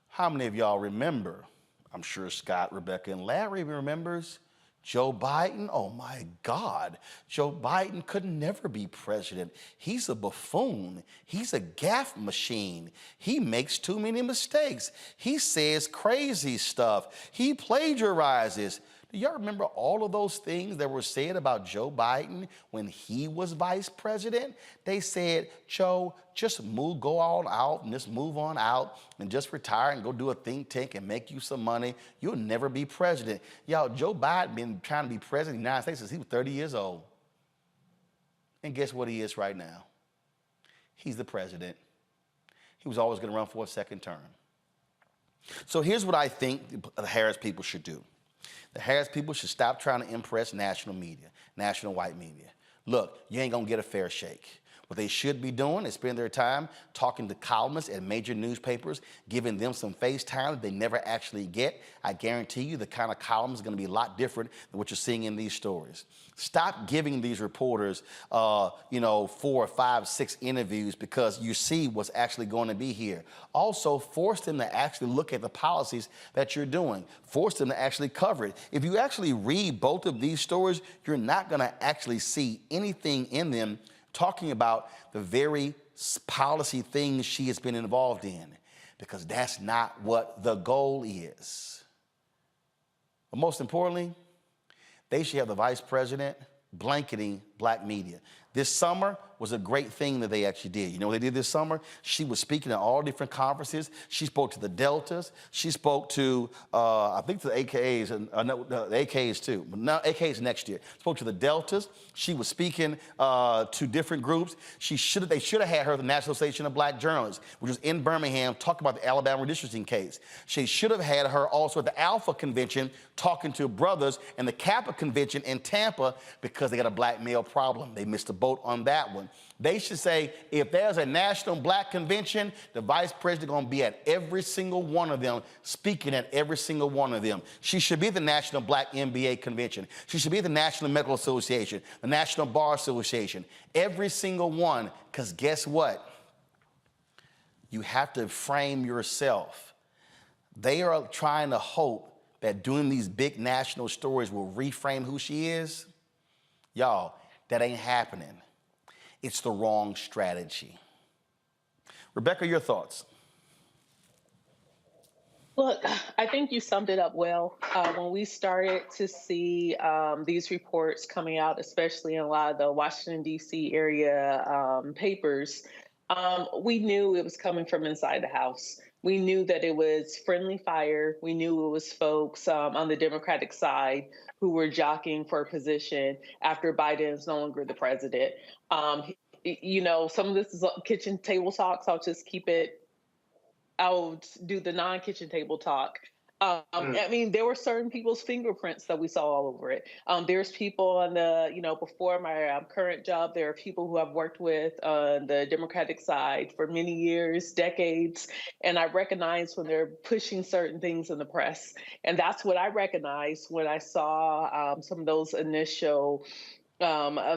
how many of y'all remember, I'm sure Scott, Rebecca, and Larry remembers, Joe Biden? Oh my God, Joe Biden could never be president. He's a buffoon. He's a gaffe machine. He makes too many mistakes. He says crazy stuff. He plagiarizes. Do y'all remember all of those things that were said about Joe Biden when he was vice president? They said, Joe, just go all out and just move on out and just retire and go do a think tank and make you some money. You'll never be president. Y'all, Joe Biden been trying to be president of the United States since he was 30 years old. And guess what he is right now? He's the president. He was always going to run for a second term. So here's what I think the Harris people should do. The Harris people should stop trying to impress national media, national white media. Look, you ain't gonna get a fair shake. What they should be doing is spend their time talking to columnists at major newspapers, giving them some face time that they never actually get. I guarantee you the kind of columns is gonna be a lot different than what you're seeing in these stories. Stop giving these reporters, 4, 5, 6 interviews because you see what's actually going to be here. Also, force them to actually look at the policies that you're doing. Force them to actually cover it. If you actually read both of these stories, you're not gonna actually see anything in them talking about the very policy things she has been involved in, because that's not what the goal is. But most importantly, they should have the vice president blanketing black media. This summer was a great thing that they actually did. You know what they did this summer? She was speaking at all different conferences. She spoke to the Deltas. She spoke to, I think to the AKAs, the AKs too. No, AKs next year. Spoke to the Deltas. She was speaking to different groups. They should have had her at the National Association of Black Journalists, which was in Birmingham, talking about the Alabama redistricting case. She should have had her also at the Alpha Convention talking to brothers and the Kappa Convention in Tampa, because they got a black male problem. They missed the boat on that one. They should say, if there's a national black convention, the vice president gonna be at every single one of them, speaking at every single one of them. She should be at the National Black MBA Convention. She should be at the National Medical Association, the National Bar Association, every single one, because guess what? You have to frame yourself. They are trying to hope that doing these big national stories will reframe who she is. Y'all, that ain't happening. It's the wrong strategy. Rebecca, your thoughts? Look, I think you summed it up well. When we started to see these reports coming out, especially in a lot of the Washington, D.C. area papers, we knew it was coming from inside the House. We knew that it was friendly fire. We knew it was folks on the Democratic side who were jockeying for a position after Biden is no longer the president. Some of this is kitchen table talk, so I'll do the non-kitchen table talk. I mean, there were certain people's fingerprints that we saw all over it. There's people on before my current job, there are people who I've worked with on the Democratic side for many years, decades, and I recognize when they're pushing certain things in the press. And that's what I recognized when I saw some of those initial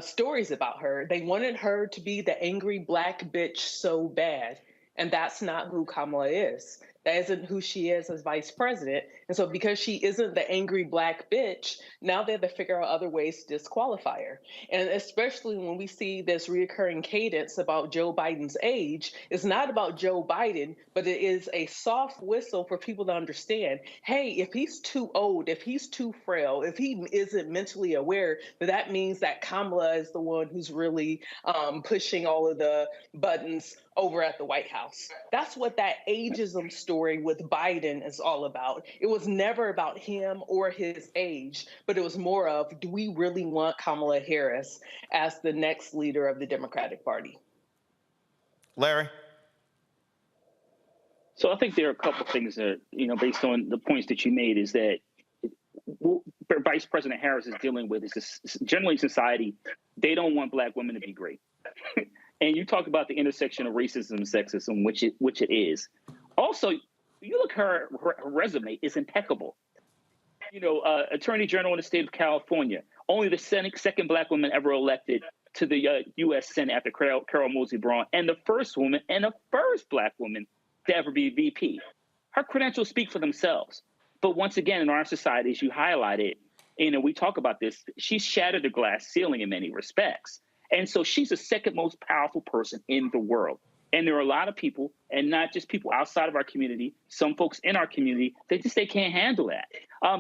stories about her. They wanted her to be the angry black bitch so bad. And that's not who Kamala is. That isn't who she is as vice president. And so because she isn't the angry black bitch, now they have to figure out other ways to disqualify her. And especially when we see this reoccurring cadence about Joe Biden's age, it's not about Joe Biden, but it is a soft whistle for people to understand, hey, if he's too old, if he's too frail, if he isn't mentally aware, that means that Kamala is the one who's really pushing all of the buttons over at the White House. That's what that ageism story with Biden is all about. It was never about him or his age, but it was more of, do we really want Kamala Harris as the next leader of the Democratic Party? Larry? So I think there are a couple of things that, based on the points that you made, is that what Vice President Harris is dealing with is this, generally society, they don't want Black women to be great. And you talk about the intersection of racism and sexism, which it is. Also, you look her resume is impeccable. Attorney General in the state of California, only the second Black woman ever elected to the U.S. Senate after Carol Moseley Braun, and the first woman and the first Black woman to ever be VP. Her credentials speak for themselves. But once again, in our society, as you highlighted, we talk about this, she's shattered the glass ceiling in many respects. And so she's the second most powerful person in the world. And there are a lot of people, and not just people outside of our community, some folks in our community, they can't handle that.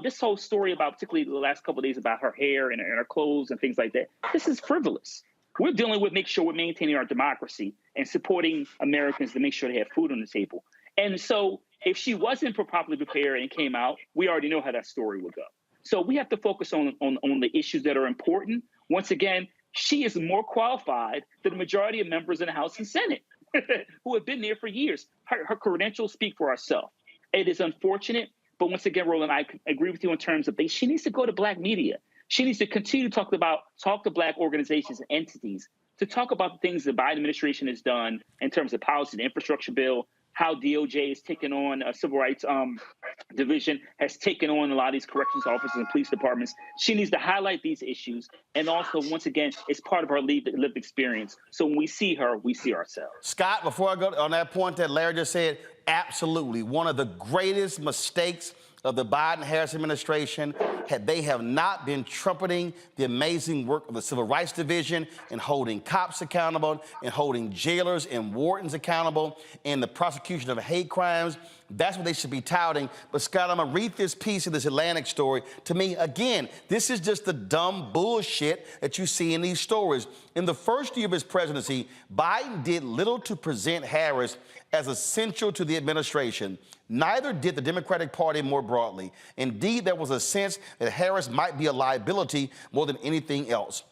This whole story about, particularly the last couple of days, about her hair and her clothes and things like that, this is frivolous. We're dealing with making sure we're maintaining our democracy and supporting Americans to make sure they have food on the table. And so if she wasn't properly prepared and came out, we already know how that story would go. So we have to focus on the issues that are important. Once again, she is more qualified than the majority of members in the House and Senate who have been there for years. Her credentials speak for herself. It is unfortunate, but once again, Roland, I agree with you in terms of she needs to go to Black media. She needs to continue to talk to Black organizations and entities to talk about the things the Biden administration has done in terms of policy, the infrastructure bill, how DOJ has taken on a civil rights division, has taken on a lot of these corrections officers and police departments. She needs to highlight these issues. And also, once again, it's part of her lived experience. So when we see her, we see ourselves. Scott, before I go on that point that Larry just said, absolutely. One of the greatest mistakes of the Biden-Harris administration, they have not been trumpeting the amazing work of the Civil Rights Division and holding cops accountable and holding jailers and wardens accountable in the prosecution of hate crimes. That's what they should be touting. But Scott, I'm gonna read this piece of this Atlantic story. To me, again, this is just the dumb bullshit that you see in these stories. In the first year of his presidency, Biden did little to present Harris as essential to the administration. Neither did the Democratic Party more broadly. Indeed, there was a sense that Harris might be a liability more than anything else.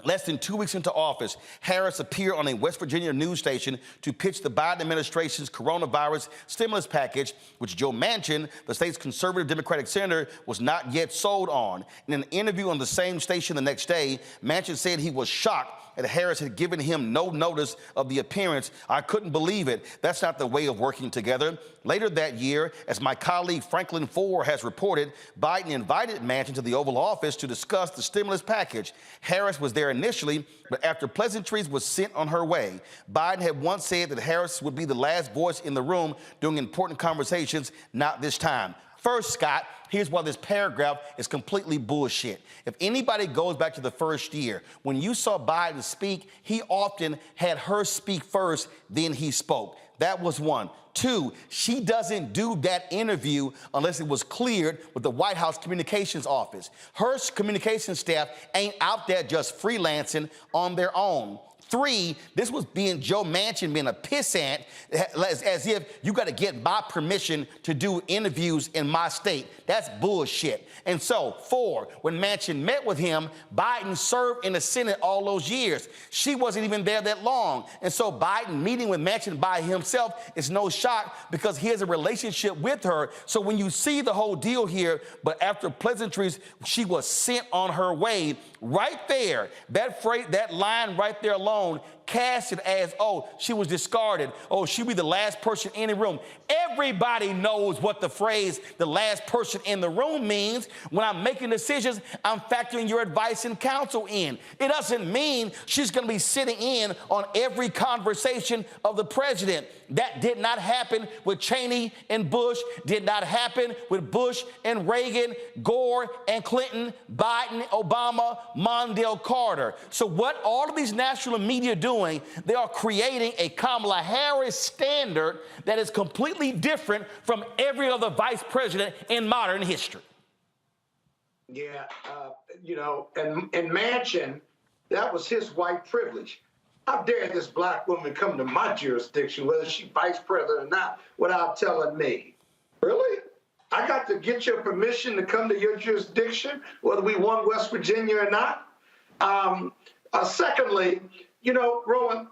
Less than 2 weeks into office, Harris appeared on a West Virginia news station to pitch the Biden administration's coronavirus stimulus package, which Joe Manchin, the state's conservative Democratic senator, was not yet sold on. In an interview on the same station the next day, Manchin said he was shocked that Harris had given him no notice of the appearance. I couldn't believe it. That's not the way of working together. Later that year, as my colleague Franklin Foer has reported, Biden invited Manchin to the Oval Office to discuss the stimulus package. Harris was there initially, but after pleasantries was sent on her way. Biden had once said that Harris would be the last voice in the room during important conversations, not this time. First, Scott, here's why this paragraph is completely bullshit. If anybody goes back to the first year, when you saw Biden speak, he often had her speak first, then he spoke. That was one. Two, she doesn't do that interview unless it was cleared with the White House Communications Office. Her communications staff ain't out there just freelancing on their own. Three, this was Joe Manchin being a pissant, as if you got to get my permission to do interviews in my state. That's bullshit. And so, four, when Manchin met with him, Biden served in the Senate all those years. She wasn't even there that long. And so Biden meeting with Manchin by himself is no shock because he has a relationship with her. So when you see the whole deal here, but after pleasantries, she was sent on her way, right there, that phrase, that line right there alone, cast it as, oh, she was discarded. Oh, she'll be the last person in the room. Everybody knows what the phrase, the last person in the room means. When I'm making decisions, I'm factoring your advice and counsel in. It doesn't mean she's going to be sitting in on every conversation of the president. That did not happen with Cheney and Bush, did not happen with Bush and Reagan, Gore and Clinton, Biden, Obama, Mondale Carter. So what all of these national media are doing, they are creating a Kamala Harris standard that is completely different from every other vice president in modern history. Yeah, and Manchin, that was his white privilege. How dare this black woman come to my jurisdiction, whether she's vice president or not, without telling me? Really? I got to get your permission to come to your jurisdiction, whether we won West Virginia or not? Secondly, you know, Roland,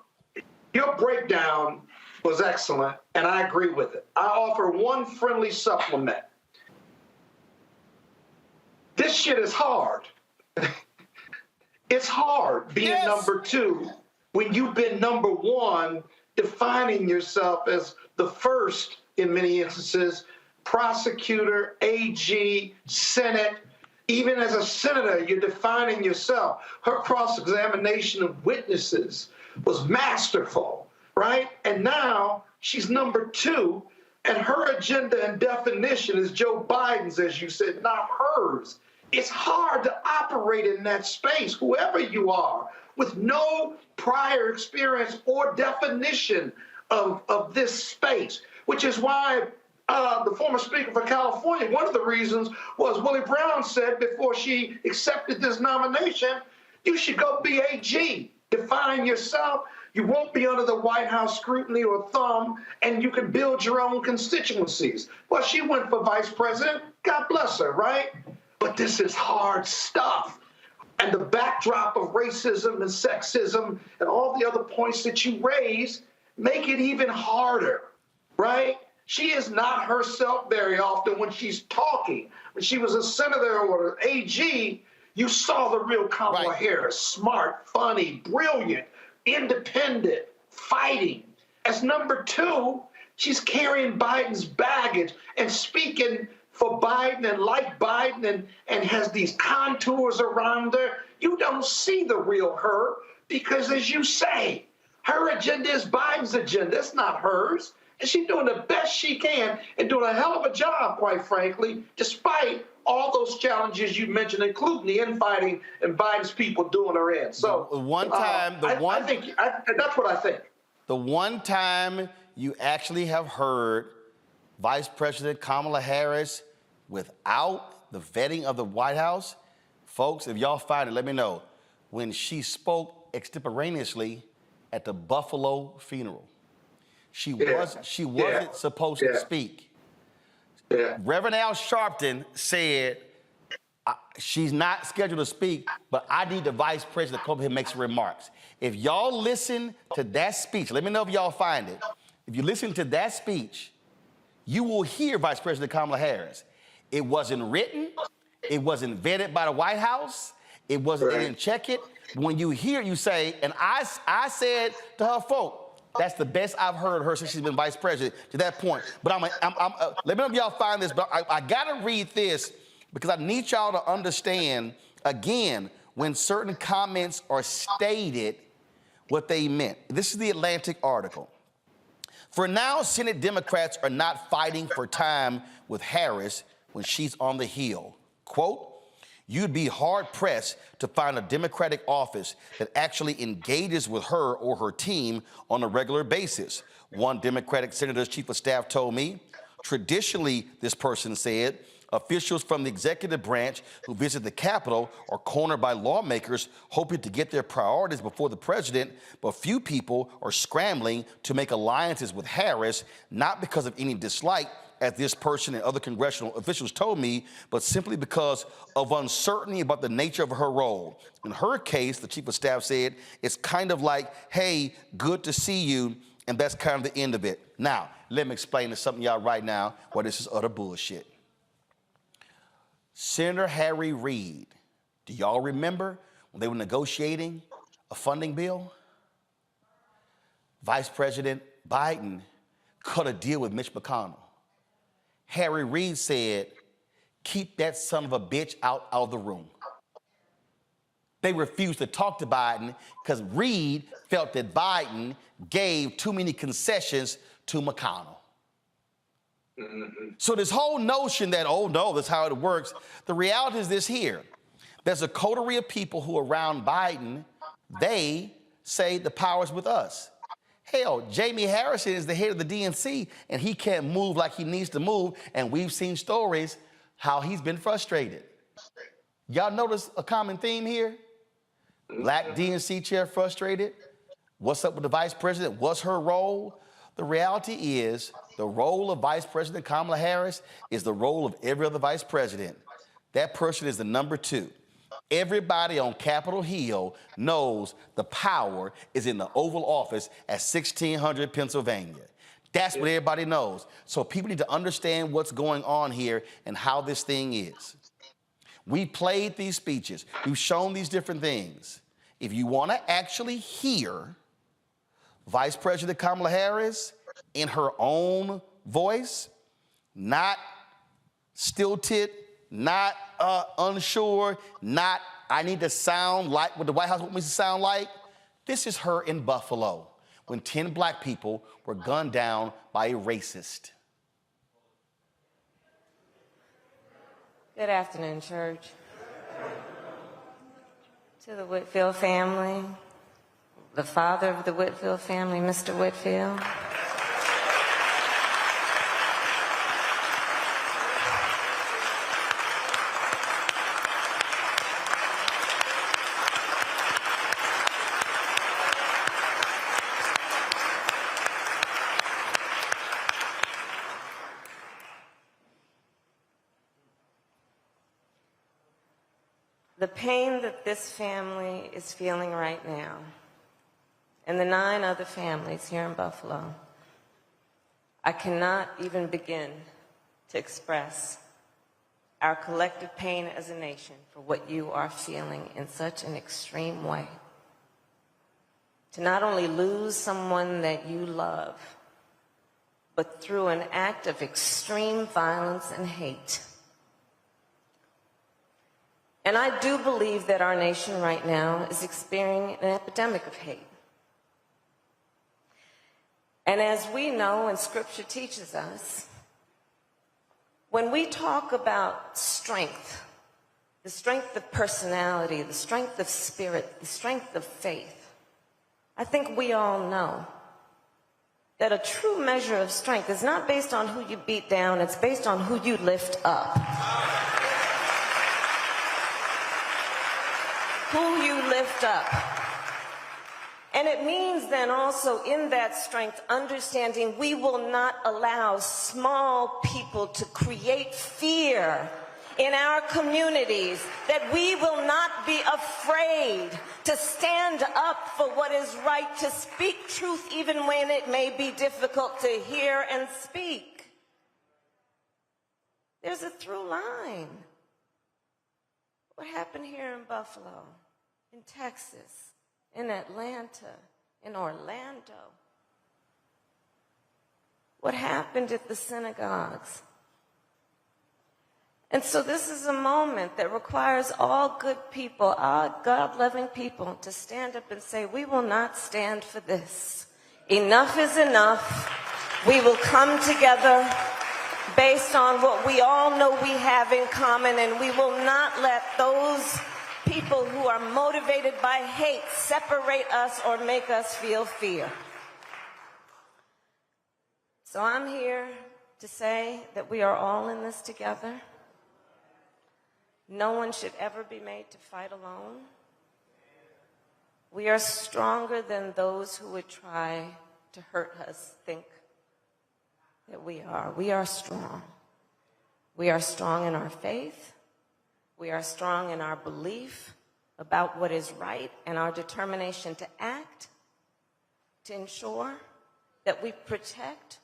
your breakdown was excellent, and I agree with it. I offer one friendly supplement. This shit is hard. It's hard being number two when you've been number one, defining yourself as the first, in many instances, prosecutor, AG, Senate. Even as a senator, you're defining yourself. Her cross-examination of witnesses was masterful, right? And now she's number two, and her agenda and definition is Joe Biden's, as you said, not hers. It's hard to operate in that space, whoever you are, with no prior experience or definition of this space, which is why the former Speaker for California, one of the reasons was Willie Brown said before she accepted this nomination, you should go be AG, define yourself. You won't be under the White House scrutiny or thumb, and you can build your own constituencies. Well, she went for vice president. God bless her, right? But this is hard stuff. And the backdrop of racism and sexism and all the other points that you raise make it even harder, right? She is not herself very often when she's talking. When she was a senator or an AG, you saw the real Kamala Harris, smart, funny, brilliant, independent, fighting. As number two, she's carrying Biden's baggage and speaking for Biden and like Biden and has these contours around her. You don't see the real her because, as you say, her agenda is Biden's agenda. It's not hers. And she's doing the best she can and doing a hell of a job, quite frankly, despite all those challenges you mentioned, including the infighting and Biden's people doing her in. So I think that's what I think. The one time you actually have heard Vice President Kamala Harris without the vetting of the White House, folks, if y'all find it, let me know. When she spoke extemporaneously at the Buffalo funeral, she wasn't supposed to speak. Reverend Al Sharpton said, she's not scheduled to speak, but I need the vice president to come here and make some remarks. If y'all listen to that speech, let me know if y'all find it. If you listen to that speech, you will hear Vice President Kamala Harris. It wasn't written. It wasn't vetted by the White House. It wasn't, they didn't check it. When you hear it, you say, and I said to her folk, that's the best I've heard her since she's been vice president to that point. But let me know if y'all find this, but I gotta read this because I need y'all to understand, again, when certain comments are stated, what they meant. This is the Atlantic article. For now, Senate Democrats are not fighting for time with Harris when she's on the Hill. Quote, you'd be hard-pressed to find a Democratic office that actually engages with her or her team on a regular basis. One Democratic senator's chief of staff told me, traditionally, this person said, officials from the executive branch who visit the Capitol are cornered by lawmakers hoping to get their priorities before the president, but few people are scrambling to make alliances with Harris, not because of any dislike, as this person and other congressional officials told me, but simply because of uncertainty about the nature of her role. In her case, the chief of staff said, it's kind of like, hey, good to see you, and that's kind of the end of it. Now, let me explain to something y'all right now why this is utter bullshit. Senator Harry Reid, do y'all remember when they were negotiating a funding bill? Vice President Biden cut a deal with Mitch McConnell. Harry Reid said, keep that son of a bitch out of the room. They refused to talk to Biden because Reid felt that Biden gave too many concessions to McConnell. So this whole notion that, oh no, that's how it works, the reality is this here. There's a coterie of people who are around Biden, they say the power's with us. Hell, Jamie Harrison is the head of the DNC, and he can't move like he needs to move, and we've seen stories how he's been frustrated. Y'all notice a common theme here? Black DNC chair frustrated, What's up with the vice president? What's her role? The reality is the role of Vice President Kamala Harris is the role of every other vice president. That person is the number 2. Everybody on Capitol Hill knows the power is in the Oval Office at 1600 Pennsylvania. That's what everybody knows. So people need to understand what's going on here and how this thing is. We played these speeches. We've shown these different things. If you want to actually hear Vice President Kamala Harris in her own voice, not stilted, not unsure, not I need to sound like what the White House wants me to sound like. This is her in Buffalo when 10 black people were gunned down by a racist. Good afternoon, church. To the Whitfield family, the father of the Whitfield family, Mr. Whitfield. The pain that this family is feeling right now, and the 9 other families here in Buffalo, I cannot even begin to express our collective pain as a nation for what you are feeling in such an extreme way. To not only lose someone that you love, but through an act of extreme violence and hate. And I do believe that our nation right now is experiencing an epidemic of hate. And as we know, and Scripture teaches us, when we talk about strength, the strength of personality, the strength of spirit, the strength of faith, I think we all know that a true measure of strength is not based on who you beat down, it's based on who you lift up. Who you lift up. And it means then also in that strength, understanding we will not allow small people to create fear in our communities, that we will not be afraid to stand up for what is right, to speak truth even when it may be difficult to hear and speak. There's a through line. What happened here in Buffalo, in Texas, in Atlanta, in Orlando? What happened at the synagogues? And so this is a moment that requires all good people, all God-loving people, to stand up and say, we will not stand for this. Enough is enough. We will come together based on what we all know we have in common, and we will not let those people who are motivated by hate separate us or make us feel fear. So I'm here to say that we are all in this together. No one should ever be made to fight alone. We are stronger than those who would try to hurt us think that we are. We are strong. We are strong in our faith. We are strong in our belief about what is right and our determination to act, to ensure that we protect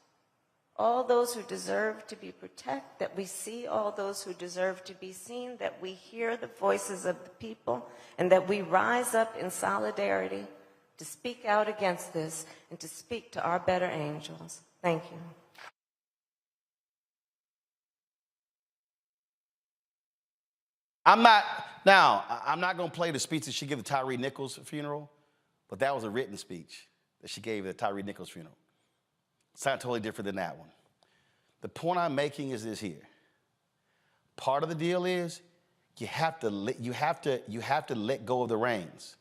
all those who deserve to be protected, that we see all those who deserve to be seen, that we hear the voices of the people, and that we rise up in solidarity to speak out against this and to speak to our better angels. Thank you. I'm not going to play the speech that she gave at Tyree Nichols' funeral, but that was a written speech that she gave at Tyree Nichols' funeral. Sound totally different than that one. The point I'm making is this here. Part of the deal is you have to let go of the reins.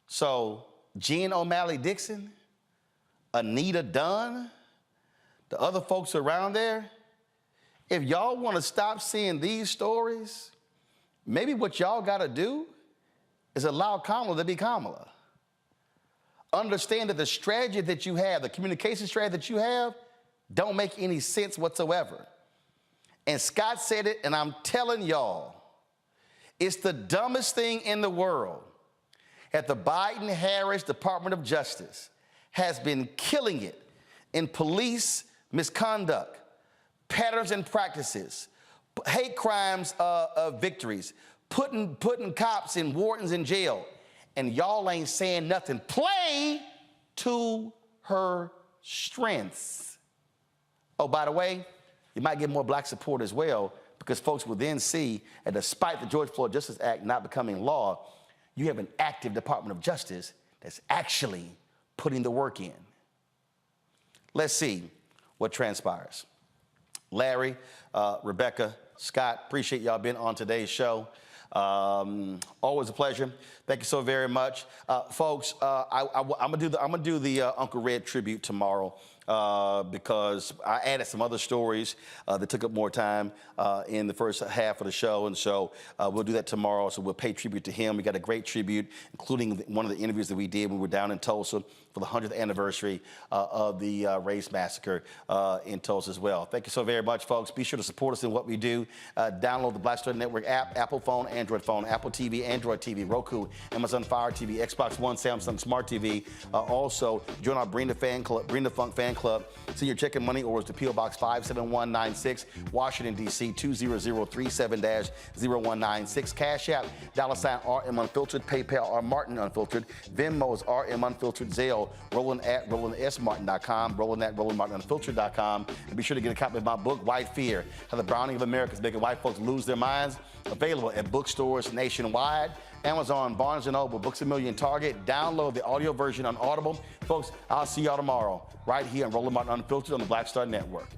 So Jean O'Malley Dixon, Anita Dunn, the other folks around there, if y'all want to stop seeing these stories, maybe what y'all got to do is allow Kamala to be Kamala. understand that the strategy that you have, the communication strategy that you have, don't make any sense whatsoever. And Scott said it, and I'm telling y'all, it's the dumbest thing in the world that the Biden-Harris Department of Justice has been killing it in police misconduct, patterns and practices, hate crimes victories, putting cops and wardens in jail, and y'all ain't saying nothing. Play to her strengths. Oh, by the way, you might get more black support as well, because folks will then see that despite the George Floyd Justice Act not becoming law, you have an active Department of Justice that's actually putting the work in. Let's see what transpires. Larry, Rebecca, Scott, appreciate y'all being on today's show. Always a pleasure. Thank you so very much. Folks, I'm gonna do the Uncle Red tribute tomorrow. Because I added some other stories that took up more time in the first half of the show. And so we'll do that tomorrow. So we'll pay tribute to him. We got a great tribute, including one of the interviews that we did when we were down in Tulsa for the 100th anniversary of the race massacre in Tulsa as well. Thank you so very much, folks. Be sure to support us in what we do. Download the Black Star Network app, Apple phone, Android phone, Apple TV, Android TV, Roku, Amazon Fire TV, Xbox One, Samsung Smart TV. Also, join our Bring the Funk fan club. Send your check and money orders to P.O. Box 57196, Washington, D.C. 20037-0196. Cash App, $RM Unfiltered, PayPal, R Martin Unfiltered, Venmo is RM Unfiltered, Zelle, Roland at RolandSMartin.com, Roland at RolandMartinUnfiltered.com. And be sure to get a copy of my book, White Fear, How the Browning of America is Making White Folks Lose Their Minds. Available at bookstores nationwide. Amazon, Barnes & Noble, Books A Million, Target. Download the audio version on Audible. Folks, I'll see y'all tomorrow right here on Roland Martin Unfiltered on the Black Star Network.